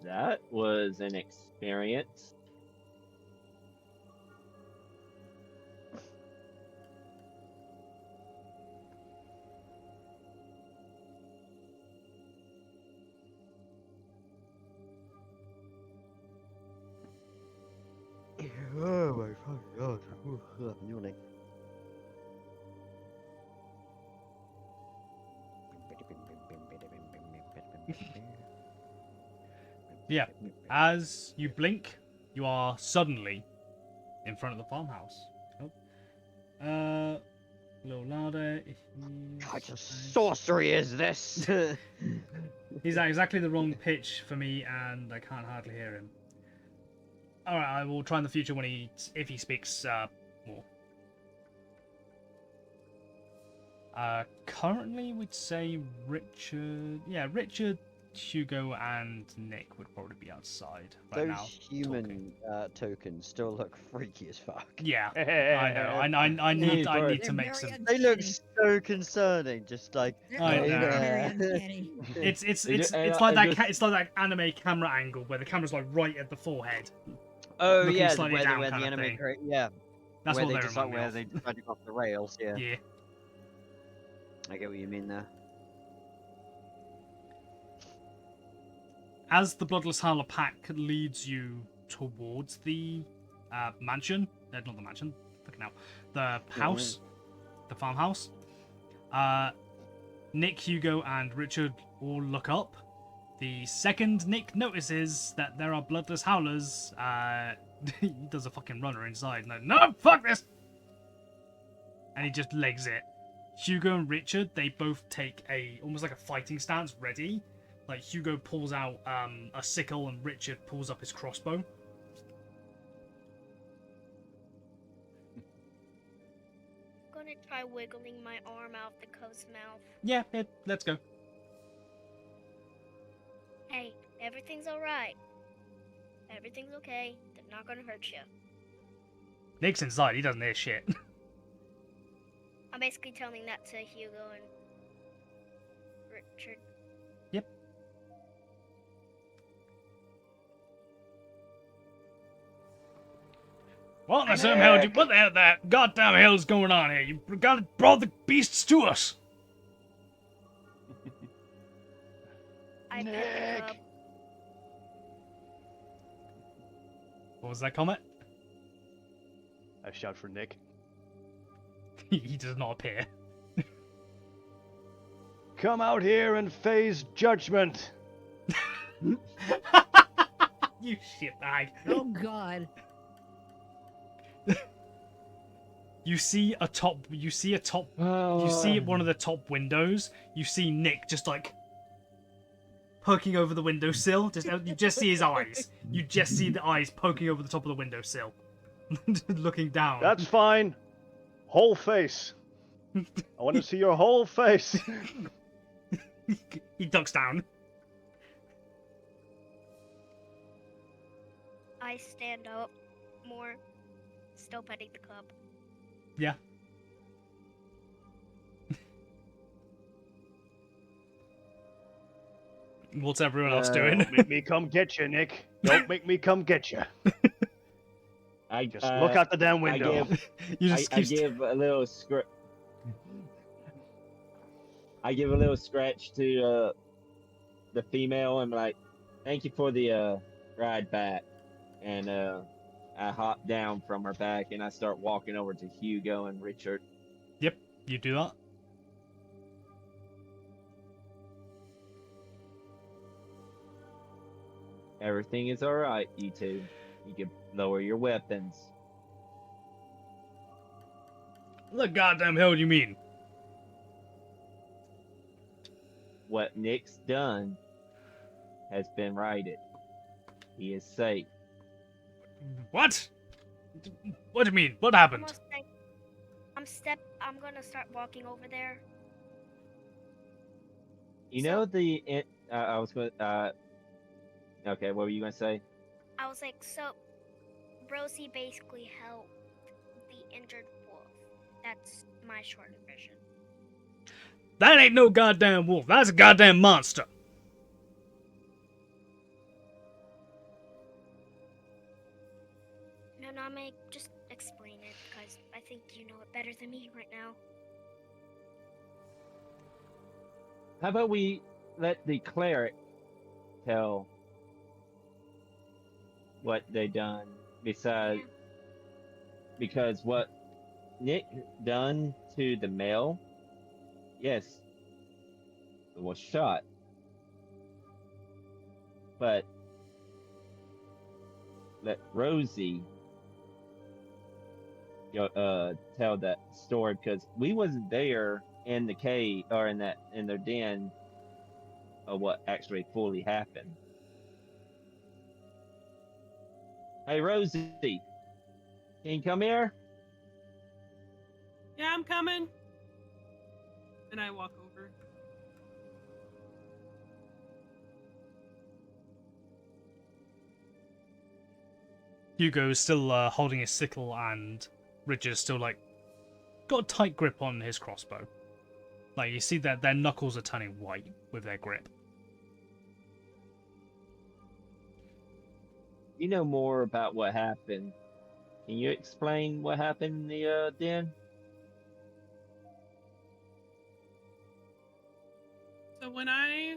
That was an experience. Oh my fucking god. I'm yawning. Yeah. As you blink, you are suddenly in front of the farmhouse. Oh. A little louder. If What kind of sorcery is this? He's at exactly the wrong pitch for me, and I can't hardly hear him. All right, I will try in the future when if he speaks more. Currently, we'd say Richard. Yeah, Richard, Hugo, and Nick would probably be outside right Those now. human tokens still look freaky as fuck. Yeah, I know. I need They're to make some. They look so concerning, just like I They're know. very uncanny. It's and like I that. It's like that anime camera angle where the camera's like right at the forehead. oh looking yeah, slightly down where kind the of anime, thing. yeah, That's where what they they just like remind me where of. they decided to go off the rails. Yeah, Yeah. I get what you mean there. As the Bloodless Howler pack leads you towards the mansion, not the mansion, fucking hell, the house, the farmhouse, Nick, Hugo, and Richard all look up. The second Nick notices that there are Bloodless Howlers, he does a fucking runner inside. No, fuck this! And he just legs it. Hugo and Richard, they both take almost like a fighting stance, ready. Like Hugo pulls out a sickle and Richard pulls up his crossbow. I'm gonna try wiggling my arm out the cub's mouth. Yeah, let's go. Hey, everything's alright. Everything's okay. They're not gonna hurt you. Nick's inside, he doesn't hear shit. I'm basically telling that to Hugo and Richard. Yep. What the Sam hell? What the goddamn hell's going on here? You brought the beasts to us. I pet the cub. What was that comment? I shout for Nick. He does not appear. Come out here and face judgment. You shitbag. Oh God. You see one of the top windows. You see Nick just like poking over the windowsill. You just see his eyes. You just see the eyes poking over the top of the windowsill, looking down. That's fine. Whole face. I want to see your whole face. He ducks down. I stand up more, still petting the cub. Yeah. What's everyone else doing? Don't make me come get you, Nick. Don't make me come get you. I Just look out the damn window. You just I give a little I give a little scratch to the female and like, thank you for the ride back. And I hop down from her back and I start walking over to Hugo and Richard. Yep, you do that. Everything is alright, you two. You can lower your weapons. What the goddamn hell do you mean? What Nick's done has been righted. He is safe. What? What do you mean? What happened? Almost like I'm gonna start walking over there. You know I was going okay, what were you gonna say? I was like, so Rosie basically helped the injured wolf. That's my short version. That ain't no goddamn wolf. That's a goddamn monster. No, Name, just explain it, because I think you know it better than me right now. How about we let the cleric tell what they done besides because what Nick done to the male, yes, it was shot. But let Rosie tell that story because we wasn't there in the cave or in their den of what actually fully happened. Hey Rosie, can you come here? Yeah, I'm coming. And I walk over. Hugo is still holding his sickle, and Richard's still like got a tight grip on his crossbow. Like you see that their knuckles are turning white with their grip. You know more about what happened. Can you explain what happened in the den? So when I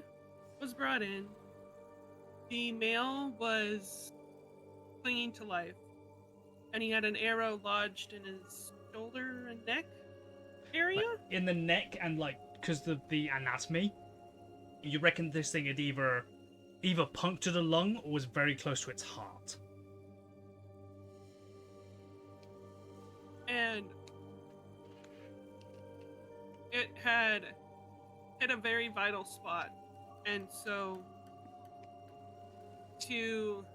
was brought in, the male was clinging to life, and he had an arrow lodged in his shoulder and neck area. Like, in the neck, and like because the anatomy, you reckon this thing had either punctured a lung or was very close to its heart. And it had hit a very vital spot. And so to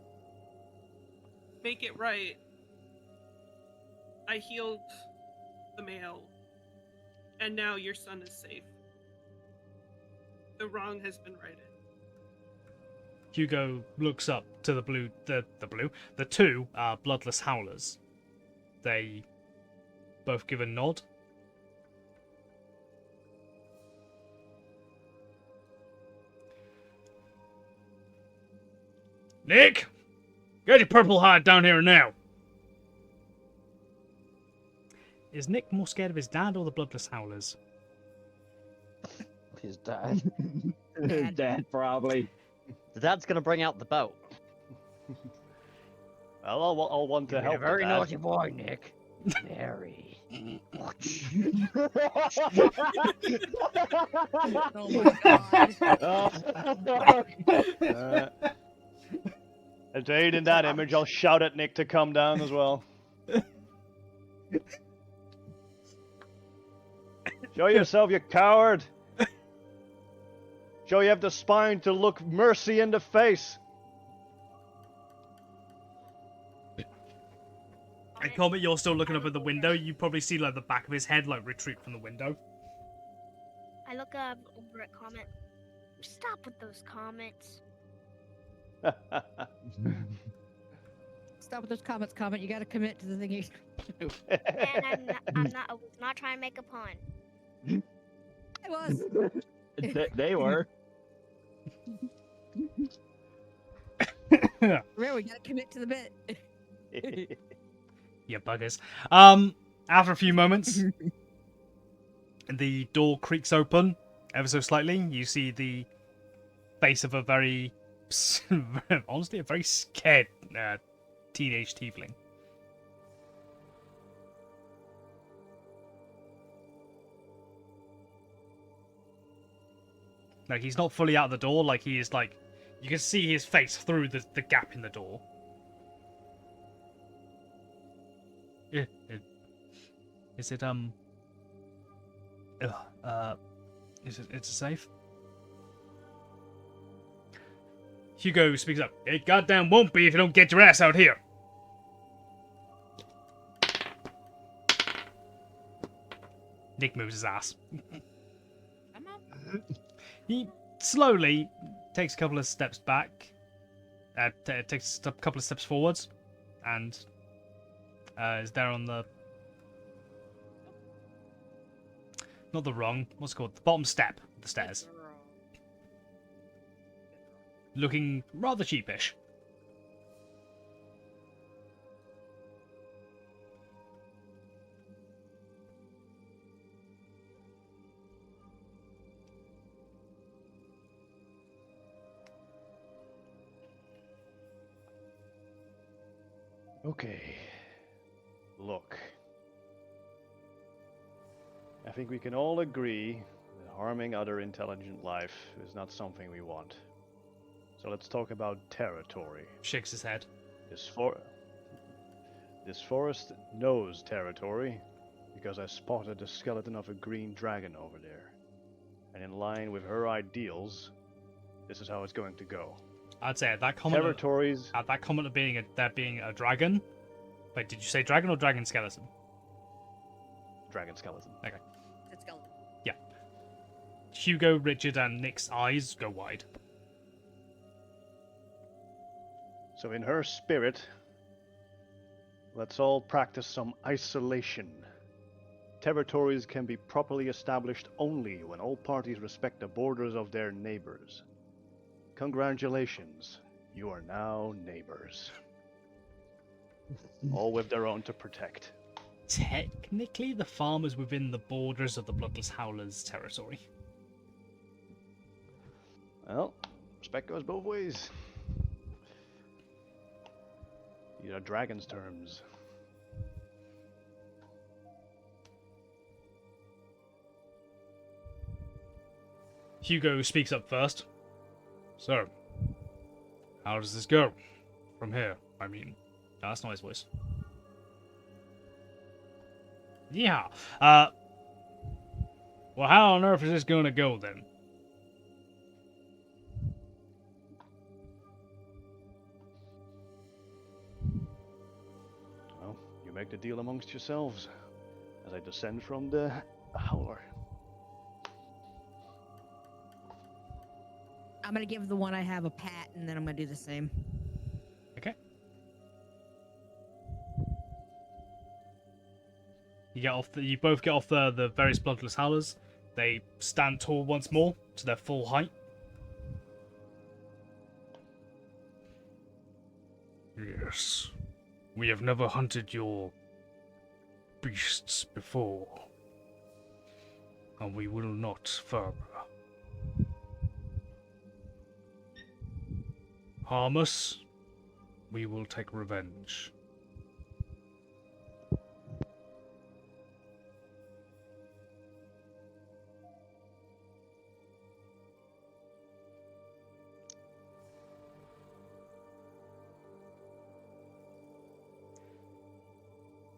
make it right, I healed the male. And now your son is safe. The wrong has been righted. Hugo looks up to the two bloodless howlers. They both give a nod. Nick, get your purple heart down here now. Is Nick more scared of his dad or the Bloodless Howlers? His dad. Dad. Dad, probably. The dad's gonna bring out the boat. Well, I'll want to You've been help. a very with that. naughty boy, Nick. Mary. Oh my god. And to aid in that image, I'll shout at Nick to come down as well. Show yourself, you coward! Show you have the spine to look mercy in the face. And Comet, you're still looking up at the window. You probably see like the back of his head like retreat from the window. I look up over at comment. Stop with those comments. Stop with those comments, Comment. You gotta commit to the thing you do. And I was not trying to make a pun. I was. They were. Remember, we gotta commit to the bit. You buggers. After a few moments, the door creaks open ever so slightly. You see the face of a very, honestly, a very scared teenage tiefling. Like, he's not fully out the door, like, he is, like, you can see his face through the gap in the door. Is it, it's safe? Hugo speaks up. It goddamn won't be if you don't get your ass out here. Nick moves his ass. Come on. He slowly takes a couple of steps back, takes a couple of steps forwards, and is there on the... Not the wrong, what's it called? The bottom step of the stairs. Looking rather sheepish. Okay. Look. I think we can all agree that harming other intelligent life is not something we want. So let's talk about territory. Shakes his head. This forest knows territory because I spotted the skeleton of a green dragon over there. And in line with her ideals, this is how it's going to go. I'd say at that comment, Territories. at that comment of there being a dragon. Wait, did you say dragon or dragon skeleton? Dragon skeleton. Okay. It's skeleton. Yeah. Hugo, Richard, and Nick's eyes go wide. So in her spirit, let's all practice some isolation. Territories can be properly established only when all parties respect the borders of their neighbors. Congratulations, you are now neighbors. All with their own to protect. Technically, the farm is within the borders of the Bloodless Howlers' territory. Well, respect goes both ways. These are dragon's terms. Hugo speaks up first. So, how does this go? From here, I mean. No, that's not his voice. Yeah. Well, how on earth is this going to go, then? Well, you make the deal amongst yourselves as I descend from the howler. I'm gonna give the one I have a pat, and then I'm gonna do the same. Okay. You both get off the various Bloodless Howlers. They stand tall once more to their full height. Yes. We have never hunted your beasts before, and we will not further. Harm us, we will take revenge.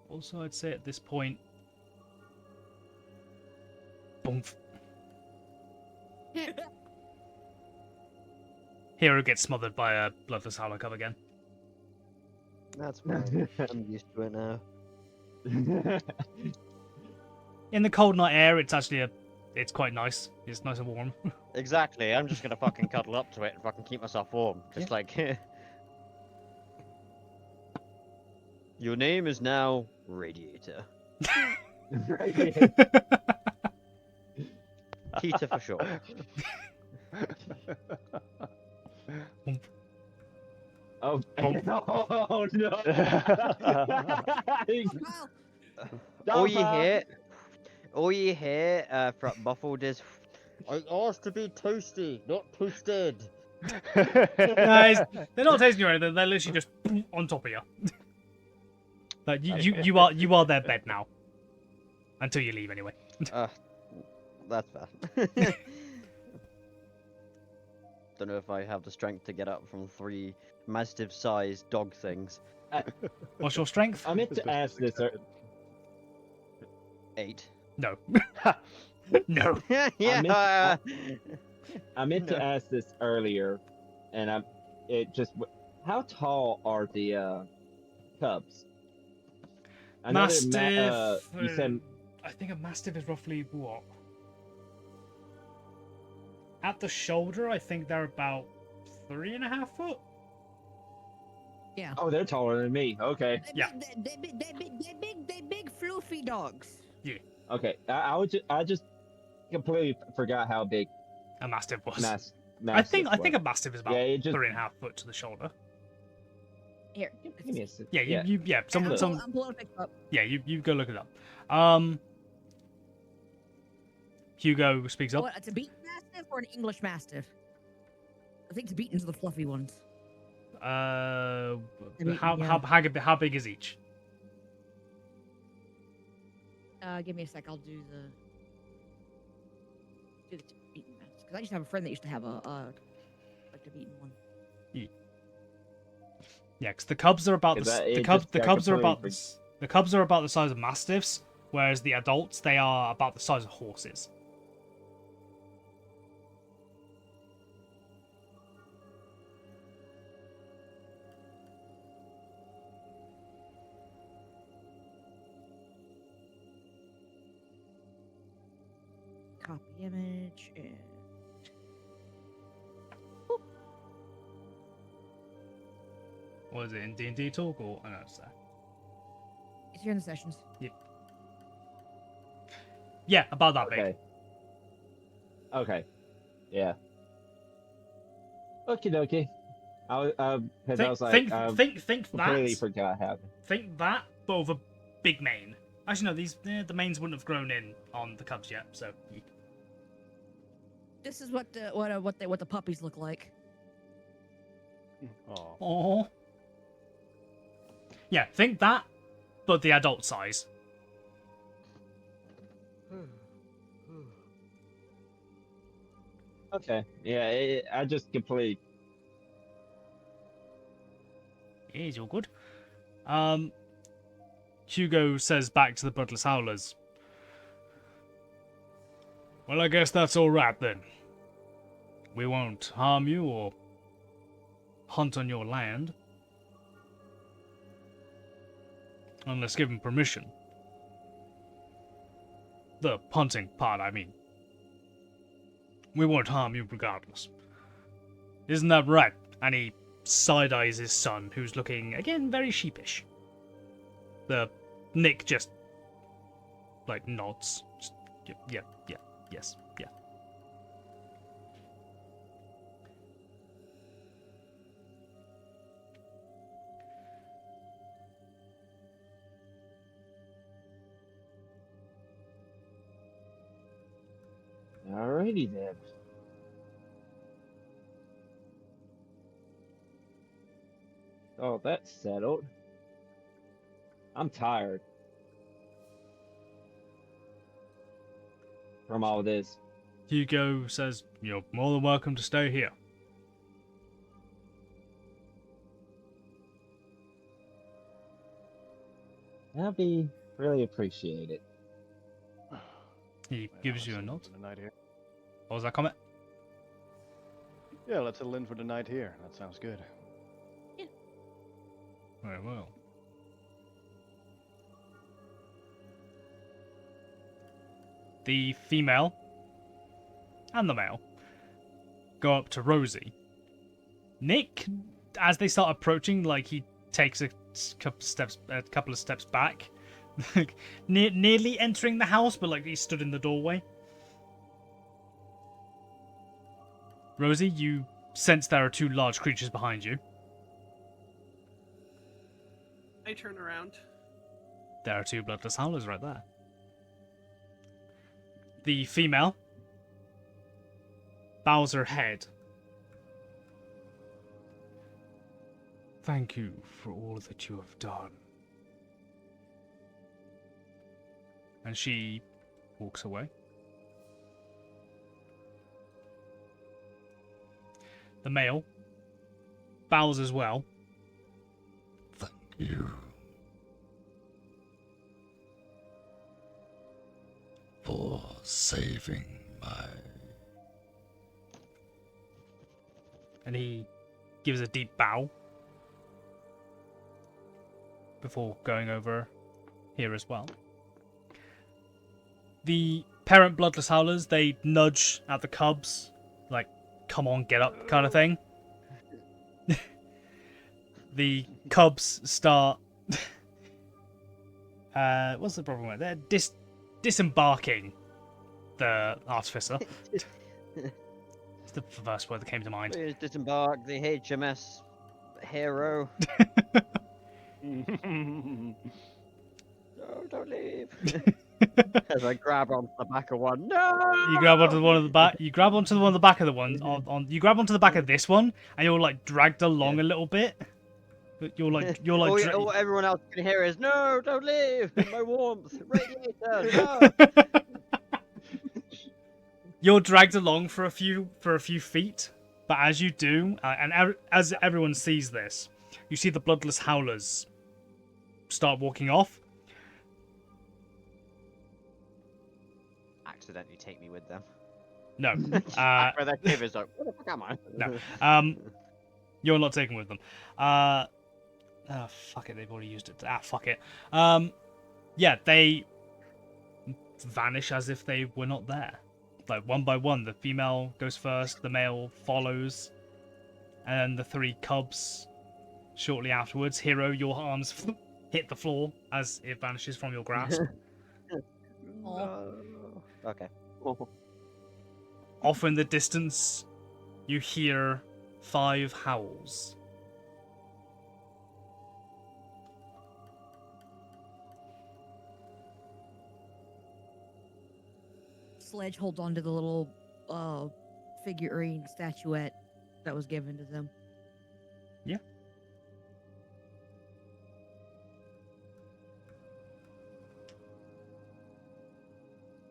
Also, I'd say at this point, boomf. Hero gets smothered by a Bloodless Howler Cup again. That's fine. I'm used to it now. In the cold night air, it's actually it's quite nice. It's nice and warm. Exactly. I'm just gonna fucking cuddle up to it and fucking keep myself warm. Just like. Your name is now Radiator. Keita for short. Oh, oh no! All you hear from Muffled is, I asked to be toasty, not toasted. No, they're not tasting you or anything. They're literally just on top of you. Like you are their bed now. Until you leave, anyway. That's fair. Don't know if I have the strength to get up from 3 mastiff-sized dog things. What's your strength? I meant to ask this. 8. No. No. Yeah. I meant to ask this earlier, and how tall are the cubs? I know they're Mastiff. you said I think a mastiff is roughly what? At the shoulder, I think they're about 3.5 foot. Yeah. oh, they're taller than me. Okay, Yeah. They big fluffy dogs. okay. I just completely forgot how big A mastiff was. Mastiff I think was. a mastiff is about Yeah, it just- 3.5 foot to the shoulder. Here. Give me a sec. Yeah, you some I'm pulling a picture up. yeah, you go look it up. Hugo speaks up. What, a Tibetan Mastiff or an English Mastiff? I think Tibetans are the fluffy ones. How yeah. how big is each? Give me a sec. I'll do the Tibetan Mastiff. Because I used to have a friend that used to have a Tibetan one. Yeah, because the cubs are about the cubs are about the cubs are about the size of mastiffs, whereas the adults they are about the size of horses. Copy image and What is it in D&D talk or I know it's there. it's here in the sessions. Yeah, about that big. Okay. Okay. Yeah. Okie dokie. I was like, Think completely that. forgot how. Think that, but with a big mane. Actually, no, the manes wouldn't have grown in on the cubs yet. So. This is what the puppies look like. Oh. Oh. Yeah, think that, but the adult size. Okay. Yeah, I just completely. It's all good. Hugo says back to the Bloodless Howlers. Well, I guess that's all right then. We won't harm you or hunt on your land. Unless given permission. The hunting part, I mean. We won't harm you regardless. Isn't that right? And he side-eyes his son, who's looking, again, very sheepish. Nick just, like, nods. Just, yeah, yes, yeah. Alrighty then. Oh, that's settled. I'm tired from all this. Hugo says, "You're more than welcome to stay here." That'd be really appreciated. He Well, gives you a let's nod. settle for the night here. What was that comment? Yeah, let's settle in for the night here. That sounds good. Very well. The female and the male go up to Rosie. Nick, as they start approaching, like he takes a couple of steps back, nearly entering the house, but like he stood in the doorway. Rosie, you sense there are two large creatures behind you. I turn around. There are two bloodless howlers right there. The female bows her head. Thank you for all that you have done. And she walks away. The male bows as well. Thank you for saving my... And he gives a deep bow before going over here as well. The parent bloodless howlers, they nudge at the cubs, like, come on, get up, kind of thing. The cubs start... what's the problem with it? They're disembarking the artificer. It's the first word that came to mind. Please disembark the HMS hero. No, don't leave. As I grab onto the back of one. No! You grab onto the one at the back. You grab onto the one at the back of the one. You grab onto the back of this one, and you're like dragged along a little bit. You're like all everyone else can hear is no, don't leave. My warmth, radiator. No. You're dragged along for a few feet, but as you do, as everyone sees this, you see the bloodless howlers start walking off. Accidentally take me with them. No, Where that cave is like, where the fuck am I? no. You're not taken with them. Fuck it, they've already used it. Fuck it. Yeah, they vanish as if they were not there. Like, one by one, the female goes first, the male follows, and then the three cubs shortly afterwards. Hero, your arms hit the floor as it vanishes from your grasp. No. Okay. Off in the distance, you hear 5 howls. Sledge holds onto the little figurine statuette that was given to them. Yeah.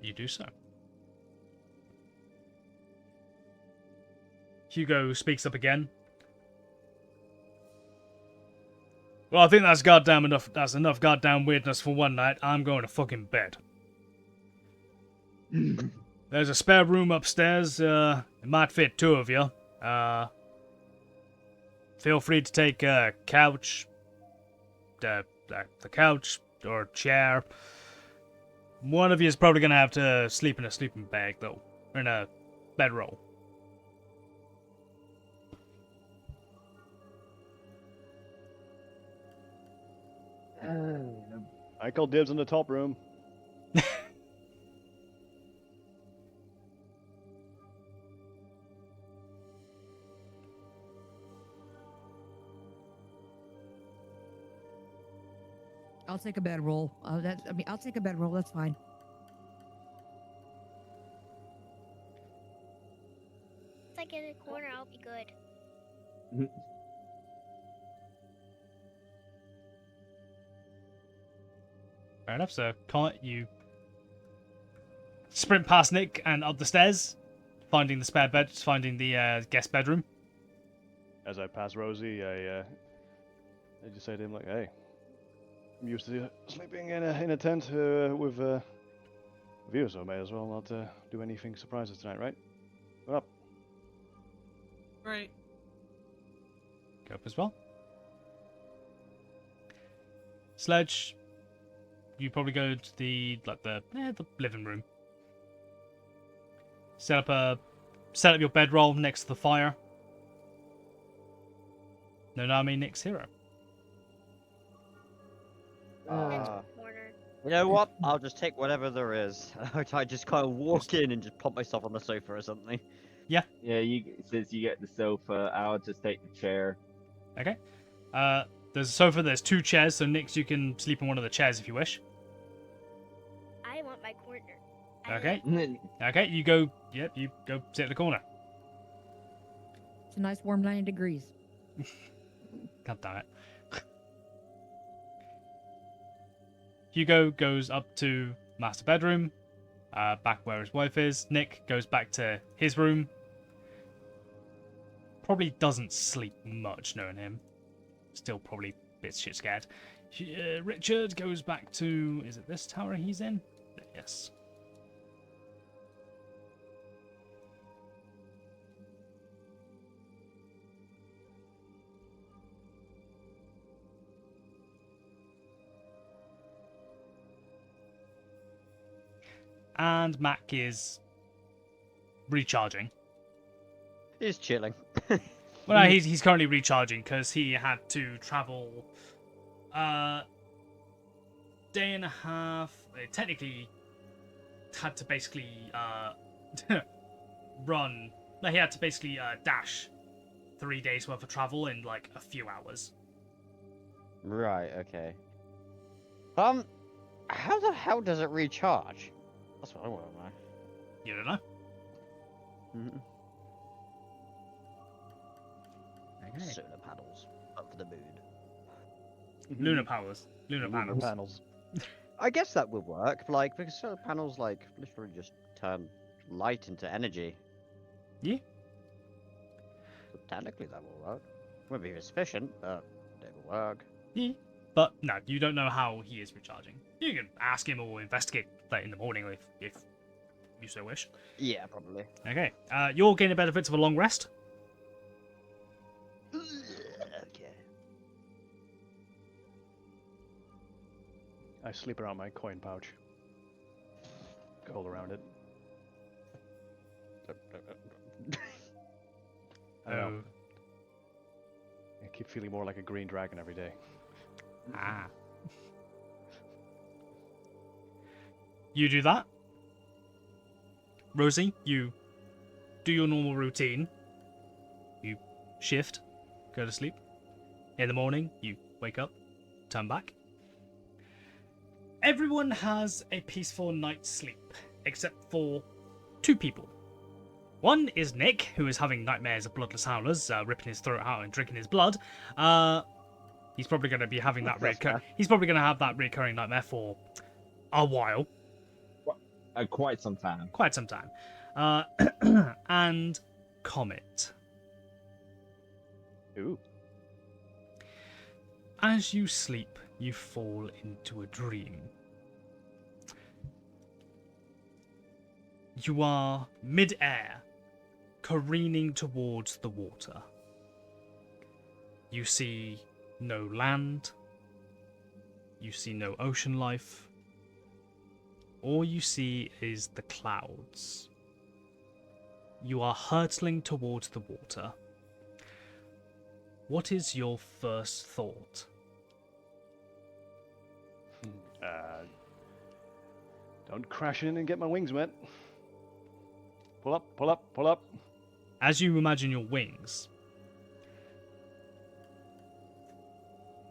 You do so. Hugo speaks up again. Well, I think that's goddamn enough. That's enough goddamn weirdness for one night. I'm going to fucking bed. There's a spare room upstairs. It might fit 2 of you. Feel free to take a couch, the couch or chair. One of you is probably gonna have to sleep in a sleeping bag, though, or in a bedroll. I call dibs on the top room. I'll take a bedroll. I'll take a bedroll. That's fine. I get a corner, I'll be good. Fair enough. So, Comet, you sprint past Nick and up the stairs, finding the spare bed, finding the guest bedroom. As I pass Rosie, I just say to him like, "Hey, I'm used to sleeping in a tent with you, so may as well not do anything surprises tonight, right? What up?" Right. Go up as well. Sledge, you probably go to the living room. Set up your bedroll next to the fire. Nonami, Nick's hero. Corner. You know what? I'll just take whatever there is. I just kind of walk in and just pop myself on the sofa or something. Yeah, since you get the sofa, I'll just take the chair. Okay. There's a sofa. There's 2 chairs, so Nick, you can sleep in one of the chairs if you wish. I want my corner. I Okay. want- Okay. You go. Yep. You go sit in the corner. It's a nice warm 90 degrees. God damn it. Hugo goes up to master bedroom, back where his wife is. Nick goes back to his room. Probably doesn't sleep much, knowing him. Still probably a bit shit scared. Richard goes back to... Is it this tower he's in? Yes. And Mac is recharging. He's chilling. Well, no, he's currently recharging because he had to travel day and a half. Technically, had to basically run. No, he had to basically dash 3 days worth of travel in like a few hours. Right. Okay. How the hell does it recharge? That's what I want to know. You don't know. Mm-hmm. Okay. Solar panels up for the moon. Lunar powers. Lunar panels. Panels. I guess that would work, like, because solar panels, like, literally just turn light into energy. Yeah. So technically that will work. Won't be as efficient, but it will work. Yeah. But no, you don't know how he is recharging. You can ask him or investigate that in the morning if you so wish. Yeah, probably. Okay. You're gaining benefits of a long rest. Okay. I sleep around my coin pouch. Go all around it. I don't know. I keep feeling more like a green dragon every day. Ah. You do that. Rosie, you do your normal routine. You shift, go to sleep. In the morning, you wake up, turn back. Everyone has a peaceful night's sleep, except for 2 people. One is Nick, who is having nightmares of bloodless howlers, ripping his throat out and drinking his blood. He's probably going to be having that he's probably going to have that recurring nightmare for a while. Quite some time. Quite some time. And Comet. Ooh. As you sleep, you fall into a dream. You are mid-air, careening towards the water. You see no land. You see no ocean life. All you see is the clouds. You are hurtling towards the water. What is your first thought? Don't crash in and get my wings wet. Pull up, pull up, pull up. As you imagine your wings,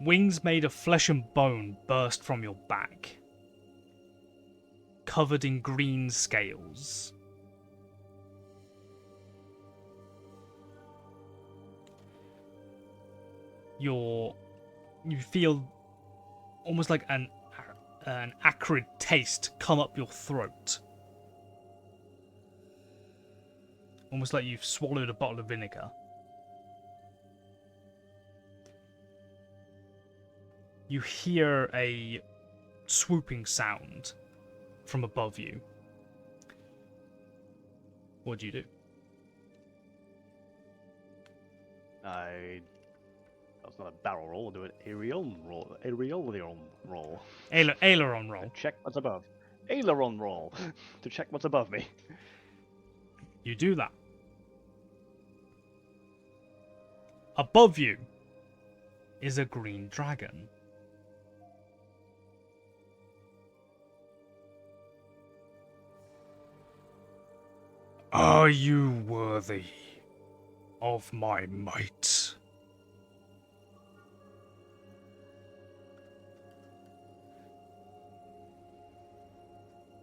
wings made of flesh and bone burst from your back, covered in green scales. you feel almost like an acrid taste come up your throat. Almost like you've swallowed a bottle of vinegar. You hear a swooping sound from above you. What do you do? That's not a barrel roll. I'll do an aerial roll. Aileron roll. Aileron roll. To check what's above. Aileron roll. To check what's above me. You do that. Above you is a green dragon. Are you worthy of my might?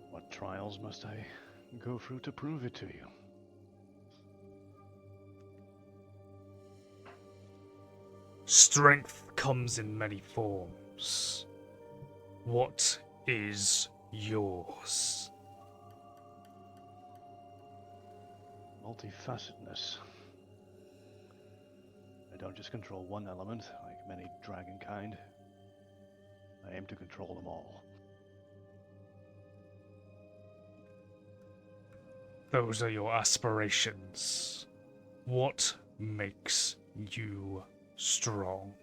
What trials must I go through to prove it to you? Strength comes in many forms. What is yours? Multifacetedness. I don't just control one element, like many dragon kind. I aim to control them all. Those are your aspirations. What makes you strong?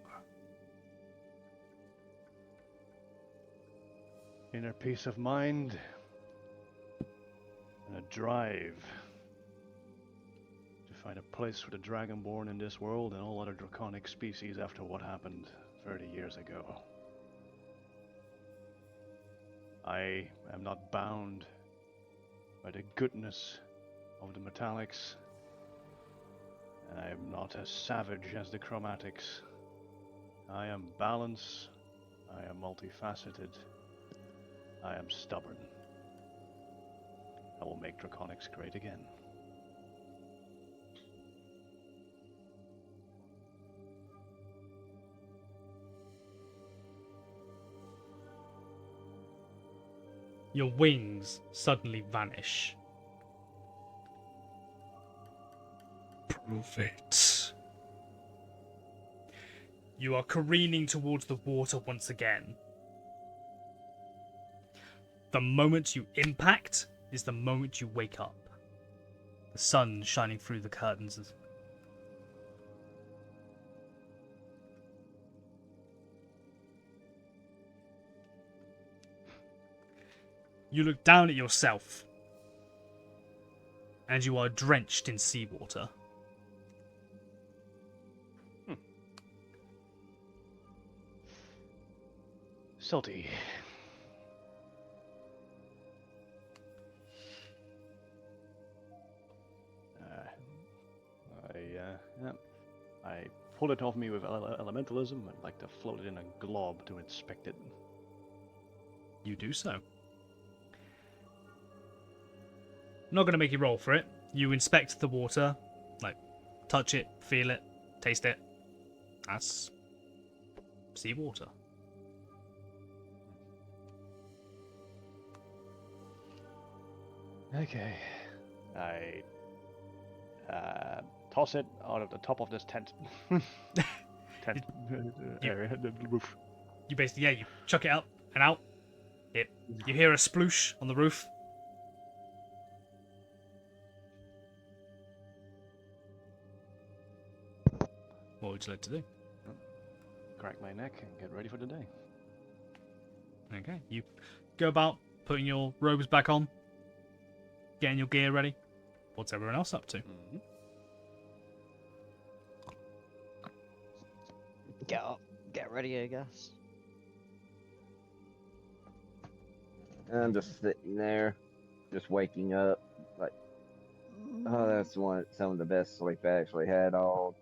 Inner peace of mind and a drive to find a place for the dragonborn in this world and all other draconic species after what happened 30 years ago. I am not bound by the goodness of the metallics, and I am not as savage as the chromatics. I am balance, I am multifaceted, I am stubborn. I will make draconics great again. Your wings suddenly vanish. Prove it. You are careening towards the water once again. The moment you impact is the moment you wake up. The sun shining through the curtains. You look down at yourself, and you are drenched in seawater. Salty. I pulled it off me with elementalism and like to float it in a glob to inspect it. You do so. I'm not going to make you roll for it. You inspect the water, like touch it, feel it, taste it. That's seawater. Okay. I toss it out of the top of this tent. Tent area, the roof. You basically, yeah, you chuck it up and out. You hear a sploosh on the roof. What would you like to do? Crack my neck and get ready for the day. Okay, you go about putting your robes back on, getting your gear ready. What's everyone else up to? Mm-hmm. Get up, get ready, I guess. I'm just sitting there, just waking up. Like, oh, that's some of the best sleep I actually had all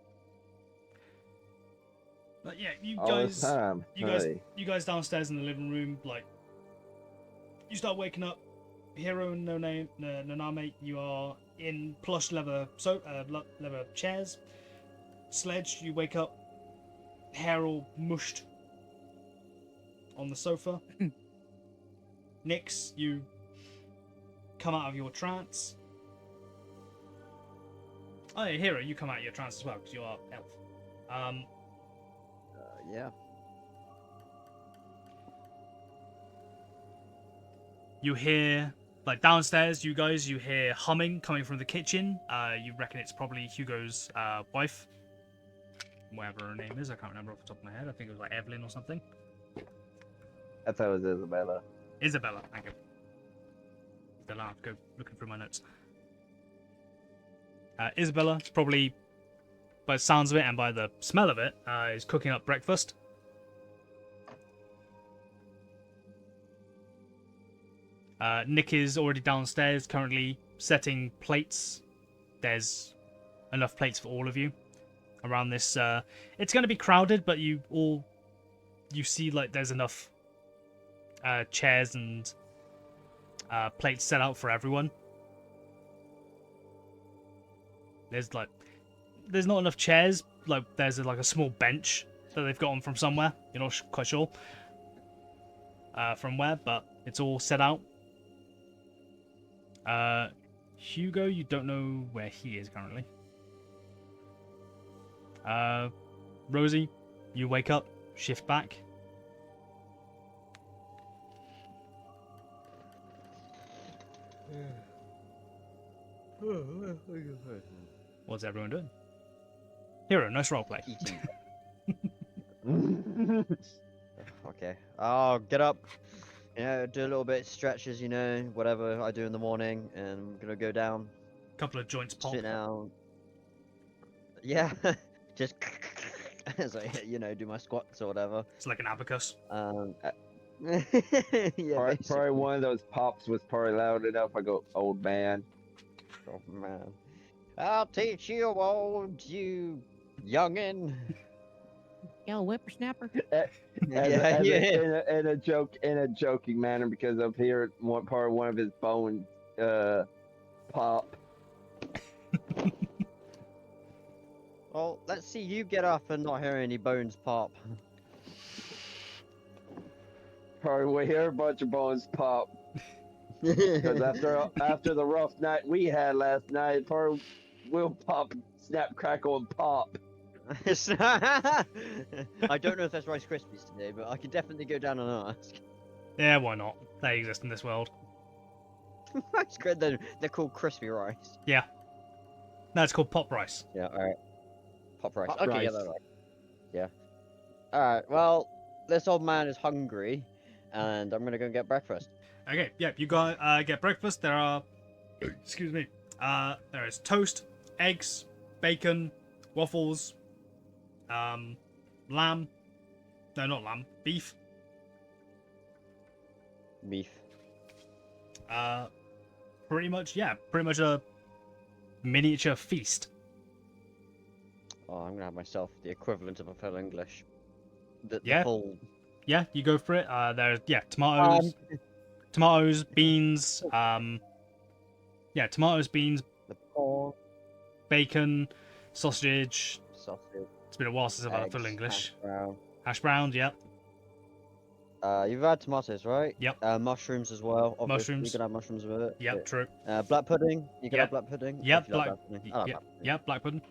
But yeah, you all guys, this time. Hey. you guys downstairs in the living room, like, you start waking up. Hero and Naname, you are in plush leather chairs. Sledge, you wake up. hair all mushed on the sofa. Nix, you come out of your trance. Oh, yeah, Hero, you come out of your trance as well because you are elf. Yeah. You hear, like downstairs, you hear humming coming from the kitchen. You reckon it's probably Hugo's wife, whatever her name is. I can't remember off the top of my head. I think it was like Evelyn or something. I thought it was Isabella. Isabella, thank you. Then I'll have to go looking through my notes. Isabella, probably by the sounds of it and by the smell of it, is cooking up breakfast. Nick is already downstairs, currently setting plates. There's enough plates for all of you around this. It's going to be crowded, but you see like there's enough chairs and plates set out for everyone. There's not enough chairs. Like there's like a small bench that they've gotten from somewhere. You're not quite sure from where, but it's all set out. Hugo, you don't know where he is currently. Rosie, you wake up, shift back. What's everyone doing? Hero, nice roleplay. Okay. I'll get up, do a little bit of stretches, whatever I do in the morning, and I'm gonna go down. Couple of joints pop. Sit down. Yeah, just as I, do my squats or whatever. It's like an abacus. Yeah, Probably one of those pops was probably loud enough. I go, old man. Oh man, I'll teach you old, you youngin. Yo, whippersnapper. In a joking manner because of here one of his bones pop. Well, let's see you get up and not hear any bones pop. Probably we hear a bunch of bones pop. Because after the rough night we had last night, probably we'll pop, snap, crackle, and pop. I don't know if there's Rice Krispies today, but I can definitely go down and ask. Yeah, why not? They exist in this world. Rice they're called crispy rice. Yeah. No, it's called pop rice. Yeah, alright. Pop rice. Pop okay, rice. yeah, that's right. Yeah. Alright, well, this old man is hungry, and I'm gonna go and get breakfast. Okay, yeah, you get breakfast. There are, excuse me, there is toast, eggs, bacon, waffles, lamb. No, not lamb. Beef. Beef. Pretty much a miniature feast. Oh, I'm gonna have myself the equivalent of a full English. The Yeah. full... Yeah, you go for it. There's tomatoes, beans. Tomatoes, beans, the pork, bacon, sausage. sausage, It's been a while since I've had a full eggs, English. hash brown. Hash browns, yep. You've had tomatoes, right? Yep. Mushrooms as well. Obviously, Mushrooms. You can have mushrooms with it. Yep, true. Black pudding. You can Yep. have black pudding. Yep, if you like black. pudding. I like Yep, black pudding. yep, black pudding.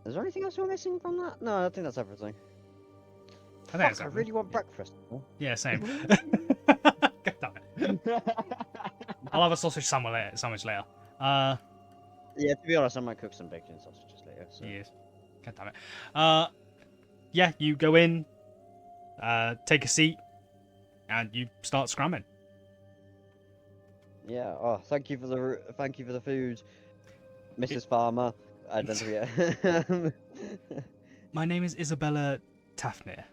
Is there anything else we're missing from that? No, I think that's everything. I think it's I everything. really want breakfast. Yeah, same. God damn it. I'll have a sausage sandwich later. Yeah, to be honest, I might cook some bacon and sausages later. So. Yes. God damn it. Yeah, you go in, take a seat, and you start scramming. Yeah. Oh, thank you for the food, Mrs. Farmer. I don't forget. My name is Isabella Tafnir.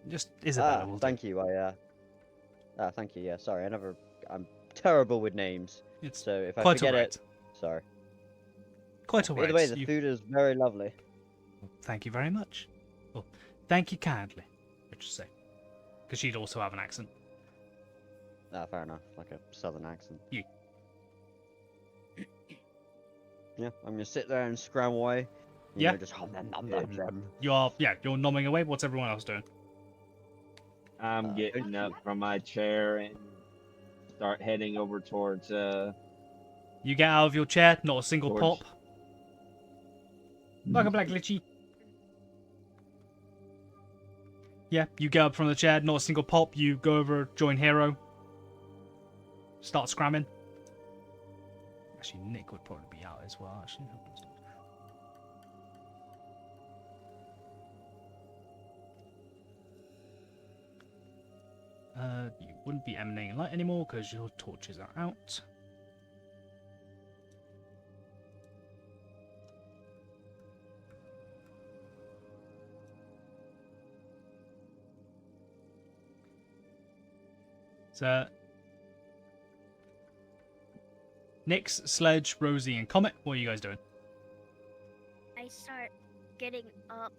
Just Isabella. will do. Thank you. Thank you. Yeah. Sorry, I'm terrible with names. It's So if I quite forget alright. it, sorry. Quite By alright. the way, the You- food is very lovely. Thank you very much. Well, thank you kindly, I should say. Because she'd also have an accent. Fair enough. Like a southern accent. Yeah. Yeah, I'm gonna sit there and scram away. You Yeah. know, just nom, nom, nom, nom. You're nomming away. What's everyone else doing? I'm getting up from my chair and start heading over towards You get out of your chair, not a single George. pop. Welcome back, Glitchy. Yeah, you get up from the chair, not a single pop. You go over, join Hero. Start scramming. Actually, Nick would probably be out as well, actually. You wouldn't be emanating light anymore because your torches are out. So, Nyx, Sledge, Rosie, and Comet, what are you guys doing? I start getting up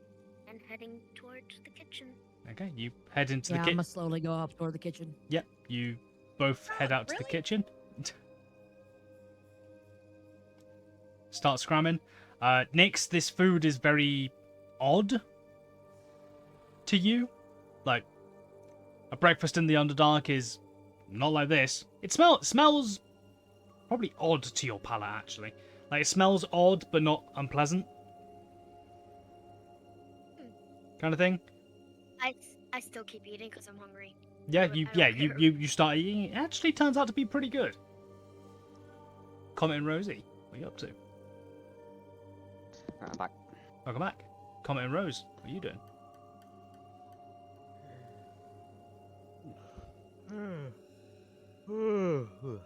and heading towards the kitchen. Okay, you head into Yeah, the I'm kitchen. gonna slowly go up toward the kitchen. Yep, you both head out to the really? kitchen. Start scramming. Nyx, this food is very odd to you. Like, a breakfast in the Underdark is not like this. It smells probably odd to your palate, actually. Like, it smells odd, but not unpleasant. Kind of thing. I still keep eating because I'm hungry. Yeah, I don't care. you start eating. It actually turns out to be pretty good. Comet and Rosie, what are you up to? Right, I'm back. Welcome back. Comet and Rose, what are you doing?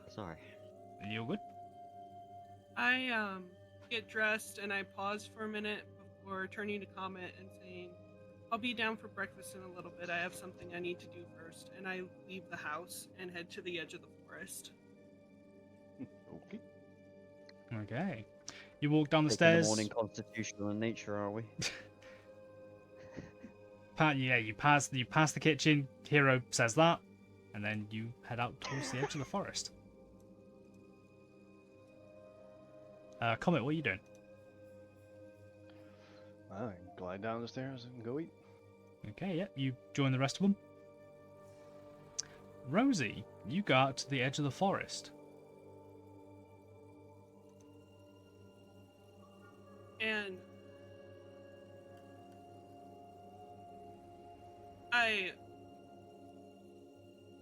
Sorry. Are you all good? I get dressed and I pause for a minute before turning to Comet and saying, I'll be down for breakfast in a little bit. I have something I need to do first. And I leave the house and head to the edge of the forest. Okay. Okay. You walk down the Taking stairs. the morning constitutional in nature, are we? You pass the kitchen. Hero says that, and then you head out towards the edge of the forest. Comet, what are you doing? I glide down the stairs and go eat. Okay, yeah, you join the rest of them. Rosie, you go out to the edge of the forest. And I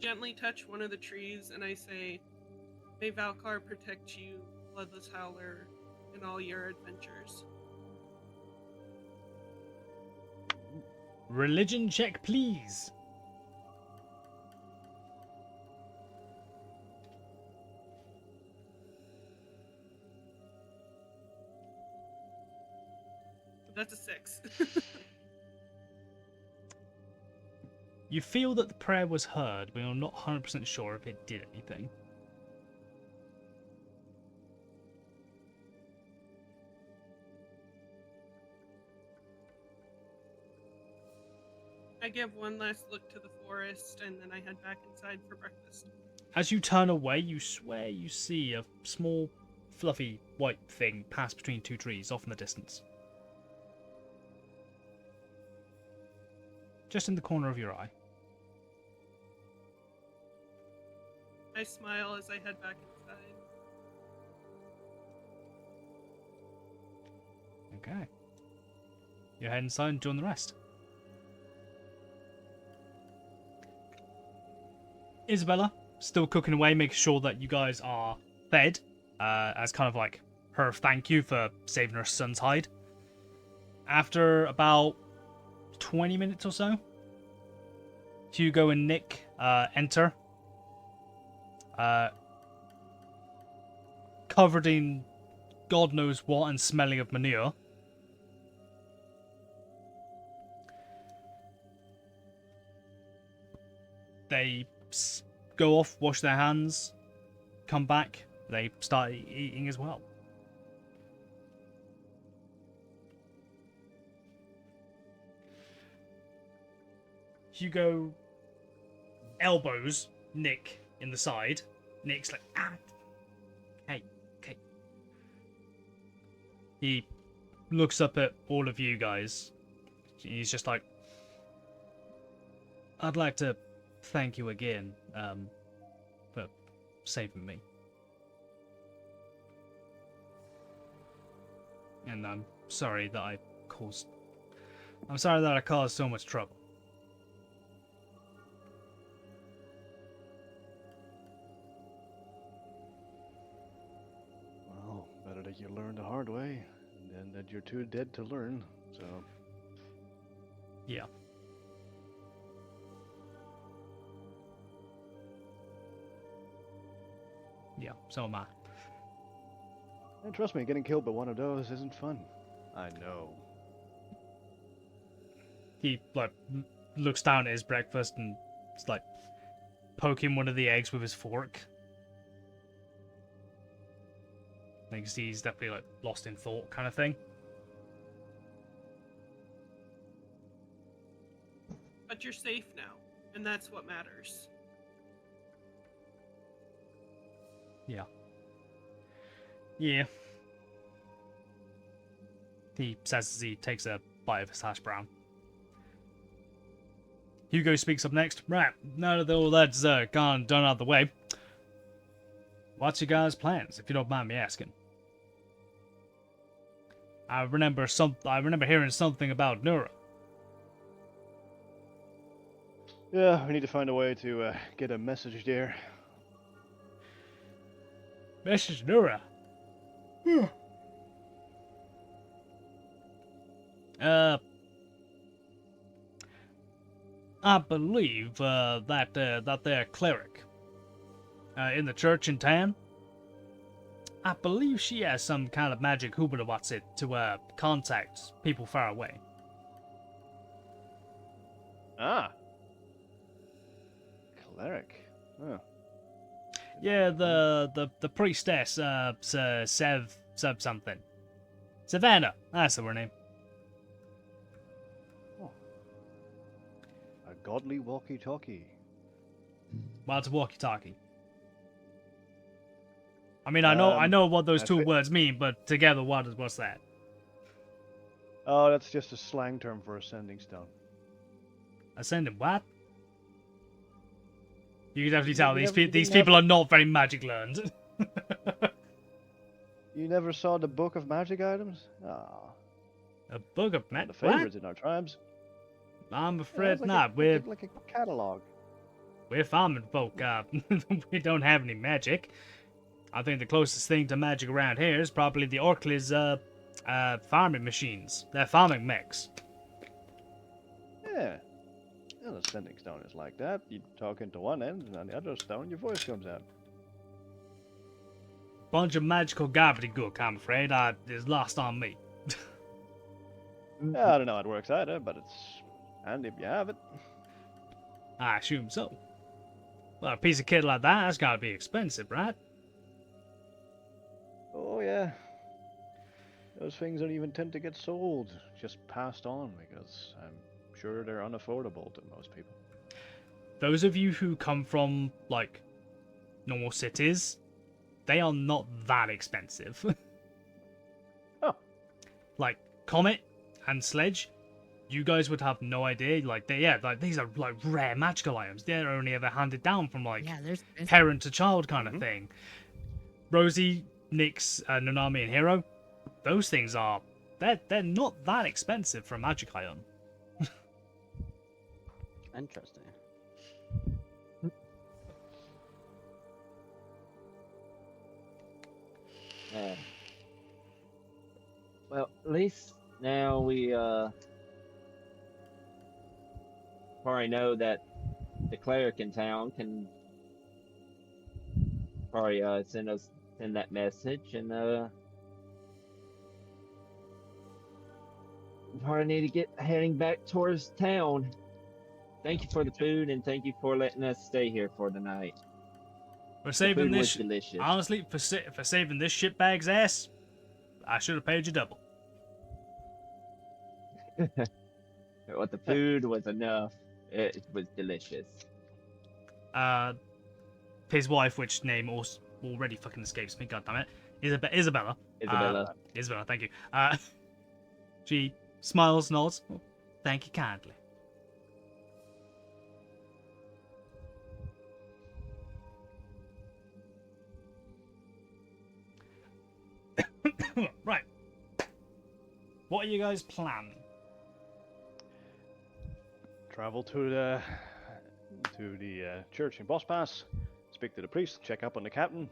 gently touch one of the trees and I say, may Valkar protect you, Bloodless Howler, in all your adventures. Religion check, please. That's a 6. You feel that the prayer was heard, but you're not 100% sure if it did anything. I give one last look to the forest and then I head back inside for breakfast. As you turn away, you swear you see a small, fluffy, white thing pass between two trees off in the distance. Just in the corner of your eye. I smile as I head back inside. Okay. You head inside and join the rest. Isabella, still cooking away, making sure that you guys are fed, as kind of like her thank you for saving her son's hide. After about 20 minutes or so, Hugo and Nick enter, covered in God knows what and smelling of manure. They go off, wash their hands, come back, they start eating as well. Hugo elbows Nick in the side. Nick's like, ah, hey. He looks up at all of you guys. He's just like, I'd like to thank you again for saving me. And I'm sorry that I caused so much trouble. Well, better that you learned the hard way than that you're too dead to learn. So. Yeah. Yeah, so am I. And trust me, getting killed by one of those isn't fun. I know. He like looks down at his breakfast and it's like poking one of the eggs with his fork. I think he's definitely like lost in thought kind of thing. But you're safe now, and that's what matters. Yeah. Yeah. He says as he takes a bite of his hash brown. Hugo speaks up next. Right, now that all that's gone and done out of the way, what's your guys' plans, if you don't mind me asking? I remember hearing something about Nura. Yeah, we need to find a way to get a message there. Message Nura. I believe that their cleric in the church in town. I believe she has some kind of magic hoobah what's it to contact people far away. Ah. Cleric. Huh. Yeah, the priestess, Sev something. Savannah, that's her name. A godly walkie-talkie. Well, it's a walkie-talkie. I mean, I know what those two words mean, but together, what's that? Oh, that's just a slang term for ascending stone. Ascending what? You can definitely tell these people are not very magic learned. You never saw the Book of Magic Items? Ah. A book of One of magic? the favorites in our tribes. I'm Yeah, afraid it's like not. We're like a catalog. farming folk. We don't have any magic. I think the closest thing to magic around here is probably the Orclys farming machines. They're farming mechs. Yeah. An ascending stone is like that. You talk into one end, and on the other stone, your voice comes out. Bunch of magical gobbledygook, I'm afraid. Is lost on me. Yeah, I don't know how it works either, but it's handy if you have it. I assume so. Well, a piece of kit like that's gotta be expensive, right? Oh, yeah. Those things don't even tend to get sold, just passed on, because I'm sure they're unaffordable to most people. Those of you who come from, like, normal cities, they are not that expensive. Oh. Like, Comet and Sledge, you guys would have no idea. Like, these are, like, rare magical items. They're only ever handed down from, like, parent to child kind of thing. Rosie, Nyx, Nanami, and Hero, those things are, they're not that expensive for a magic item. Interesting. Yeah. Well, at least now we probably know that the cleric in town can probably send that message, and probably need to get heading back towards town. Thank you for the food, and thank you for letting us stay here for the night. For saving food was this, delicious. honestly, for saving this shitbag's ass, I should have paid you double. But the food was enough. It was delicious. His wife, which name already fucking escapes me, goddammit, Isabella. Isabella. Isabella, thank you. She smiles, nods. "Oh, thank you kindly." Right. What are you guys planning? Travel to the church in Boss Pass, speak to the priest, check up on the captain,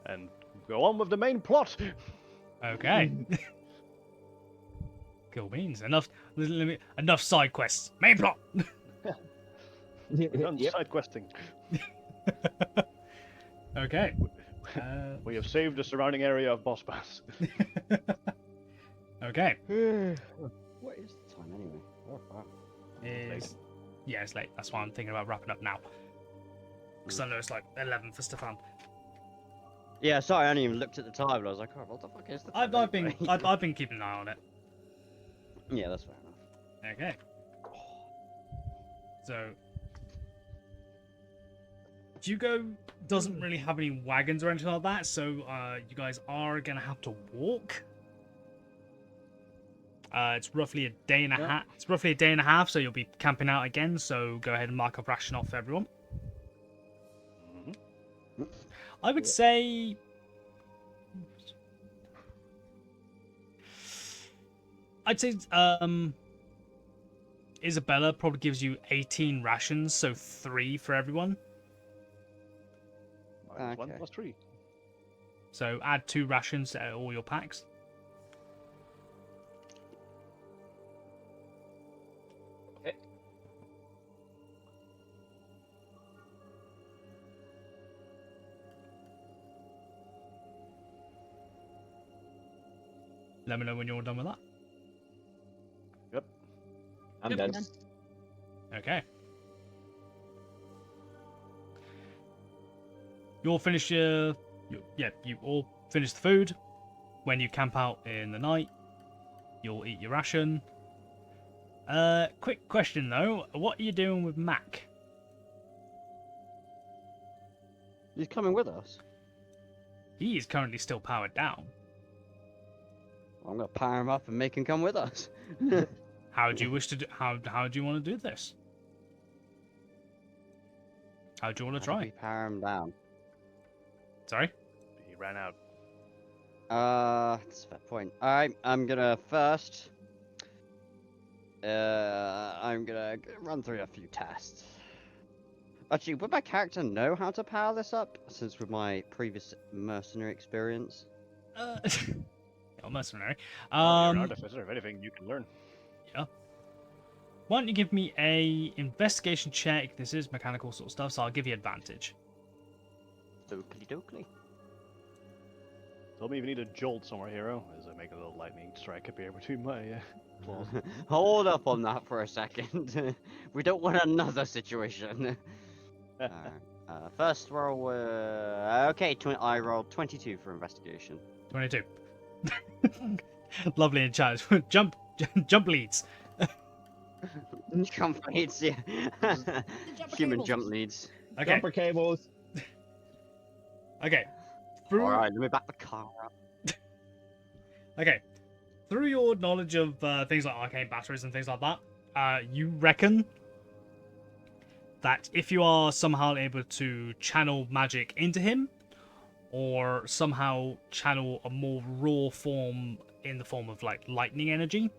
and go on with the main plot. Okay. Cool beans. Enough side quests. Main plot. We're done Yep. side questing. Okay. We have saved the surrounding area of Boss Pass. Okay. What is the time anyway? Oh, wow. Yeah, it's late. That's why I'm thinking about wrapping up now. Because I know it's like 11 for Stefan. Yeah, sorry, I hadn't even looked at the time, and I was like, oh, what the fuck is the time? I've been anyway? I've been keeping an eye on it. Yeah, that's fair enough. Okay. So Hugo doesn't really have any wagons or anything like that, so you guys are gonna have to walk. It's roughly a day and a half. It's roughly a day and a half, so you'll be camping out again. So go ahead and mark up ration off for everyone. I would say Isabella probably gives you 18 rations, so 3 for everyone. -1 Okay. plus 3. So add 2 rations to all your packs. Okay. Let me know when you're all done with that. Yep. I'm Yep. done. Okay. You all finish you all finish the food. When you camp out in the night, you'll eat your ration. Quick question though, what are you doing with Mac? He's coming with us. He is currently still powered down. I'm gonna power him up and make him come with us. How do you wish to do, how do you want to do this? How do you want to How do try? we power him down? Sorry? He ran out. That's a fair point. Alright, I'm gonna first. I'm gonna run through a few tests. Actually, would my character know how to power this up? Since with my previous mercenary experience. You're a mercenary. You're an artificer. If anything, you can learn. Why don't you give me a investigation check? This is mechanical sort of stuff, so I'll give you advantage. Oakley dokley. Tell me if you need a jolt somewhere, hero, as I make a little lightning strike appear between my claws. Hold up on that for a second. We don't want another situation. First roll. Okay, I rolled 22 for investigation. 22. Lovely in chat. Jump leads. Jump leads, yeah. Human cables. jump leads. Okay. Jumper cables. Okay. Through Alright, let me back the car up. Okay. Through your knowledge of things like arcane batteries and things like that, you reckon that if you are somehow able to channel magic into him, or somehow channel a more raw form in the form of like lightning energy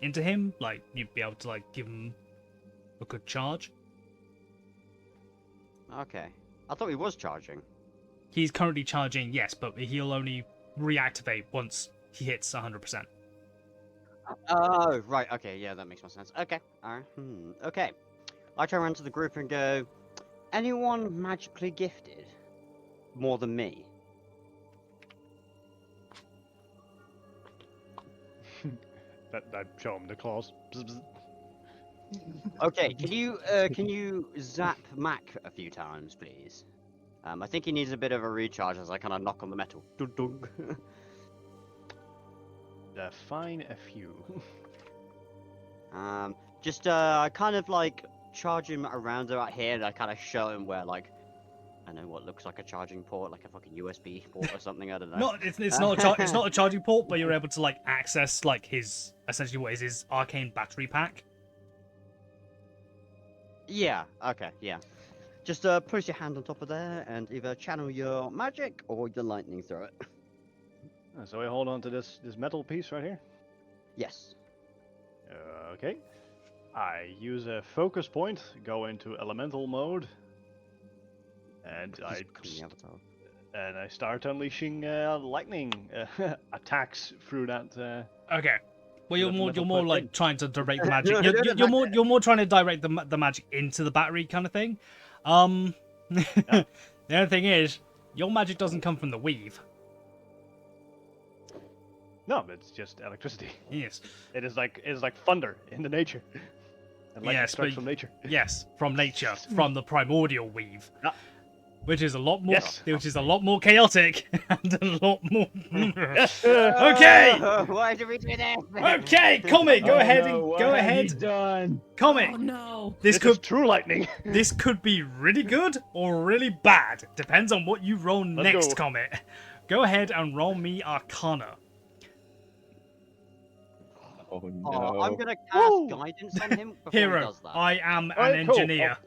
into him, like you'd be able to like give him a good charge. Okay. I thought he was charging. He's currently charging, yes, but he'll only reactivate once he hits 100%. Oh, right. Okay, yeah, that makes more sense. Okay. Alright. Okay. I turn around to the group and go, anyone magically gifted? More than me? I show him the claws. Bzz, bzz. Okay, can you zap Mac a few times, please? I think he needs a bit of a recharge as I kind of knock on the metal. Dun, dun. Fine a few. I kind of like charge him around about here, and I kind of show him where like I know what looks like a charging port, like a fucking USB port or something. I don't know. No, it's not it's not a charging port, but you're able to like access like his essentially what is his arcane battery pack. Yeah. Okay. Yeah. Just place your hand on top of there and either channel your magic or your lightning through it. So I hold on to this metal piece right here. Yes. Okay. I use a focus point, go into elemental mode, and Just clean the avatar. I start unleashing lightning attacks through that. Okay. Well, you're With the more metal like plug trying to direct the No, magic. no, You're, no, you're, no, you're no. more you're more trying to direct the magic into the battery kind of thing. The only thing is, your magic doesn't come from the weave. No, it's just electricity. Yes. It is like thunder in the nature. And lightning Yes, strikes but- from nature. Yes, from nature, from the primordial weave, Ah. which is a lot more, Yes. which is a lot more chaotic and a lot more. Yes. Okay. Why did we do this? Okay, Comet, go Oh, ahead no, and what go have you ahead. done? Comet, Oh no. this This could is true lightning. this could be really good or really bad. Depends on what you roll Let's next, go. Comet. Go ahead and roll me Arcana. Oh no. Oh, I'm gonna cast Woo! guidance on him before he Hero, does that. I am an Alright, cool. engineer.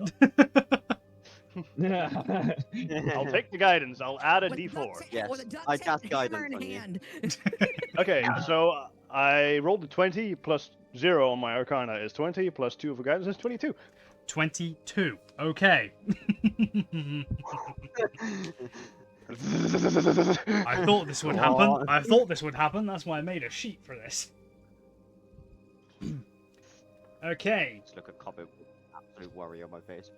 I'll take the guidance. I'll add a With D4. duct tape- Yes, with a duct I tape cast hammer guidance in on you. hand. Okay, so I rolled a 20 plus 0 on my Arcana is 20 plus 2 for guidance is 22. 22. Okay. I thought this would happen. Oh. I thought this would happen. That's why I made a sheet for this. Okay. Just look at Cobbett with absolute worry on my face.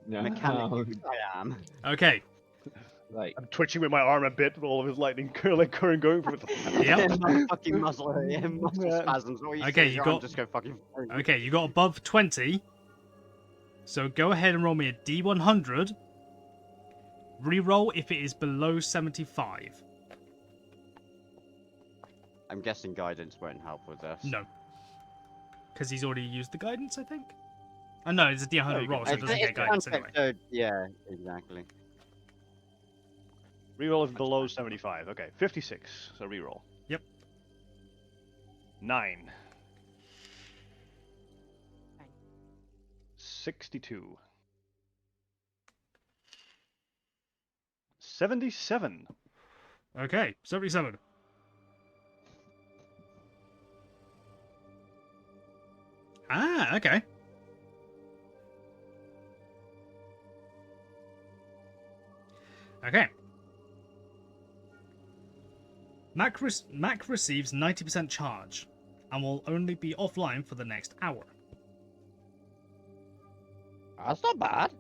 No. Mechanically, I am. Okay. Like, I'm twitching with my arm a bit with all of his lightning current going through it. Yep. My fucking muscle, muscle Yeah. spasms. What you Okay, say, you your got- arm just go fucking. Okay, you got above 20. So go ahead and roll me a D100. Reroll if it is below 75. I'm guessing guidance won't help with this. No. Because he's already used the guidance, I think. Oh no, it's a D100 you roll, can- so it doesn't get guidance concept, anyway. so, yeah, exactly. Reroll is below 75. Okay, 56. So reroll. Yep. 9. 62. 77. Okay, 77. Ah, okay. Okay. Mac receives 90% charge and will only be offline for the next hour. That's not bad.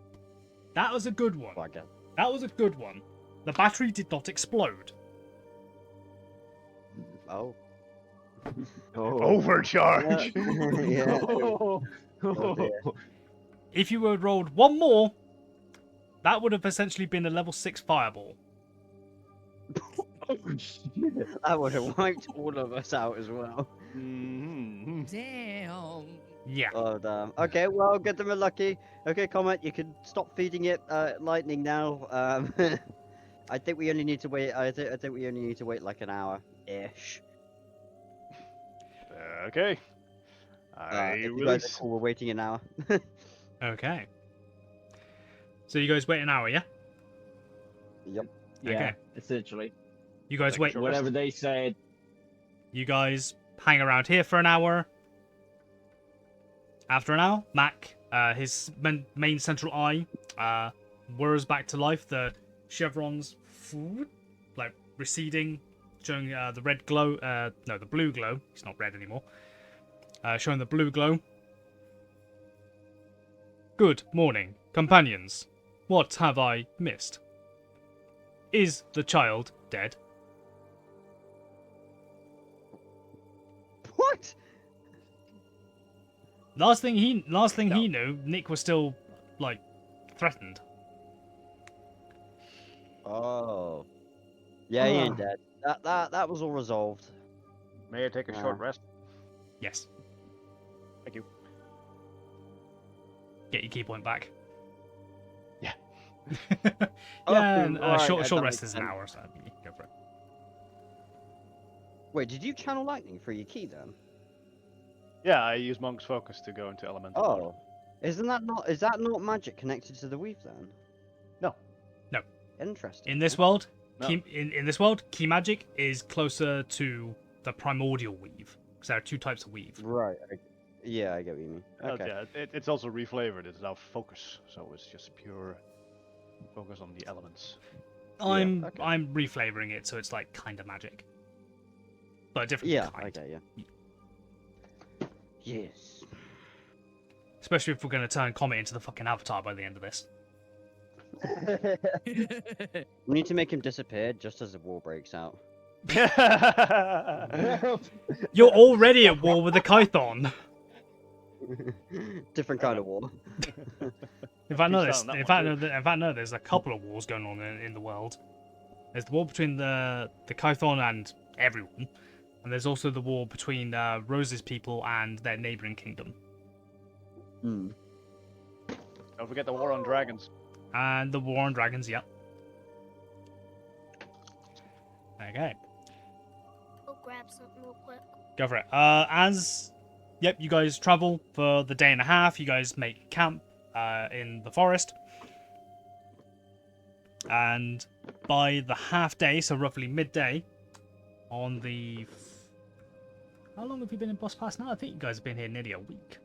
That was a good one. I guess. That was a good one. The battery did not explode. Oh. Overcharge! Yeah. oh, Oh, dear. If you had rolled one more, that would have essentially been a level 6 fireball. That would have wiped all of us out as well. Mhm. Damn. Yeah. Oh damn. Okay, well, get them a lucky. Okay, Comet, you can stop feeding it lightning now. I think we only need to wait. I think we only need to wait like an hour ish. Okay. If you guys are cool, we're waiting an hour. Okay. So you guys wait an hour, yeah? Yep. yeah, Okay. essentially. You guys wait. Whatever they said. You guys hang around here for an hour. After an hour, Mac, his main central eye, whirs back to life. The chevrons, like receding, showing the red glow. No, the blue glow. It's not red anymore. Showing the blue glow. Good morning, companions. What have I missed? Is the child dead? What? Last thing he knew, Nick was still like threatened. Oh. Yeah, he ain't dead. That was all resolved. May I take a short rest? Yes. Thank you. Get your key point back. Yeah. Yeah, and right, short that rest makes is an sense. hour, so yeah, go for it. Wait, did you channel lightning for your key then? Yeah, I use Monk's Focus to go into elemental mode. Oh, is that not magic connected to the weave then? No. No. Interesting. In this world, No. in this world, key magic is closer to the primordial weave because there are two types of weave. Right. Yeah, I get what you mean. Okay. Yeah, it's also reflavored. It's now focus, so it's just pure focus on the elements. I'm okay. I'm reflavoring it so it's like kind of magic, but a different Yeah. kind. Okay. Yeah. Yes. Especially if we're going to turn Comet into the fucking Avatar by the end of this. We need to make him disappear just as the war breaks out. You're already at war with the Kython. Different kind of war. In fact, no, He's found that no, there's a couple of wars going on in the world. There's the war between the Kython and everyone, and there's also the war between Rose's people and their neighboring kingdom. Hmm. Don't forget the war on dragons. And the war on dragons, yep. Okay, Go grab something real quick. go for it. Yep, you guys travel for the day and a half. You guys make camp in the forest. And by the half day, so roughly midday, on the... How long have you been in Boss Pass now? I think you guys have been here nearly a week.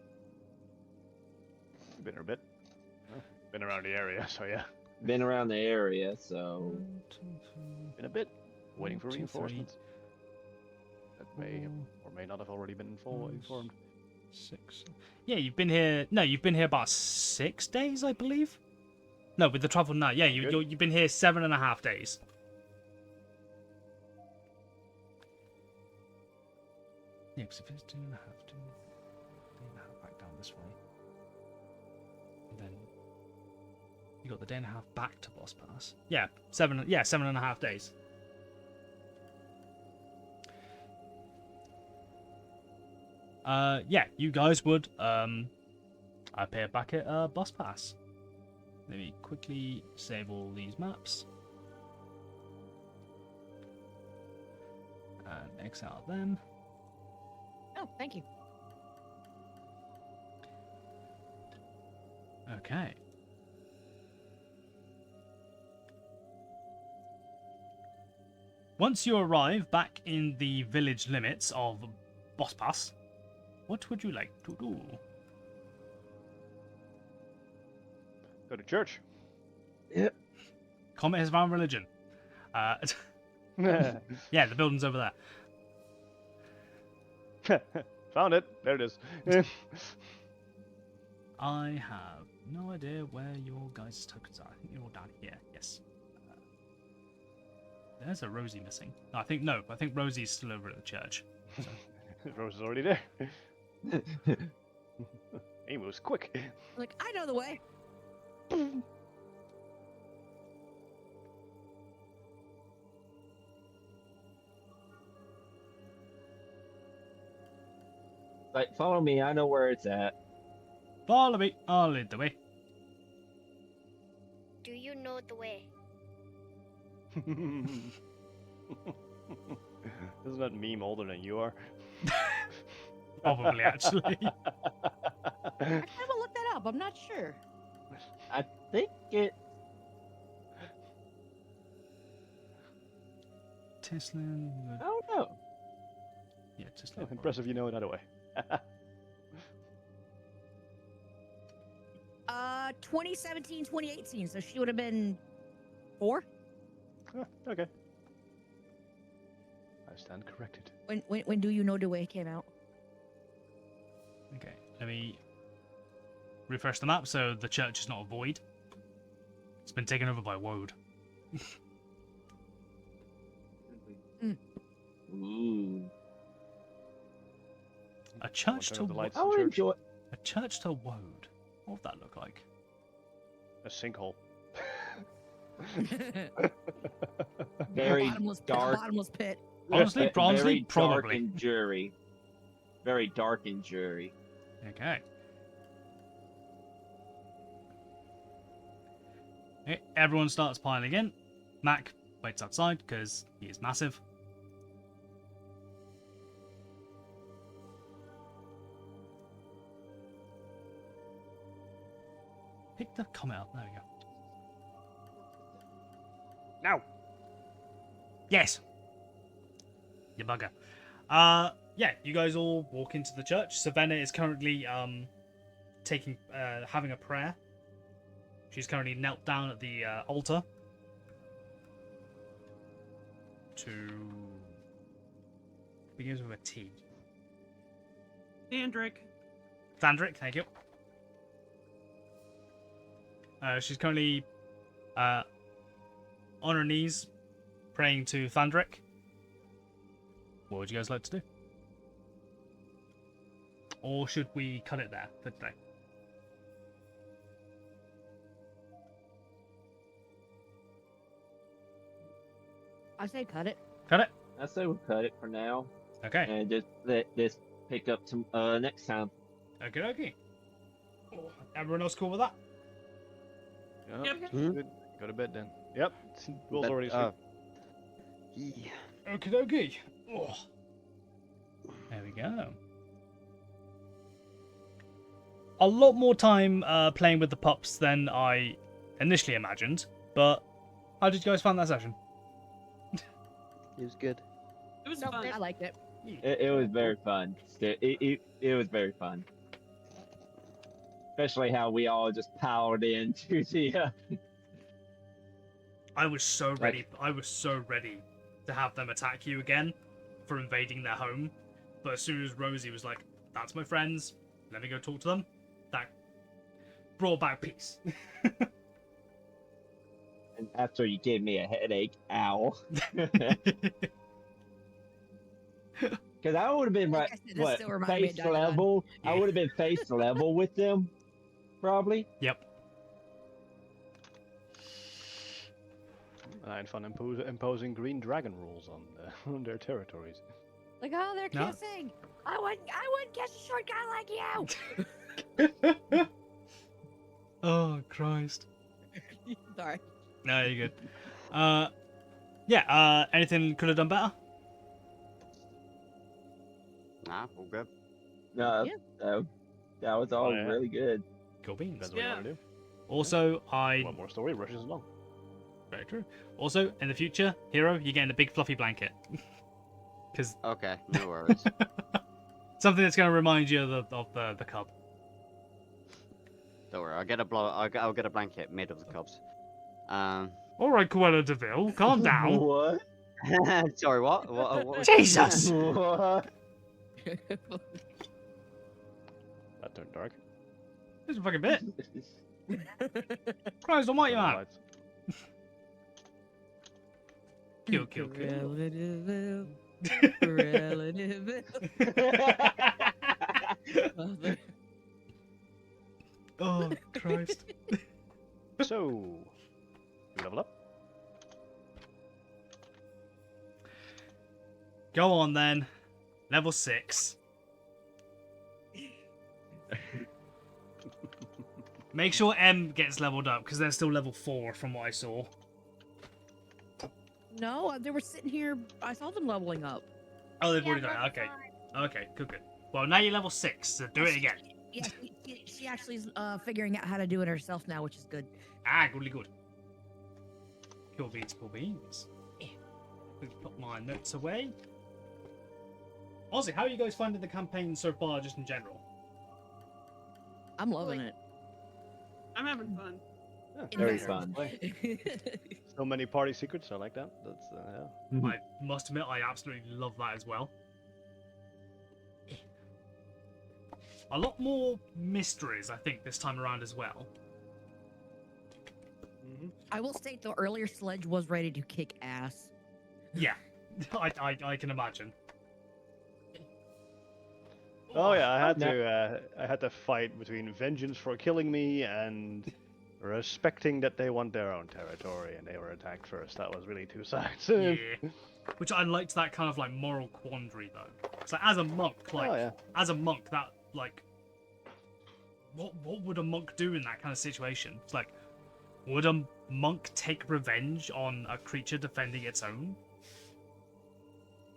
Been here a bit. Been around the area, so yeah. Been around the area, so Been a bit. Waiting for 1, 2, 3, reinforcements. That may or may not have already been informed. 6. Yeah, you've been here... No, you've been here about 6 days, I believe? No, with the travel now. Yeah, you've been here 7.5 days. Yeah, because if it's 2.5, 2.5 back down this way. And then you got the day and a half back to Boss Pass. Yeah, 7.5 days. Yeah, you guys would appear back at Boss Pass. Let me quickly save all these maps. And X out them. Oh, thank you. Okay. Once you arrive back in the village limits of Boss Pass, what would you like to do? Go to church. Comet has found religion. Yeah, the building's over there. Found it. There it is. I have no idea where your guys' tokens are. I think you're all down here. Yes. There's a Rosie missing. No, I think Rosie's still over at the church. So. Rose is already there. He moves quick. Like, I know the way. like, follow me. I know where it's at. Follow me. I'll lead the way. Do you know the way? Isn't that meme older than you are? Probably, actually. I will look that up. I'm not sure. I think it. Tislin. I don't know. Yeah, Tislin. Oh, impressive, you know another way. 2017, 2018. So she would have been 4. Okay. I stand corrected. When Do You Know the Way came out? Okay, let me refresh the map so the church is not a void. It's been taken over by Woad. Ooh. A church to Turn off the lights I'll in church. enjoy. A church to Woad. What would that look like? A sinkhole. Very Bottomless dark. Bottomless pit. Honestly, Very dark probably. and dreary. Very dark and dreary. Okay. Okay, everyone starts piling in. Mac waits outside because he is massive. Pick the comment up. There we go. Now. Yes. You bugger. Yeah, you guys all walk into the church. Savannah is currently having a prayer. She's currently knelt down at the altar to begins with a T. Dandrick. Thandrick, thank you. She's currently on her knees praying to Thandrick. What would you guys like to do? Or should we cut it there for today? I say cut it. Cut it? I say we'll cut it for now Okay. and just let this pick up some next time. Okay, okay. Everyone else cool with that? Yep. Good. Go to bed then. Yep. Will's already asleep. Yeah. Okay, okay. Oh. There we go. A lot more time playing with the pups than I initially imagined, but how did you guys find that session? It was good. It was No, fun. I liked it. It was very fun. It was very fun. Especially how we all just powered into the. I was so ready. I was so ready to have them attack you again for invading their home. But as soon as Rosie was like, "That's my friends. Let me go talk to them," that brought back peace. And after you gave me a headache, ow. Because I would have been Like I said, this still reminded me of face Dun Dun. level. Yeah. I would have been face level with them, probably. Yep. I had fun imposing green dragon rules on on their territories. Like, oh, they're No. kissing. I wouldn't kiss a short guy like you. Oh Christ. Sorry. No, you're good. Anything could have done better? Nah, all good. No, Yeah. that was all yeah. really good. Cool beans. That's what you Yeah. want to do. Also, One more story rushes along. Very true. Also, in the future, Hero, you're getting a big fluffy blanket. Because Okay, no worries. something that's going to remind you of the cub. Don't worry, I'll get a blanket made of the cubs. All right, Cruella de Vil, calm down. What? Sorry, what? What? Jesus! What? That turned dark. Just a fucking bit. Christ almighty, Turn the man. lights. Kill, kill, kill. Relative. Relative. Oh, Christ. So, you level up. Go on then. Level 6. Make sure M gets leveled up, because they're still level 4 from what I saw. No, they were sitting here. I saw them leveling up. Oh, they've Yeah, already done it. level Okay. 5. Okay, good, good. Well, now you're level 6, so do it again. Yeah, she actually is figuring out how to do it herself now, which is good. Ah, goodly good. Cool beans, cool beans. Quickly put my notes away. Honestly, how are you guys finding the campaign so far, just in general? I'm loving it. I'm having fun. Very fun. So many party secrets. I like that. That's yeah. I must admit, I absolutely love that as well. A lot more mysteries, I think, this time around as well. I will state the earlier Sledge was ready to kick ass. Yeah, I can imagine. Oh yeah, I had to fight between vengeance for killing me and respecting that they want their own territory and they were attacked first. That was really two sides. Yeah. Which I liked that kind of like moral quandary though. So as a monk, like Oh, yeah. as a monk, that like what would a monk do in that kind of situation? It's like would monk take revenge on a creature defending its own?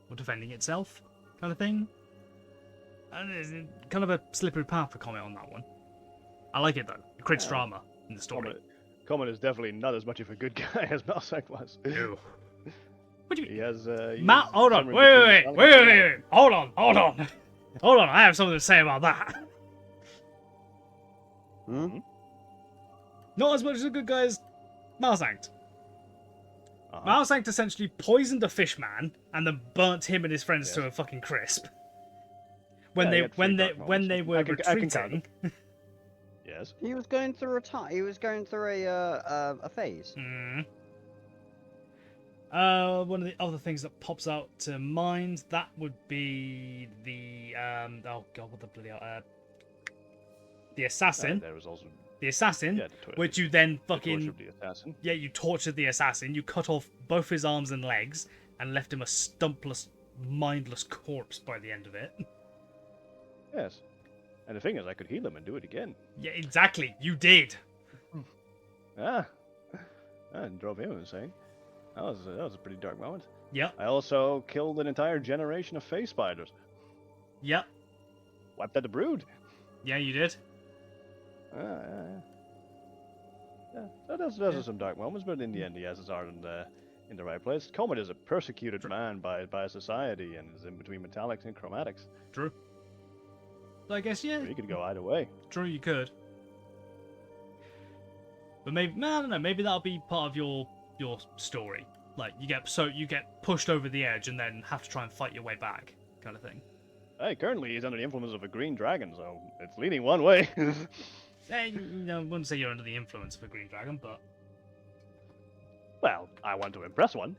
Or defending itself, kind of thing? And it's kind of a slippery path to comment on that one. I like it though. It creates drama in the story. Comet is definitely not as much of a good guy as Malsack was. No. What do you mean? He has. Hold on. Wait. Hold on. Hold on. I have something to say about that. Hmm? Not as much as a good guy as Malsanct. Malsanct essentially poisoned a fish man and then burnt him and his friends to a fucking crisp. When they were retreating. Yes. He was going through a He was going through a phase. One of the other things that pops out to mind, that would be the oh god, what the bloody hell, the assassin. There was also the assassin, which you then fucking you tortured the assassin. You cut off both his arms and legs and left him a stumpless, mindless corpse by the end of it. Yes, and the thing is, I could heal him and do it again. Yeah, exactly. You did. And drove him insane. That was a pretty dark moment. Yeah. I also killed an entire generation of face spiders. Yep. Wiped out the brood. Yeah, you did. So those are some dark moments, but in the end, he has his heart in the right place. Comet is a persecuted man by society and is in between metallics and chromatics. True. So I guess, yeah. He could go either way. True, you could. But maybe, I don't know, maybe that'll be part of your story. Like, you get pushed over the edge and then have to try and fight your way back, kind of thing. Hey, currently he's under the influence of a green dragon, so it's leaning one way. I wouldn't say you're under the influence of a green dragon, but... Well, I want to impress one.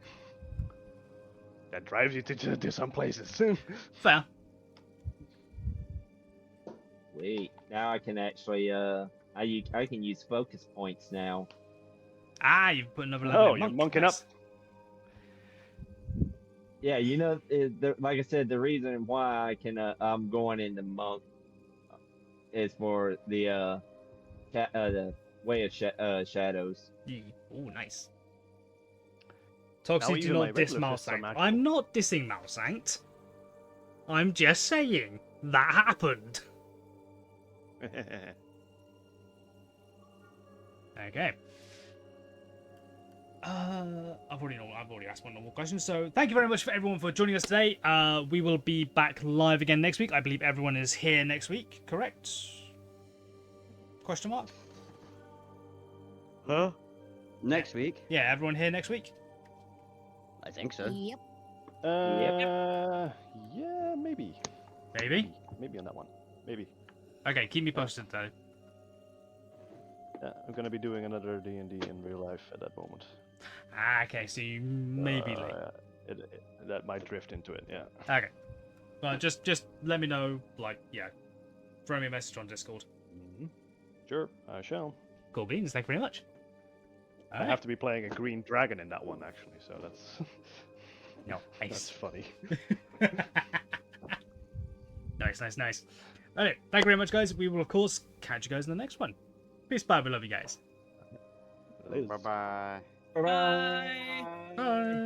That drives you to some places. Fair. Wait, now I can actually, I can use focus points now. Ah, you've put another level in you're monk. monking up. Yeah, you know, like I said, the reason why I can, I'm going into monk is for the way of shadows. Oh, nice. Toxic, do not diss Malsanct. I'm not dissing Malsanct. I'm just saying that happened. Okay. I've already asked one normal question. So thank you very much for everyone for joining us today. We will be back live again next week. I believe everyone is here next week. Correct? Question mark? Huh? Next week? Yeah, everyone here next week. I think so. Yep. Yeah, maybe. Maybe on that one. Maybe. Okay, keep me posted though. Yeah, I'm gonna be doing another D&D in real life at that moment. Ah, okay, so you may be late. That might drift into it, yeah. Okay. Well, just let me know, like, yeah. Throw me a message on Discord. Sure, I shall. Cool beans, thank you very much. I have to be playing a green dragon in that one, actually, so that's... No, nice. That's funny. Nice. Alright, thank you very much, guys. We will, of course, catch you guys in the next one. Peace, bye. We love you guys. Bye-bye. Bye. Bye.